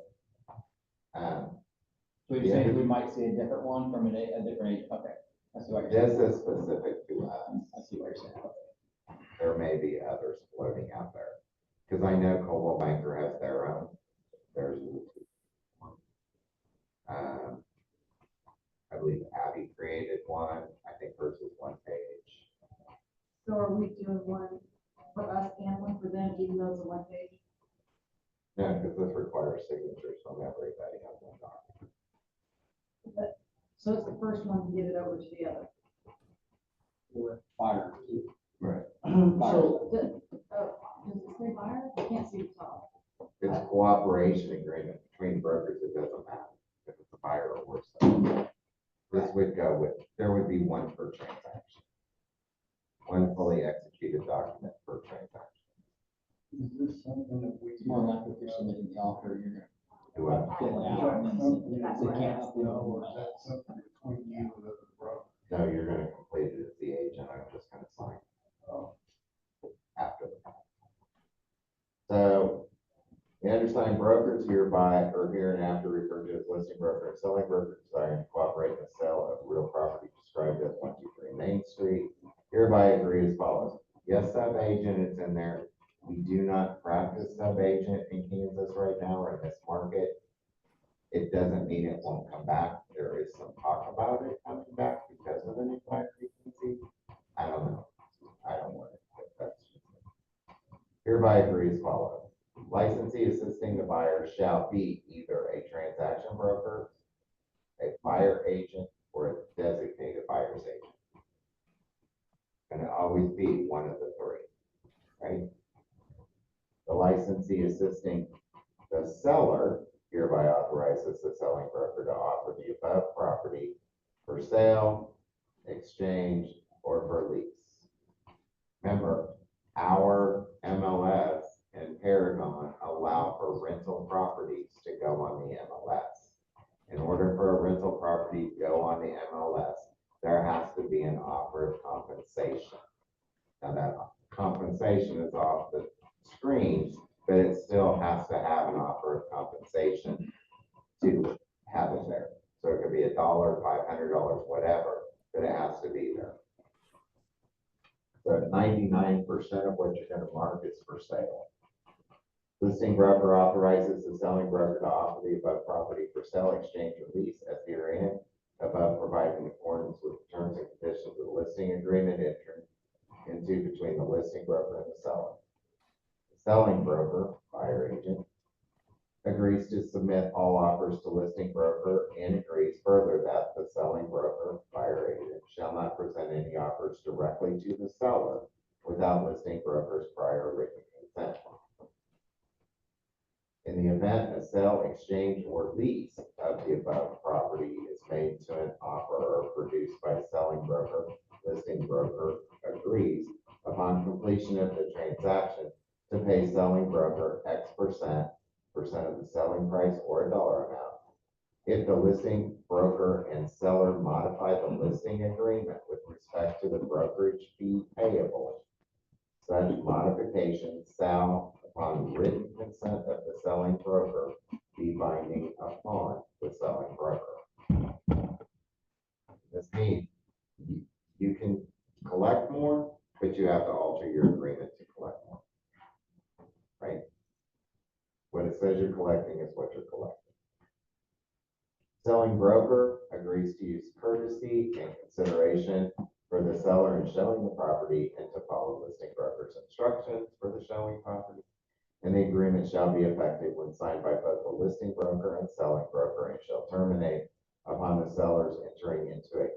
So you're saying we might see a different one from a different agent, okay, I see what you're this saying, is specific to us. I see what you're saying, okay. There may be others floating out there. Because I know Coldwell Banker has their own. There's. I believe Abby created one. I think hers is one page. So are we doing one for us and one for them, even though it's a one page? No, because this requires signatures from everybody on one document. So it's the first one to get it over to the other. Fire. Right. So, Does it say buyer? I can't see the top. It's a cooperation agreement between brokers. It doesn't matter if it's a buyer or worse. This would go with, there would be one per transaction. One fully executed document per transaction. Is this something that we? It's more likely if you're submitting the offer, you're Do I? gonna fill it out, and then That's they what I can't asked. upload No, it. is that something between you and the broker? No, you're gonna complete it as the agent. I'm just gonna sign after the fact. So, you understand brokers, your hereby or hereinafter referred to as listing broker and selling broker desiring to cooperate in the sale of real property described as 123 Main Street, hereby agree as follows. Yes, sub-agent, it's in there. We do not practice sub-agent in Kansas right now or in this market. It doesn't mean it won't come back. There is some talk about it coming back because of the new fire frequency. I don't know. I don't want it. But that's just me. Hereby agree as follows. Licensee assisting the buyer shall be either a transaction broker, a buyer agent, or a designated buyer's agent. And it always be one of the three, right? The licensee assisting the seller hereby authorizes the selling broker to offer the above property for sale, exchange, or for lease. Remember, our MLS and Paragon allow for rental properties to go on the MLS. In order for a rental property to go on the MLS, there has to be an offer of compensation. Now that compensation is off the screens, but it still has to have an offer of compensation to have it there. So it could be $1, $500, whatever, but it has to be there. So 99% of what you're going to mark is for sale. Listing broker authorizes the selling broker to offer the above property for sale, exchange, or lease as herein above provided in accordance with the terms and conditions of the listing agreement entered into between the listing broker and the seller. The selling broker, buyer agent, agrees to submit all offers to listing broker and agrees further that the selling broker, buyer agent, shall not present any offers directly to the seller without listing broker's prior written consent. In the event a sale, exchange, or lease of the above property is made to an offer or produced by selling broker, listing broker agrees upon completion of the transaction to pay selling broker X% of the selling price or a dollar amount. If the listing broker and seller modify the listing agreement with respect to the brokerage fee payable, such modification shall, upon written consent of the selling broker, be binding upon the selling broker. This means you can collect more, but you have to alter your agreement to collect more. Right? What it says you're collecting is what you're collecting. Selling broker agrees to use courtesy and consideration for the seller in showing the property and to follow listing broker's instructions for the showing property. And the agreement shall be effective when signed by both the listing broker and selling broker and shall terminate upon the sellers entering into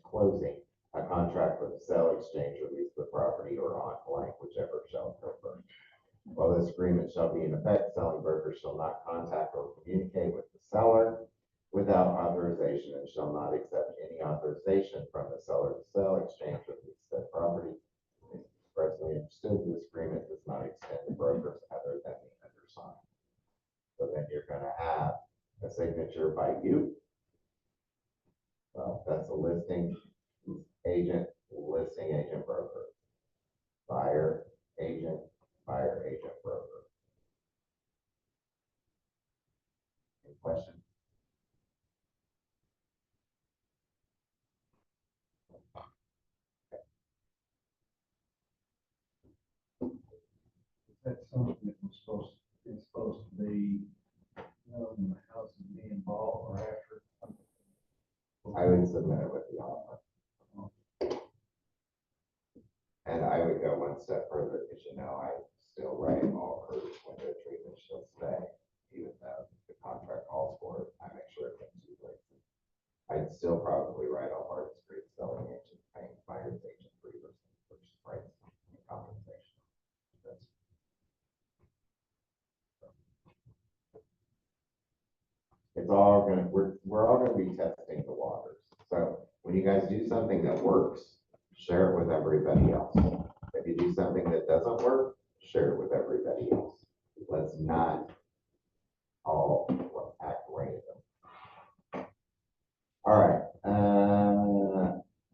closing a contract for the sale, exchange, or lease of the property or on blank, whichever shall occur first. While this agreement shall be in effect, selling broker shall not contact or communicate with the seller without authorization and shall not accept any authorization from the seller to sell, exchange, or lease said property. Expressly understood, this agreement does not extend to brokers other than the undersigned. So then you're going to have a signature by you. Well, that's a listing agent, broker, buyer agent, broker. Any questions? That's something that it's supposed to be, when the house is being bought or after. I would submit it with the offer. And I would go one step further because I still write all curves window treatment shall stay, even though the contract calls for it. I make sure it comes to like. I'd still probably write all hard street selling agent paying buyer's agent 3% purchase price and compensation. That's. It's all gonna, we're all gonna be testing the waters. So when you guys do something that works, share it with everybody else. If you do something that doesn't work, share it with everybody else. Let's not all act random. All right,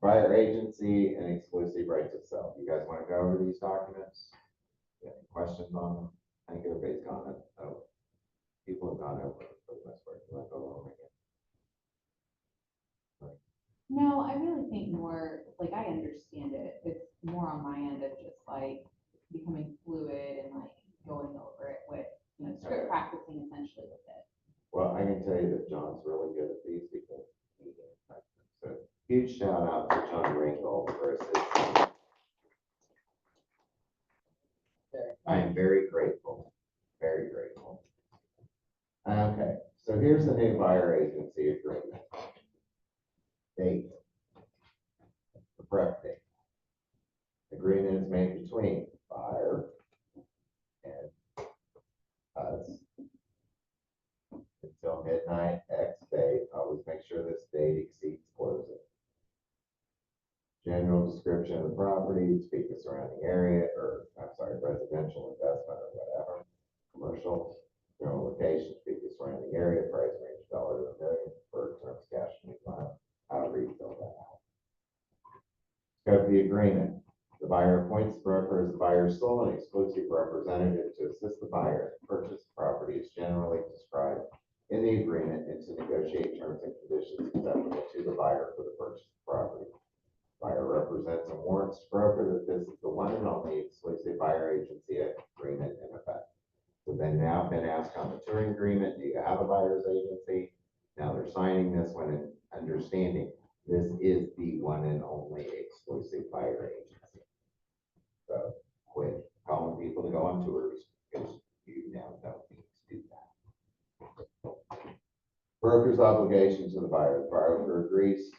buyer agency and exclusive right to sell. You guys want to go over these documents? You have any questions on them? I think everybody's gone up, so people have gone over it for the most part. You want to go over it again? No, I really think more, like, I understand it. It's more on my end of just like becoming fluid and like going over it with, script practicing essentially with it. Well, I can tell you that John's really good at these because he can practice. So huge shout out to John Ringgold for assisting. I am very grateful, very grateful. Okay, so here's the new buyer agency agreement. Date. The prep date. Agreement is made between buyer and us until midnight X date. Always make sure this date exceeds closing. General description of the property, speak the surrounding area, or, I'm sorry, residential investment or whatever. Commercial, general location, speak the surrounding area, price range $1 to $1 million, for terms cash and file. However you fill that out. Scope of the agreement. The buyer appoints broker as the buyer's sole and exclusive representative to assist the buyer in purchase of property as generally described in the agreement and to negotiate terms and conditions acceptable to the buyer for the purchase of property. Buyer represents and warrants to broker that this is the one and only exclusive buyer agency agreement in effect. So then now been asked on the touring agreement, do you have a buyer's agency? Now they're signing this one and understanding this is the one and only exclusive buyer agency. So quit calling people to go on tours because you now don't need to do that. Broker's obligation to the buyer. The broker agrees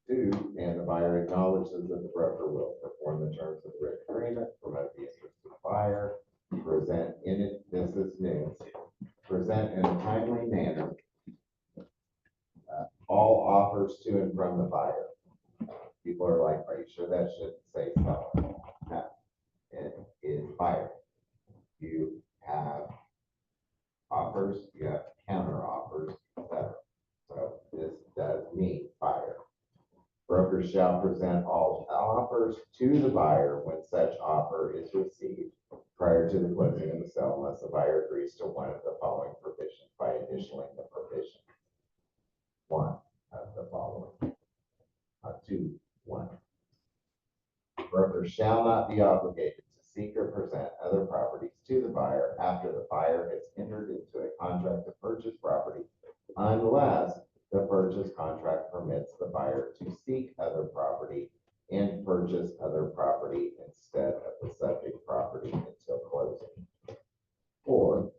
to, and the buyer acknowledges that the broker will perform the terms of the written agreement, promote the interest of the buyer, present in it, this is new, present in a timely manner all offers to and from the buyer. People are like, are you sure that shouldn't say seller? No, it is buyer. You have offers, you have counter offers, etc. So this does mean buyer. Brokers shall present all offers to the buyer when such offer is received prior to the closing of the sale unless the buyer agrees to one of the following provisions by initialing the provision. One of the following. Two, one. Brokers shall not be obligated to seek or present other properties to the buyer after the buyer has entered into a contract to purchase property unless the purchase contract permits the buyer to seek other property and purchase other property instead of the subject property until closing. Or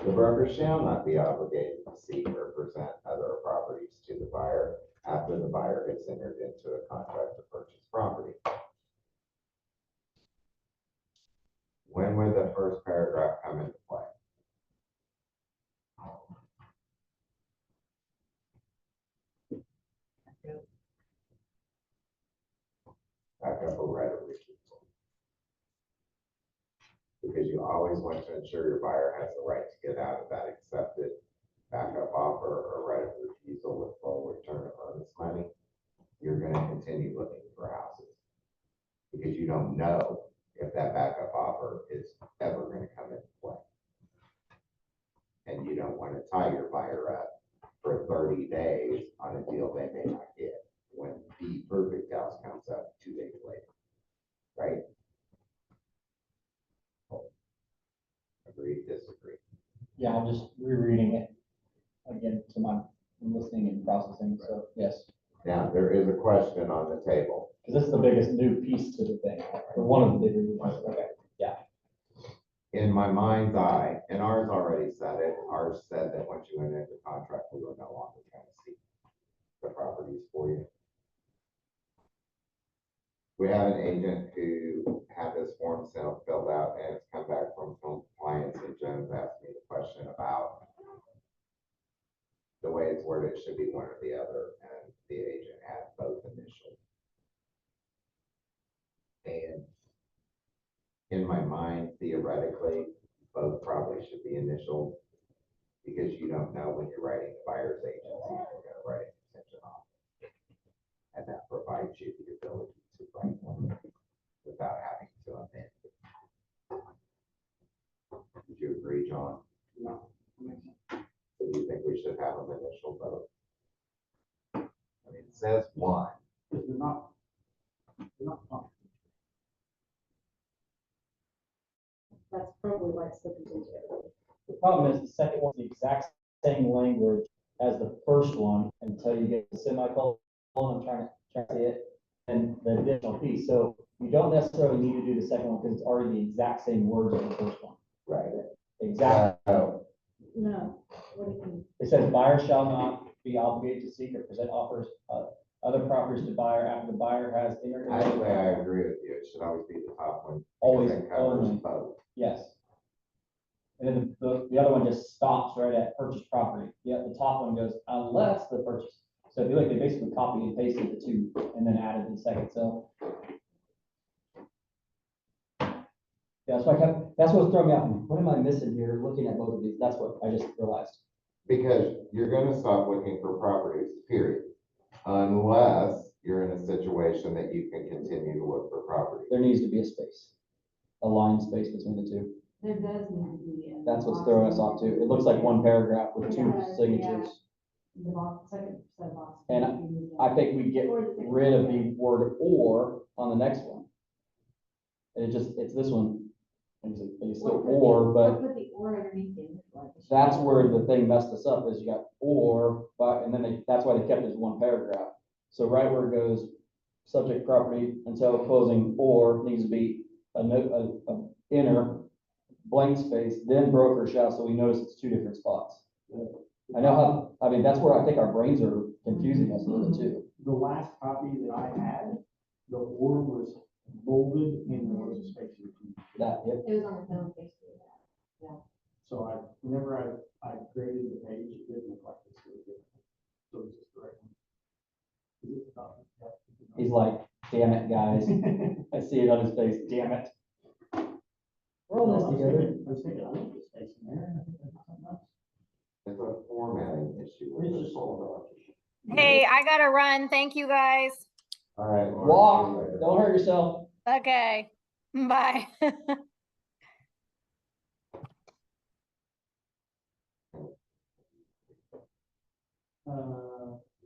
the broker shall not be obligated to seek or present other properties to the buyer after the buyer has entered into a contract to purchase property. When would the first paragraph come into play? Back up or right of refusal. Because you always want to ensure your buyer has the right to get out of that accepted backup offer or right of refusal with full return of earnest money. You're going to continue looking for houses because you don't know if that backup offer is ever going to come into play. And you don't want to tie your buyer up for 30 days on a deal they may not get when the perfect house comes up 2 days later, right? Agree, disagree. Yeah, I'm just rereading it again, so I'm listening and processing, so yes. Now, there is a question on the table. Because this is the biggest new piece to the thing, or one of the bigger new ones, okay. In my mind's eye, and ours already said it, ours said that once you went into contract, we were no longer going to see the properties for you. We have an agent who had this form filled out and it's come back from compliance, and Jones asked me the question about the way it's worded, it should be one or the other, and the agent had both initials. And in my mind, theoretically, both probably should be initialed because you don't know when you're writing the buyer's agency, you're going to write an extension off. And that provides you the ability to write one without having to amend. should have an initial vote. I mean, it says one. Because they're not functional. That's probably why it's slipping into it. The problem is the second one's the exact same language as the first one until you get the semicolon, I'm trying to see it, and the additional piece. So you don't necessarily need to do the second one because it's already the exact same words as the first one. Right. Exactly. No, what do you mean? It says buyer shall not be obligated to seek or present offers, other properties to buyer after the buyer has entered. Actually, I agree with you. It should always be the top one. Always, Because it covers only. both. Yes. And then the other one just stops right at purchase property. Yeah, the top one goes unless the purchase. So if you look, they basically copied and pasted the two and then added the second, so. Yeah, so that's what's throwing me off. What am I missing here? Looking at both of these, that's what I just realized. Because you're gonna stop looking for properties, period. Unless you're in a situation that you can continue to look for property. There needs to be a space, a line space between the two. There does need to be. That's what's throwing us off too. It looks like one paragraph with two signatures. The box, second set of box. And I think we get rid of the word or on the next one. And it's this one. It's still or, but Put the or underneath it. that's where the thing messed us up is you got or, but, and then that's why they kept it as one paragraph. So right where it goes, subject property until closing or needs to be a inner blank space, then broker shall, so we notice it's two different spots. I know how, I mean, that's where I think our brains are confusing us a little bit too. The last copy that I had, the or was bolded and there was a space in between. That, yep. It was on the film basically. So whenever I created the page, it didn't look like this. So it's just the right one. Is it not? Yeah. He's like, damn it, guys. I see it on his face, damn it. We're all in this together. I was thinking, I want this space in there. and I think that's something else. It's a formatting issue with It's this just whole. Hey, I gotta run. Thank you guys. All right. Laura, see you Walk, later. don't hurt yourself. Okay, bye.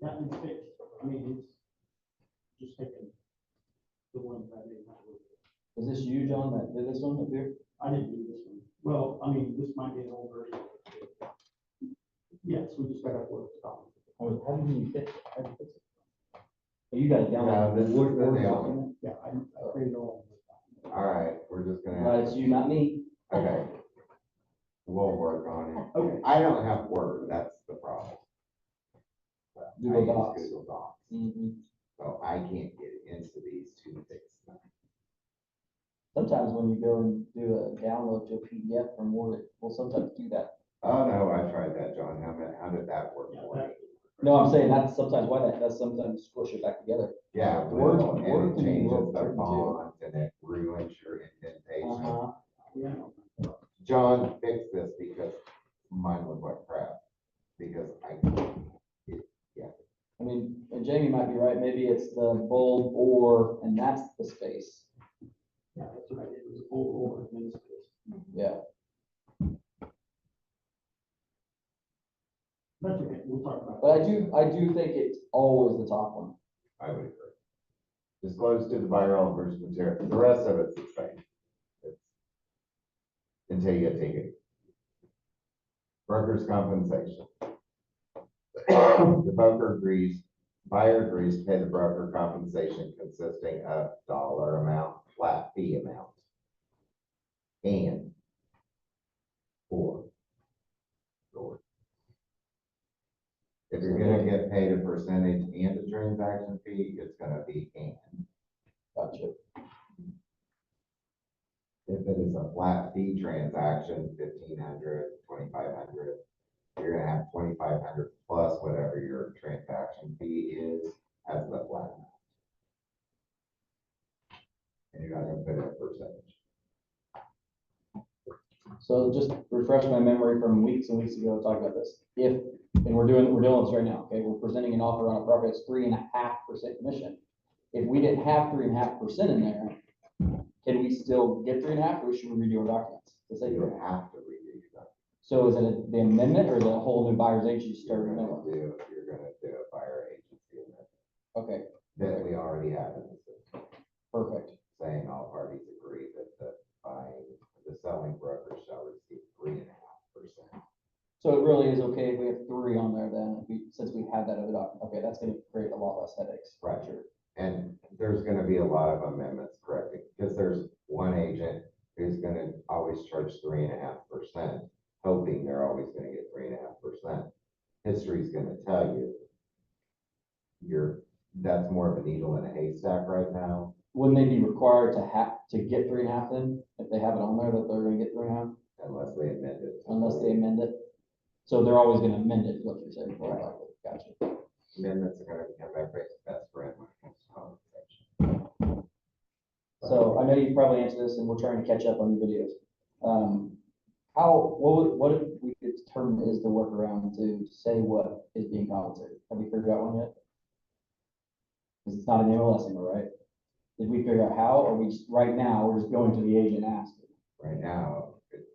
That one's fixed. I mean, it's just taking the one that I did. Was this you, John, that did this one up here? I didn't do this one. Well, I mean, this might be an old version. Yes, we just got to work it out. How did you fix it? How did you fix it? Oh, you got it down. No, this is the Word new one. document? Yeah, I created all of this. All right, we're just gonna. Right, it's you, not me. Okay. We'll work on it. Okay. I don't have Word, that's the problem. I Google use Docs. Google Docs, Mhm. so I can't get into these to fix them. Sometimes when you go and do a download to a PDF from Word, we'll sometimes do that. Oh, no, I tried that, John. How did that work Yeah, for you? No, I'm saying that's sometimes why that does sometimes squish it back together. Yeah, Word- well, Word and it can be a changes little the tricky, too. font and it ruins your indentation. Uh-huh. Yeah. John fixed this because mine looked like crap. Because I mean, and Jamie might be right, maybe it's the bold or, and that's the space. Yeah, that's what I did. It was a full or in space. Yeah. That's okay. We'll talk about it. But I do think it's always the top one. I would agree. Disclosed to the buyer all first material, the rest of it's the same. It's- Until you take it. Broker's compensation. The buyer agrees to pay the broker compensation consisting of dollar amount, flat fee amount. And. Or. If you're gonna get paid a percentage and a transaction fee, it's gonna be and. Gotcha. If it is a flat fee transaction, 1,500, 2,500, you're gonna have 2,500 plus whatever your transaction fee is as the flat amount. And you're not gonna put in a percentage. So just refresh my memory from weeks and weeks ago, talking about this. If, and we're doing this right now, okay, we're presenting an offer on a property that's 3.5% commission. If we didn't have 3.5% in there, can we still get 3.5, or should we redo our documents? To say You that? have to redo that. So is it the amendment or is it a whole new buyer's agent You're starting gonna over? do a buyer agency amendment Okay, that we already have in the system, perfect. saying all parties agree that the selling broker shall receive 3.5%. So it really is okay if we have 3 on there then, since we have that other document. Okay, that's gonna create a lot less headaches. Right. Sure. And there's gonna be a lot of amendments corrected, because there's one agent who's gonna always charge 3.5%, hoping they're always gonna get 3.5%. History's gonna tell you that's more of a needle in a haystack right now. Wouldn't they be required to get 3.5 then, if they have it on there that they're gonna get 3.5, Unless they amend it. unless they amend it? So they're always gonna amend it, is what you're saying. Right. Gotcha. Amendments are gonna become everybody's best friend when it comes to compensation. So I know you probably answered this and we're trying to catch up on your videos. What if we could determine is the workaround to say what is being compensated? Have we figured out one yet? Because it's not an MLS anymore, right? Did we figure out how, or we just, right now, we're just going to the agent and asking? Right now, it's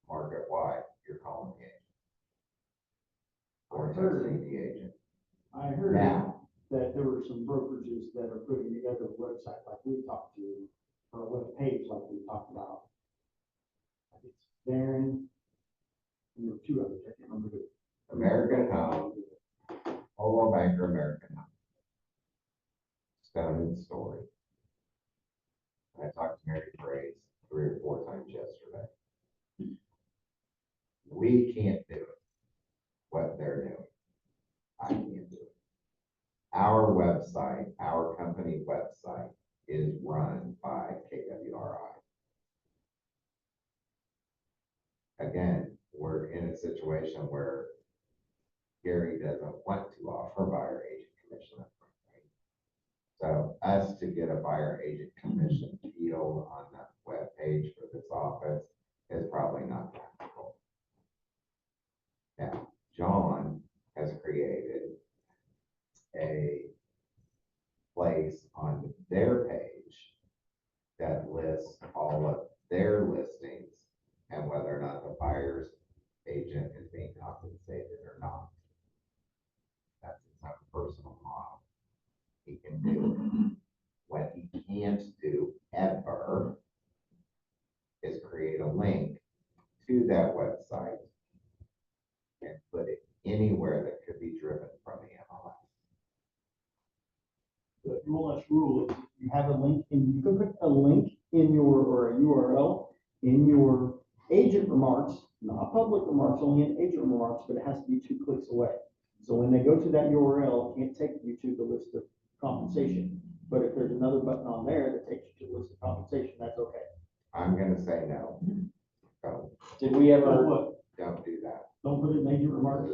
market wide, you're calling the agent. Or texting the agent. I heard Now, that there were some brokerages that are putting together a website like we talked to, or a web page like we talked about. I think it's Darren, and there were 2 others, I can't remember who. American Home, Coldwell Banker, American Home. Stone and Story. I talked to Mary Grace 3 or 4 times yesterday. We can't do it, what they're doing. I can't do it. Our website, our company website is run by KWRI. Again, we're in a situation where Gary doesn't want to offer buyer agent commission up front, right? So us to get a buyer agent commission field on the web page for this office is probably not practical. Now, John has created a place on their page that lists all of their listings and whether or not the buyer's agent is being compensated or not. That's his own personal model. He can do it. What he can't do ever is create a link to that website and put it anywhere that could be driven from the MLS. The MLS rule is you have a link and you can put a link in your, or a URL in your agent remarks, not public remarks, only in agent remarks, but it has to be 2 clicks away. So when they go to that URL, it can't take you to the list of compensation. But if there's another button on there that takes you to the list of compensation, that's okay. I'm gonna say no. Don't, Did we So ever, what? don't do that. Don't put it in agent remarks.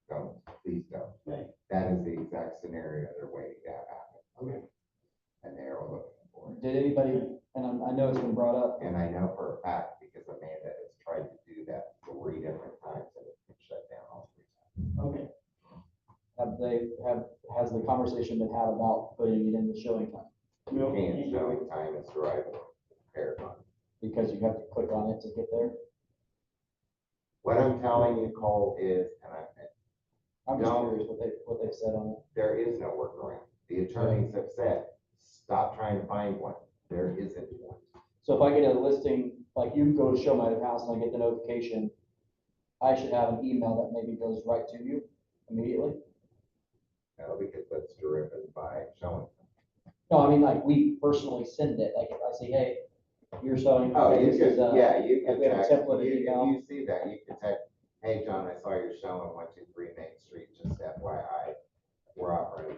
Don't, please don't. Okay. That is the exact scenario they're waiting to have happen. Okay. And they're looking for it. did anybody, and I know it's been brought up, And I know for a fact because Amanda has tried to do that 3 different times and it's been shut down all 3 times. Okay. has the conversation been had about putting it in the showing time? You can't show time is derived paradigm. Because you have to click on it to get there? What I'm telling you, Cole, is, and I'm just No. curious what they've said on it. there is no workaround. The attorneys have said, stop trying to find one. There isn't one. So if I get a listing, like you go to show my house and I get the notification, I should have an email that maybe goes right to you immediately? No, because that's driven by showing. No, I mean, like, we personally send it, like, if I say, hey, you're showing. Oh, you this is, could, yeah, you like could we have a text, template you, email. if you see that, you could text, hey, John, I saw you're showing 123 Main Street, just FYI, we're offering 3%.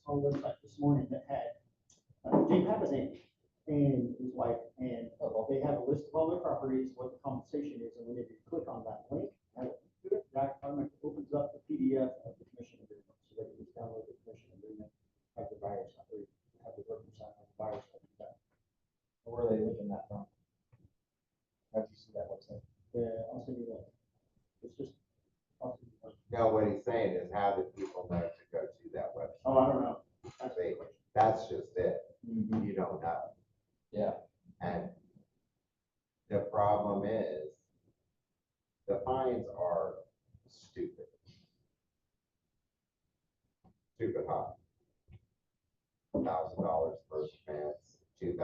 On the website this morning that had Jay Papazan and his wife, and they have a list of all their properties, what the compensation is, and when you click on that link, that opens up the PDF of the commission agreement, so they can just download the commission agreement, have the buyers, have the broker sign, have the buyers. Where are they linking that from? How'd you see that website? Yeah, I'll send you that. It's just. No, what he's saying is how do people know to go to that website? Oh, I don't know. That's just it. You don't know. Yeah. And the problem is, the fines are stupid. Stupid high. $1,000 first offense, $2,000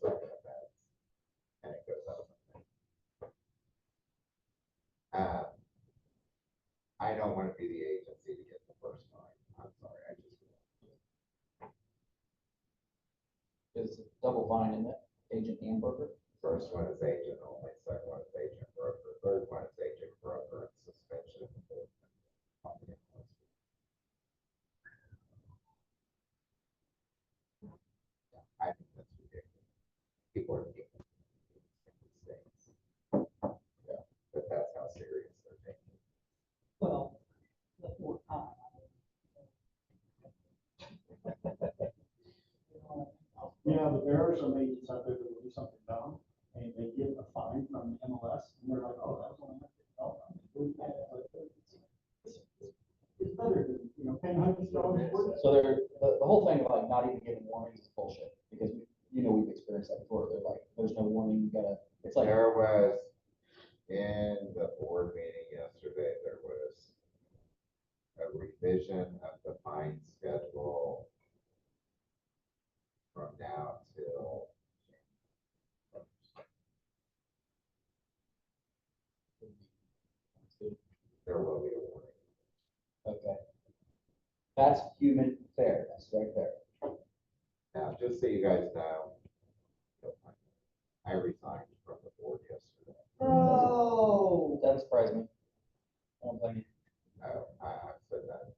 second offense, and it goes up. I don't want to be the agency to get the first fine. I'm sorry, I just. It's a double fine in it, agent and broker. First one is agent only, second one is agent broker, third one is agent broker and suspension. I think that's ridiculous. People are getting mistakes. Yeah, but that's how serious they're taking it. Well, the fourth time. Yeah, but there are some agents out there that will do something dumb, and they get a fine from MLS, and they're like, oh, that was only it's better than, paying $100. So they're, the whole thing of like not even giving warnings is bullshit, because we've experienced that before. They're like, there's no warning, you gotta, it's like. There was, in the board meeting yesterday, there was a revision of the fine schedule from now till. There will be a warning. Okay. That's human fairness right there. Now, just so you guys know, I resigned from the board yesterday. Oh. Doesn't surprise me. I don't blame you. I've said that.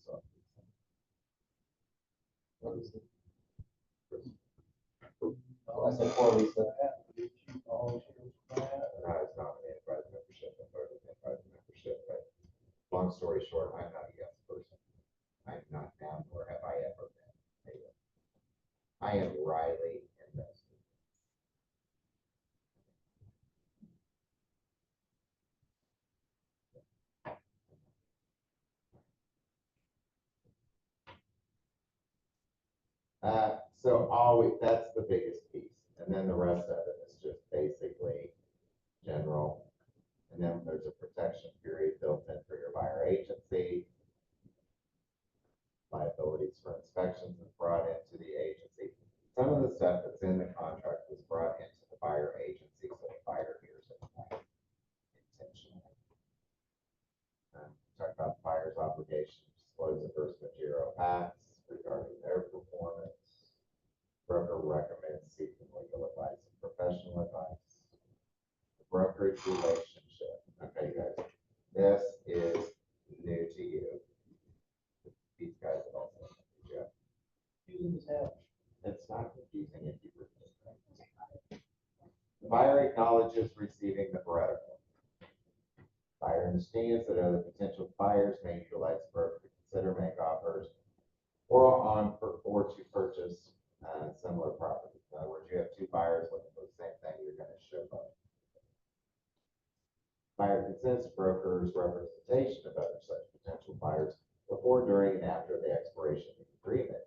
So. What is it? Oh, I said poor Lisa. I was nominated by the membership and voted in by the membership, but long story short, I'm not a yes person. I'm not now, nor have I ever been. I am Riley invested. So always, that's the biggest piece. And then the rest of it is just basically general. And then there's a protection period built in for your buyer agency. Liabilities for inspections is brought into the agency. Some of the stuff that's in the contract was brought into the buyer agency, so the buyer hears it intentionally. Talk about the buyer's obligation to disclose adverse material facts regarding their performance. Broker recommends seeking legal advice and professional advice. The brokerage relationship. Okay, guys, this is new to you. These guys have also, yeah. It's not confusing if you read it. The buyer acknowledges receiving the Pareto. Buyer understands that other potential buyers may utilize the broker to consider, make offers, or to purchase similar properties. In other words, you have two buyers looking for the same thing, you're going to show both. Buyer consents to broker's representation of other such potential buyers before, during, and after the expiration of the agreement.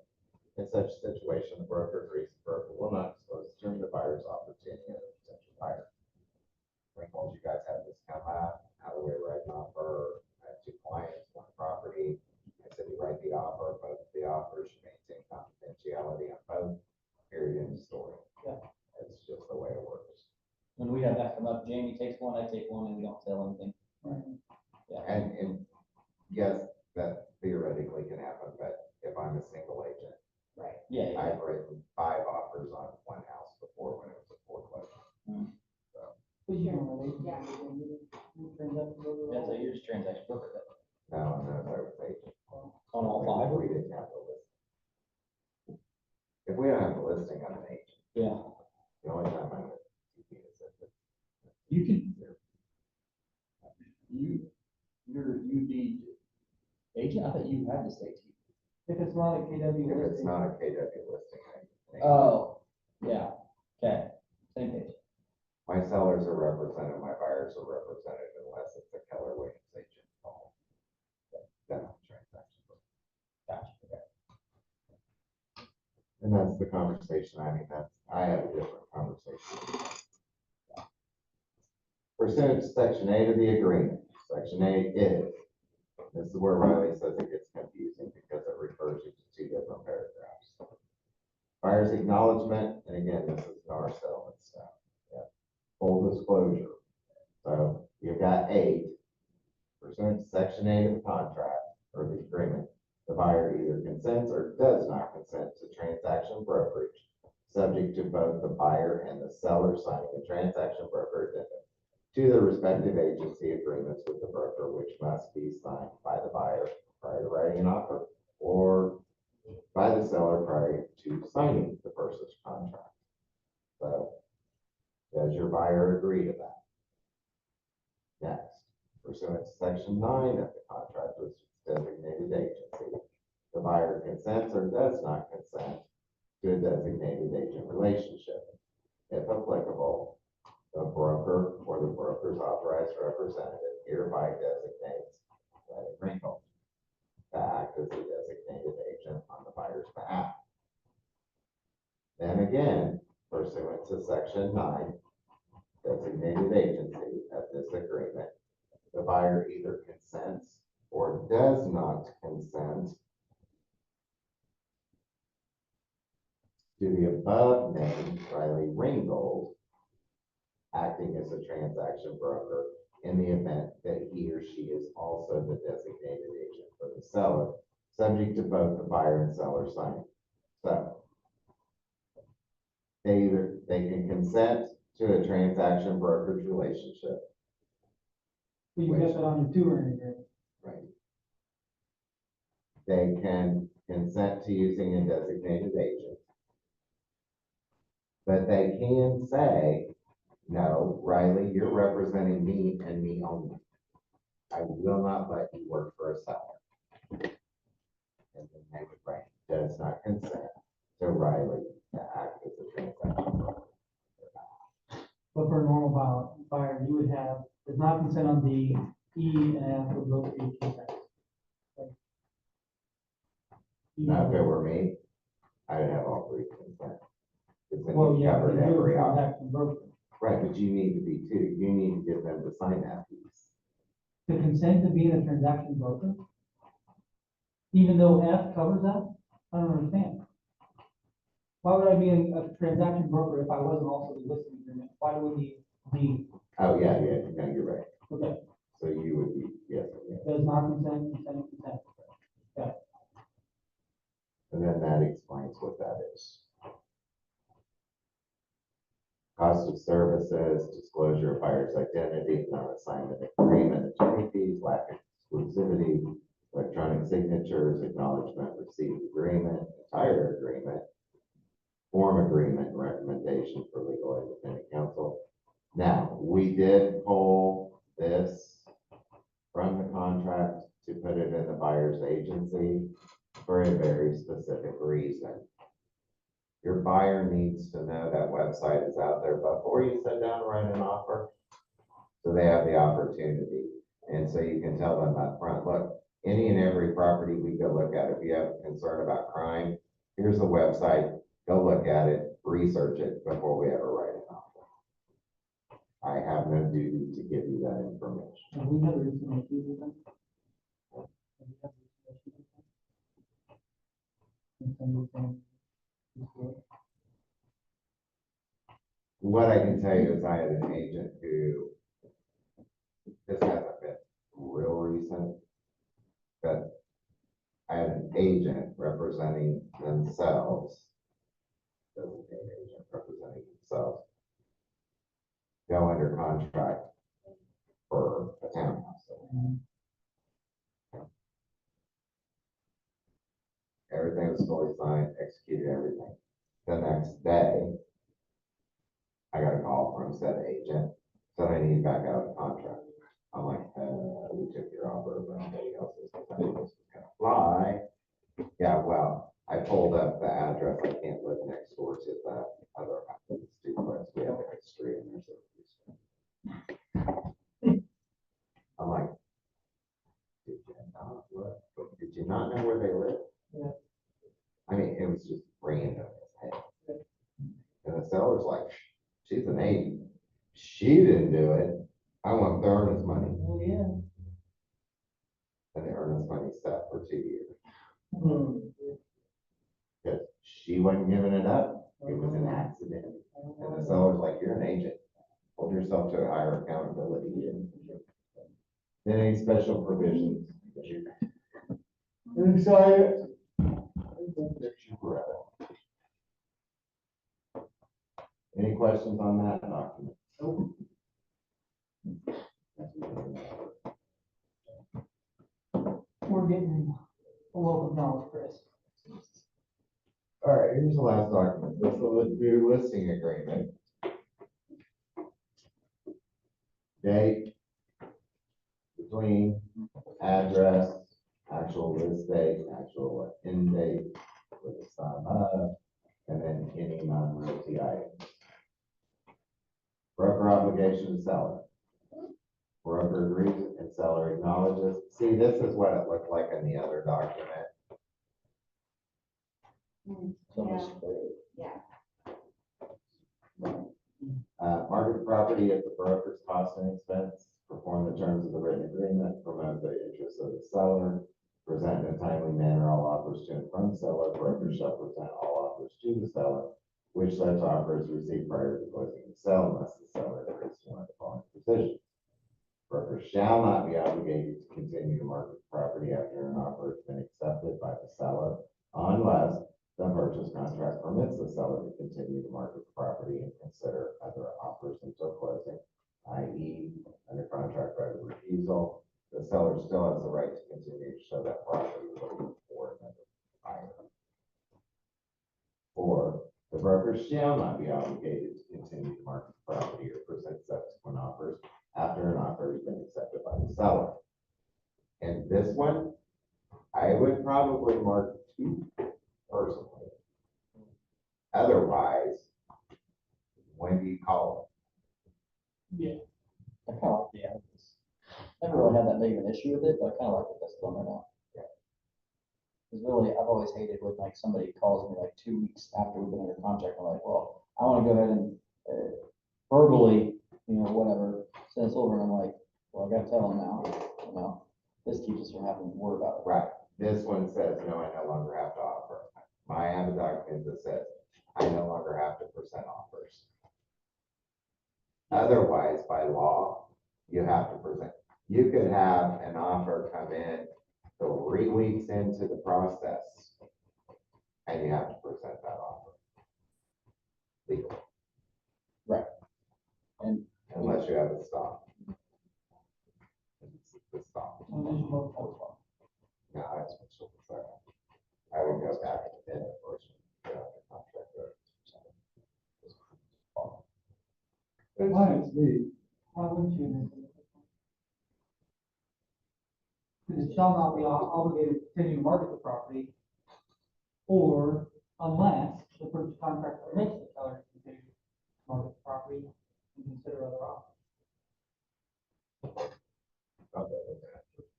In such a situation, the broker agrees the broker will not disclose during the buyer's offer to any other potential buyer. Wrinkles, you guys have this come up, how do we write an offer? I have two clients, one property. I said, you write the offer, both of the offers, you maintain confidentiality on both, period, end of story. Yeah. It's just the way it works. When we have that come up, Jamie takes one, I take one, and we don't sell anything. Right. Yeah. And yes, that theoretically can happen, but if I'm a single agent, Right. Yeah. I've written 5 offers on one house before when it was a foreclosure. So, But you don't really. Yeah. That's a huge transaction broker. no, I was agent. On all five? We didn't have the listing. If we don't have the listing, I'm an agent. Yeah. The only time I'm a TP is if it's. You can, you need Agent, I thought you had the state. If it's not a KW If it's listing. not a KW listing, I'm an agent. Oh, yeah, okay, same page. My sellers are represented, my buyers are represented unless it's a Keller Williams agent call. then a transaction. Gotcha, okay. And that's the conversation, I had a different conversation. Pursuant to section 8 of the agreement, section 8 is, this is where Riley says it gets confusing because it refers you to two different paragraphs. Buyer's acknowledgement, and again, this is NAR settlement stuff. Yeah. Full disclosure. So you've got 8, pursuant to section 8 of the contract or the agreement, the buyer either consents or does not consent to transaction brokerage, subject to both the buyer and the seller signing a transaction broker addendum to the respective agency agreements with the broker, which must be signed by the buyer prior to writing an offer or by the seller prior to signing the purchase contract. So does your buyer agree to that? Next, pursuant to section 9 of the contract with designated agency, the buyer consents or does not consent to a designated agent relationship. If applicable, the broker or the broker's authorized representative hereby designates Riley Ringgold to act as a designated agent on the buyer's behalf. Then again, pursuant to section 9, designated agency of this agreement, the buyer either consents or does not consent to the above named Riley Ringgold acting as a transaction broker in the event that he or she is also the designated agent for the seller, subject to both the buyer and seller signing. So they can consent to a transaction brokerage relationship. You get that on the touring agreement. Right. They can consent to using a designated agent. But they can say, no, Riley, you're representing me and me only. I will not let you work for a seller. And then they would write, does not consent to Riley to act as a transaction broker. But for a normal buyer, you would have, does not consent on the E and F of those 8 consents. Now, if it were me, I'd have all 3 consent. Because then Well, you yeah, covered because you're every a option. transaction broker. Right, but you need to be too. You need to get them to sign that piece. To consent to being a transaction broker? Even though F covers that? I don't understand. Why would I be a transaction broker if I wasn't also the listing agreement? Why do we need D? Oh, yeah, no, you're right. Okay, So you would be, yes, yes. does not consent, consent. And then that explains what that is. Cost of services, disclosure of buyer's identity, non-assignment agreement, attorney fees, lack of exclusivity, electronic signatures, acknowledgement, received agreement, entire agreement, form agreement, and recommendation for legal independent counsel. Now, we did pull this from the contract to put it in the buyer's agency for a very specific reason. Your buyer needs to know that website is out there before you sit down and write an offer. So they have the opportunity. And so you can tell them up front, look, any and every property we go look at, if you have a concern about crime, here's the website, go look at it, research it before we ever write an offer. I have no duty to give you that information. Have we had recent issues with them? Have we had recent issues with them? And somebody saying, What I can tell you is I had an agent who, this hasn't been real recent, but I had an agent representing themselves, designated agent representing themselves, go under contract for a townhouse. Everything was fully signed, executed everything. The next day, I got a call from said agent, said I need back out of the contract. I'm like, we took your offer, but nobody else's, because I knew this was gonna fly. Yeah, well, I pulled up the address, I can't live next door to the other duplex, we have a history and there's a. I'm like, did you not look? seller's like, she's an agent. She didn't do it. I want the earnest money. Oh, yeah. And the earnest money set for 2 years. Hmm. Because she wasn't giving it up. It was an accident. And the seller's like, you're an agent. Hold yourself to a higher accountability. And then any special provisions. Inside. Any questions on that document? We're getting a wealth of knowledge, Chris. All right, here's the last document. This will do listing agreement. Date, between, address, actual list date, actual end date, with the sum of, and then any non-realty items. Broker obligation to seller. Broker agrees and seller acknowledges. See, this is what it looked like in the other document. Yeah. Market the property at the broker's cost and expense, perform the terms of the written agreement, promote the interests of the seller, present in a timely manner all offers to and from the seller, broker shall present all offers to the seller, which such offers received prior to closing the sale unless the seller agrees to one of the following provisions. Broker shall not be obligated to continue to market the property after an offer has been accepted by the seller unless the purchase contract permits the seller to continue to market the property and consider other offers until closing, i.e. under contract right of refusal. The seller still has the right to continue to show that property for another buyer. Or the broker shall not be obligated to continue to market the property or present subsequent offers after an offer has been accepted by the seller. And this one, I would probably mark 2 personally. Otherwise, when do you call Yeah. I kind of like the edges. Never really had that big of an issue with it, but I kind of like it that's done right now. Because really, I've always hated when like somebody calls me like 2 weeks after we've been under contract, I'm like, well, I want to go ahead and verbally, whatever, send this over, and I'm like, well, I gotta tell them now, this keeps us from having to worry about it? Right. This one says, no, I no longer have to offer. I have a document that says, I no longer have to present offers. Otherwise, by law, you have to present. You could have an offer come in 3 weeks into the process, and you have to present that offer legally. Right. And unless you have a stop. The stop. No, that's what's so sorry. I would go back to the end of first. Why wouldn't you? Because it shall not be obligated to continue to market the property, or unless the purchase contract permits the seller to continue to market the property and consider other offers.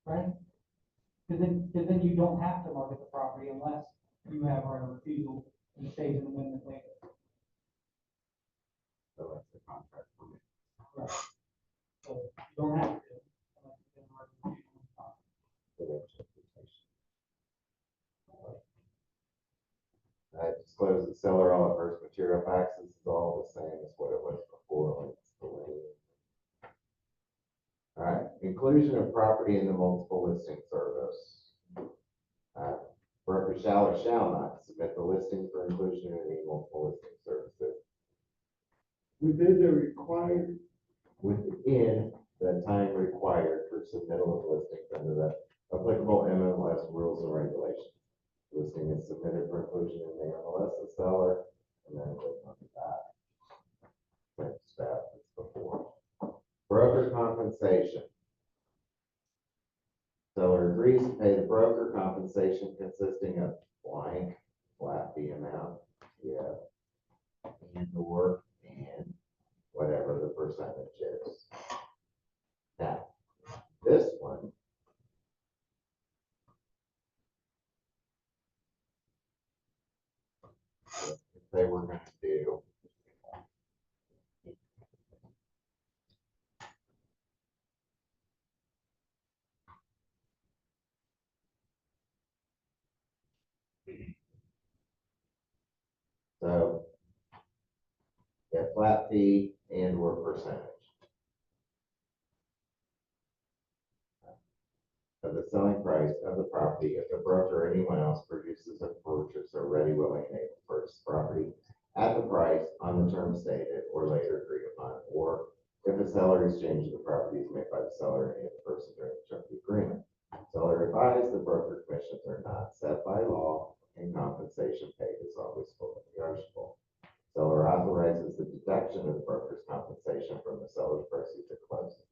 Right? Because then you don't have to market the property unless you have right of refusal and stays an amendment later. So that's the contract permit. Right. So you don't have to. Unless you get a right of refusal. Disclose the seller all adverse material facts. This is all the same as what it was before. Like it's the way. All right, inclusion of property in the multiple listing service. Broker shall or shall not submit the listing for inclusion in any multiple listing services within the time required for submittal of listings under the applicable MLS rules and regulations. Listing is submitted for inclusion in the MLS, the seller, and then it goes on to that. Same step as before. Broker compensation. Seller agrees to pay the broker compensation consisting of blank flat fee amount, and whatever the percentage is. Now, this one. If they were going to do flat fee and or percentage of the selling price of the property if the broker or anyone else produces a purchaser ready, willing, and able to purchase property at the price on the terms stated or later agreed upon, or if a seller exchange of the property is made by the seller and any other person during the term of the agreement. Seller advised the broker commissions are not set by law and compensation paid is always fully negotiable. Seller authorizes the deduction of the broker's compensation from the seller's proceeds at closing.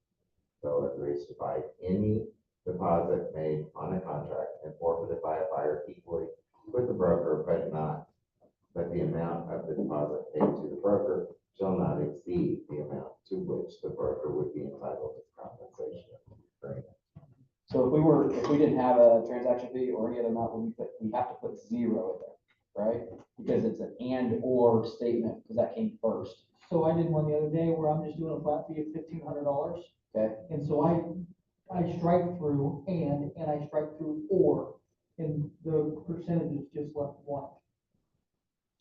Seller agrees to buy any deposit made on a contract and forfeited by a buyer equally with the broker, but the amount of the deposit paid to the broker shall not exceed the amount to which the broker would be entitled to compensation. So if we didn't have a transaction fee or any other amount, we have to put zero in there, right? Because it's an and or statement, because that came first. So I did one the other day where I'm just doing a flat fee of $1,500. Okay. And so I strike through and I strike through or, and the percentage is just left blank.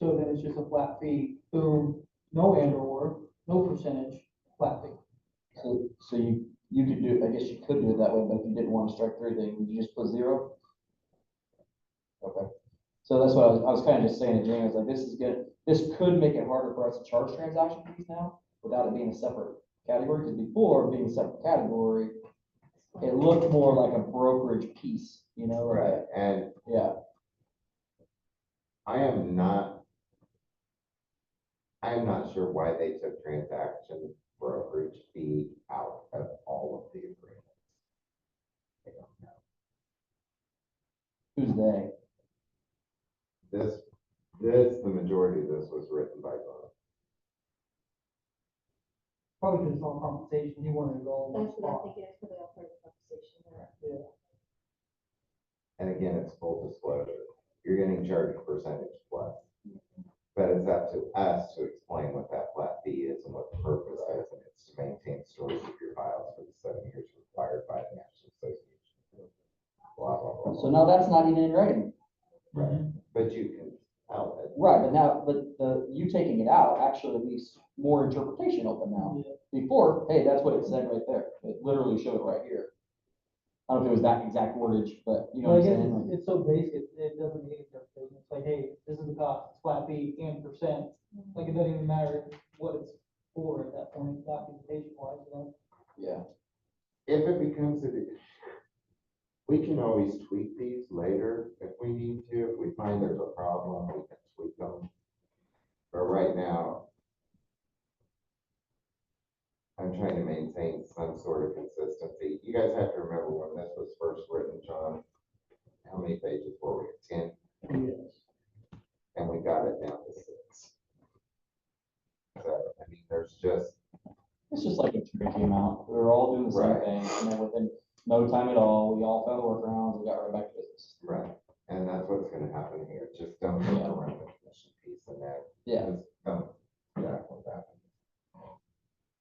So then it's just a flat fee, boom, no and or, no percentage, flat fee. So you could do, I guess you could do it that way, but if you didn't want to strike through, then would you just put zero? Okay. So that's what I was kind of just saying to James, like, this is good. This could make it harder for us to charge transaction fees now without it being a separate category, because before being a separate category, it looked more like a brokerage piece, you know? Right, and Yeah. I am not sure why they took transaction brokerage fee out of all of the agreements. I don't know. Who's they? The majority of this was written by both. Probably because it's all compensation, you wanted it all in one That's what I'm spot. thinking, it's for the alternative compensation there. Yeah. And again, it's full disclosure. You're getting charged a percentage plus. But it's up to us to explain what that flat fee is and what the purpose is, and it's to maintain storage of your files for the 7 years required by the National Association. Blah, blah, blah. So now that's not even in writing. Right, but you can tell it. Right, but you taking it out actually leaves more interpretation open now. Yeah. Before, hey, that's what it said right there. It literally showed it right here. I don't know if it was that exact wordage, but you know Well, what I I'm guess saying? it's so basic, it doesn't need interpretation. It's like, hey, this is the cost, it's flat fee and percent. Like, it doesn't even matter what it's for at that point, documentation wise, you know? Yeah. If it becomes we can always tweak these later if we need to. If we find there's a problem, we can tweak them. But right now, I'm trying to maintain some sort of consistency. You guys have to remember when this was first written, John, how many pages were we? 10? Yes. And we got it down to 6. So, I mean, there's just, It's just like a tricky amount. We were all doing the same Right. thing, and then within no time at all, we all found workarounds and got right back to business. right. And that's what's gonna happen here. Just don't Yeah. overrun the commission piece and that. Yeah. Just don't jack with that.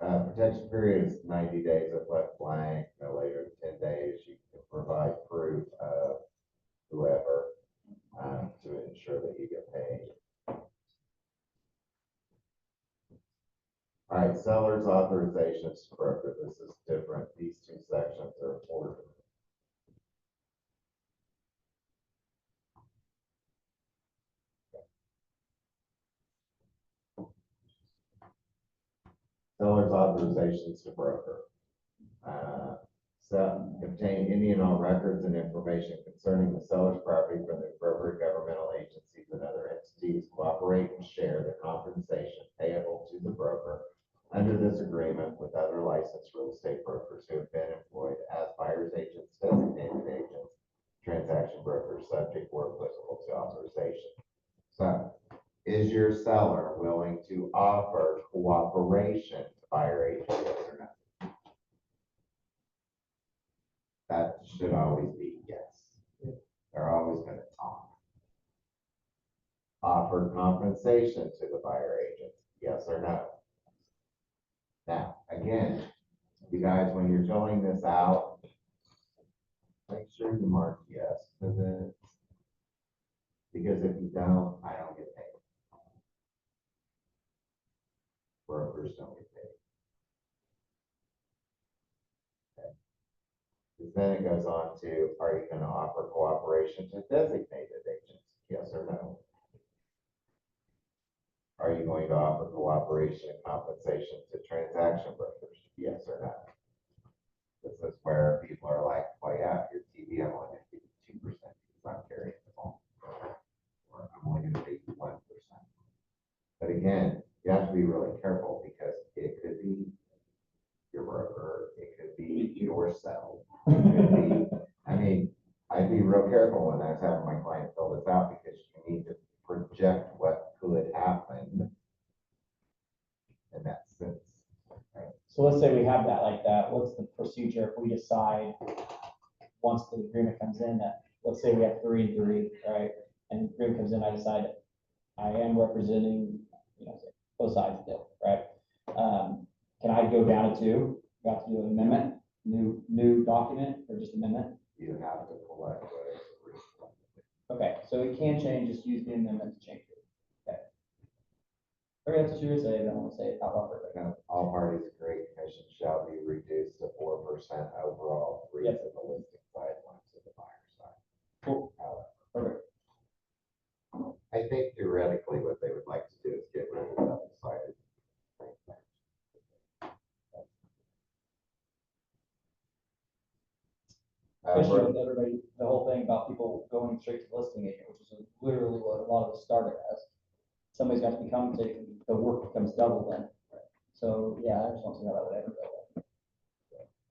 Protection period is 90 days if left blank, no later than 10 days. You can provide proof of whoever, to ensure that you get paid. All right, seller's authorizations to broker. This is different. These two sections are important. Seller's authorizations to broker. Obtain any and all records and information concerning the seller's property from the appropriate governmental agencies and other entities. Cooperate and share the compensation payable to the broker under this agreement with other licensed real estate brokers who have been employed as buyer's agents, designated agents, transaction brokers, subject where applicable to authorization. So, is your seller willing to offer cooperation to buyer agents, yes or no? That should always be yes. They're always gonna talk. Offer compensation to the buyer agent, yes or no? Now, again, you guys, when you're filling this out, make sure you mark yes to this. Because if you don't, I don't get paid. brokers don't get paid. Okay. 'Cause then it goes on to, are you gonna offer cooperation to designated agents? Yes or no? Are you going to offer cooperation and compensation to transaction brokers? Yes or no? This is where people are like, well, yeah, your TV, I'm only gonna give you 2% because I'm carrying the phone. Or I'm only gonna pay you 1%. But again, you have to be really careful because it could be your broker, it could be yourself. It could be, I mean, I'd be real careful when I was having my client fill this out because you need to project what could happen in that sense. So let's say we have that like that, what's the procedure if we decide, once the agreement comes in, that, let's say we have 3 and 3, right? And the agreement comes in, I decide I am representing, both sides of the deal, right? Can I go down to 2? Got to do an amendment, new document, or just amendment? You have to collect what is agreed upon. Okay, so it can change, just use the amendment to change it. Okay. Okay, that's what you were saying, I don't want to say it out loud. Now, all parties agree commission shall be reduced to 4% overall, 3 to the listing side, 1 to the buyer side. Cool. However, Perfect. I think theoretically what they would like to do is get rid of the double-sided. Especially with everybody, the whole thing about people going straight to the listing agent, which is literally what a lot of us started as. Somebody's got to become, the work becomes double then. So, yeah, I just don't see how that would ever go.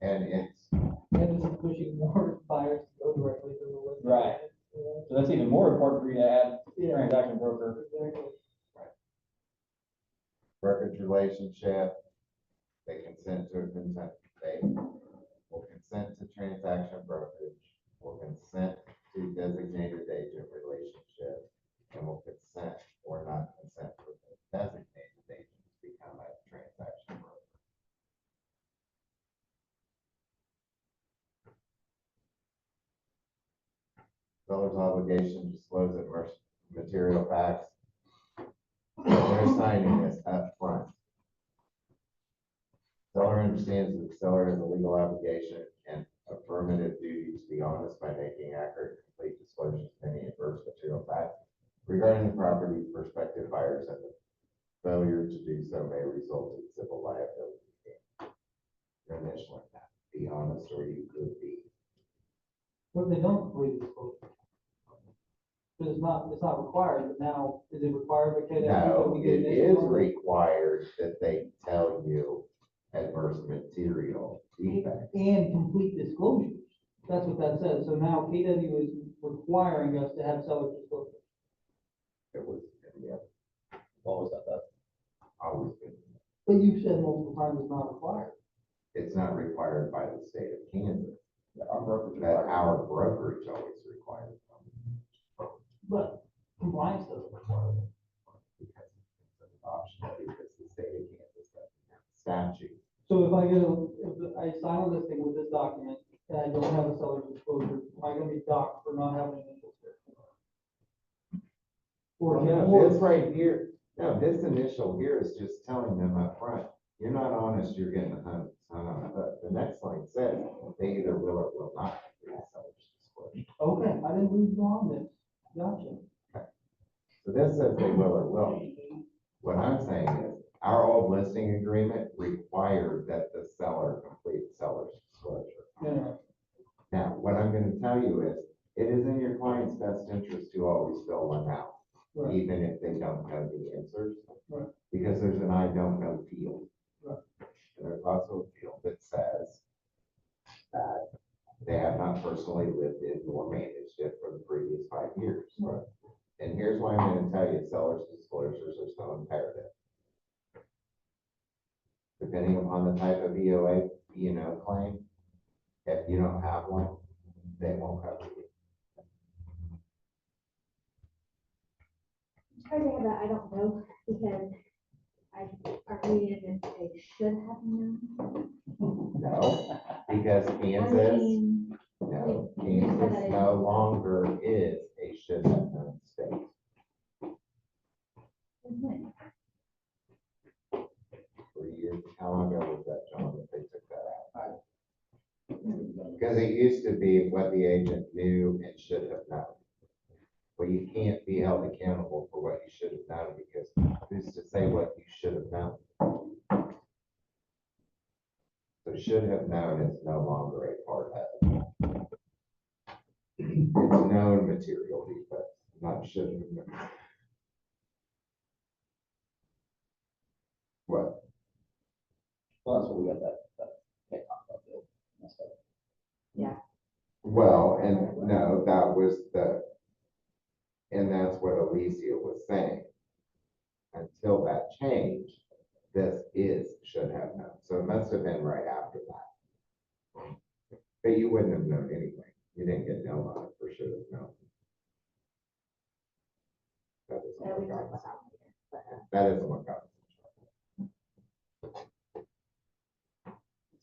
And it's, And this is pushing more buyers to go directly to the listing. Right. agent. So that's even more important for you to add Yeah. transaction broker. Exactly. brokerage relationship, they consent to a consent, they will consent to transaction brokerage, will consent to designated agent relationship, and will consent or not consent for the designated agent to become a transaction broker. Seller's obligation to disclose material facts. They're signing this up front. Seller understands that the seller has a legal obligation and affirmative duty to be honest by making accurate, complete disclosures of any adverse material facts regarding the property to prospective buyers, and the failure to do so may result in civil liability. Your initial intent, be honest or you could be. What if they don't complete disclosure? Because it's not required, but now, is it required by KW? No, it is required that they tell you adverse material defects. And complete disclosures. That's what that says. So now KW is requiring us to have seller disclosure. It was, yeah, What was that? always been. But you've said multiple times it's not required. It's not required by the state of Kansas. Our brokerage. That our brokerage always requires. But compliance doesn't require it. Because it's an option, because the state of Kansas doesn't have a statute. So if I sign a listing with this document and I don't have a seller disclosure, am I gonna be docked for not having an initial certificate? Or No, this right here, no, this initial here is just telling them up front, you're not honest, you're getting hung on the hook. The next line says, they either will or will not complete a seller's disclosure. Okay, I didn't read on this. Gotcha. So this says they will or will. What I'm saying is, our old listing agreement required that the seller complete seller's disclosure. Yeah. Now, what I'm gonna tell you is, it is in your client's best interest to always fill one out, Right. even if they don't know the answers. Right. Because there's an I don't know field. Right. And there's also a field that says that they have not personally lived in nor managed it for the previous 5 years. Right. And here's why I'm gonna tell you, seller's disclosures are so imperative. Depending upon the type of EOA, claim, if you don't have one, they won't cover you. Try to have that, I don't know, because are we in this, they should have known? No, because I Kansas, mean, no, you said Kansas that it- no longer is a should have known state. when? 3 it used to be what the agent knew and should have known. Well, you can't be held accountable for what you should have known because who's to say what you should have known? So should have known is no longer a part of it. It's known material defects, not should have known. What? Well, that's what we got that bill. Messed up. Well, and no, that was and that's what Alicia was saying. Until that changed, this should have known. So it must have been right after that. But you wouldn't have known anyway. You didn't get nailed on it for should have known. That isn't Yeah, we what talked got about that later, but, That isn't what got us in trouble.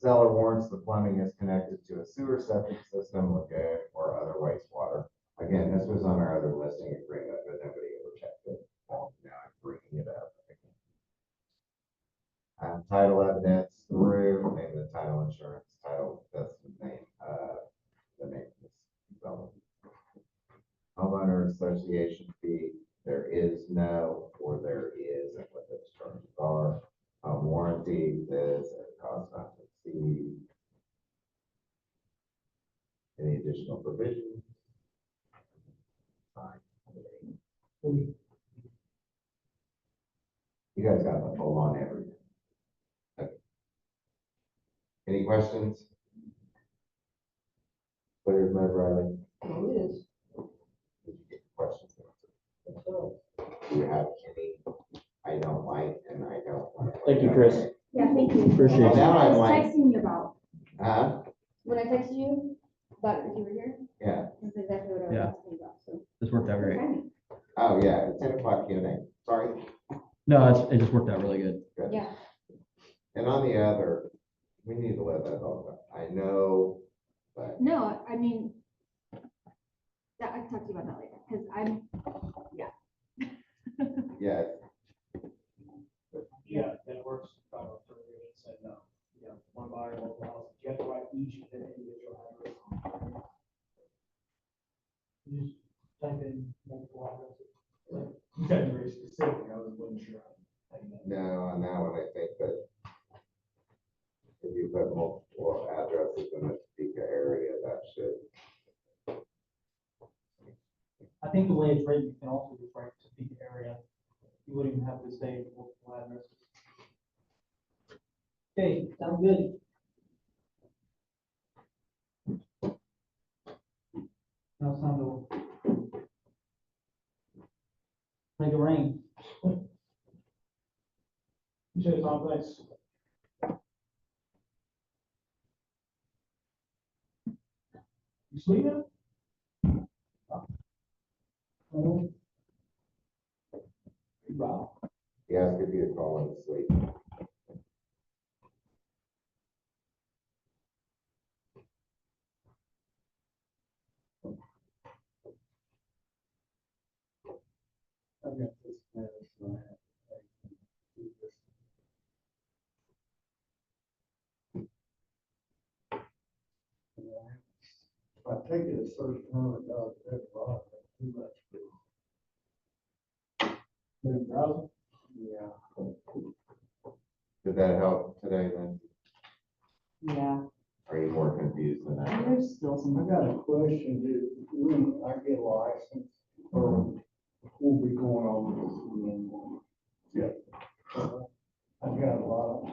Seller warrants the plumbing is connected to a sewer septic system, lagoon, or other wastewater. Again, this was on our other listing agreement, but nobody ever checked it. Well, now I'm bringing it up. Title evidence through, name of the title insurance, title, that's the name of this development. Homeowner association fee, there is no, or there is, and what those terms are. Warranty is a cost not to exceed. Any additional provisions? Fine. You guys got the full on everything. Okay. Any questions? Clear as mud, Riley? Oh, it is. Did you get the questions answered? So, Do you have any I don't like and I don't want? Thank you, Chris. Yeah, thank you. Appreciate Well, it. now I I'm was like, texting you about, when I texted you, about if you were here, yeah, that's exactly what I was Yeah. asking about, so. This worked out good great. timing. oh, yeah, 10 o'clock Q&A, sorry. No, it just worked out really good. Good. Yeah, And on the other, we need to let that all go. I know, but no, I mean, that, I can talk to you about that later, because I'm, yeah, Yeah, that works. Said no. Yeah, one buyer, multiple houses. You have to write each of the individual address. You just type in multiple addresses. Like, you got very specific. I wasn't sure. no, on that one, I think that if you put multiple addresses in a Topeka area, that should, I think the way it's written, you can also just write Topeka area. You wouldn't even have to say multiple addresses. Okay, sound good. Now it's time to make it rain. You said it's on place. You sleeping? Wow. he asked if you'd fallen asleep. I got this medicine. I have to take and do this. If I take it a certain time, that's wrong, that's too much. Been browsing? Yeah. Did that help today then? Yeah, Are you more confused than that? there's still I some. got a question, when I get licensed, or we'll be going on this again. I've got a lot of,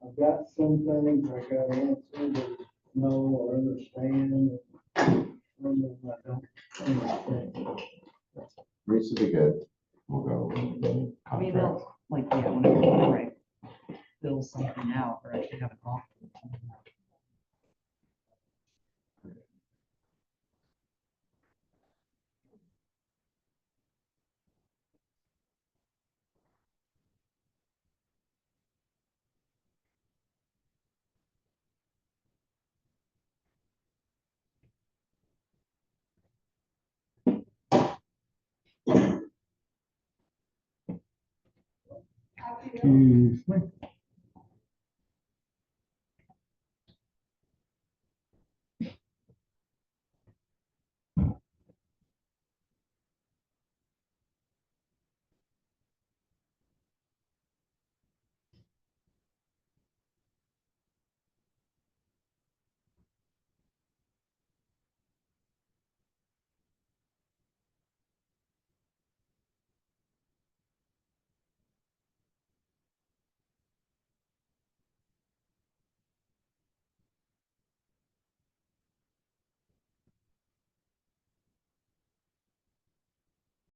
I've got some things I got answered, that know or understand, and some of them I don't understand. Reach to be good. We'll go. Maybe they'll, like, yeah, whenever they write, fill something out or actually have an offer. Excuse me.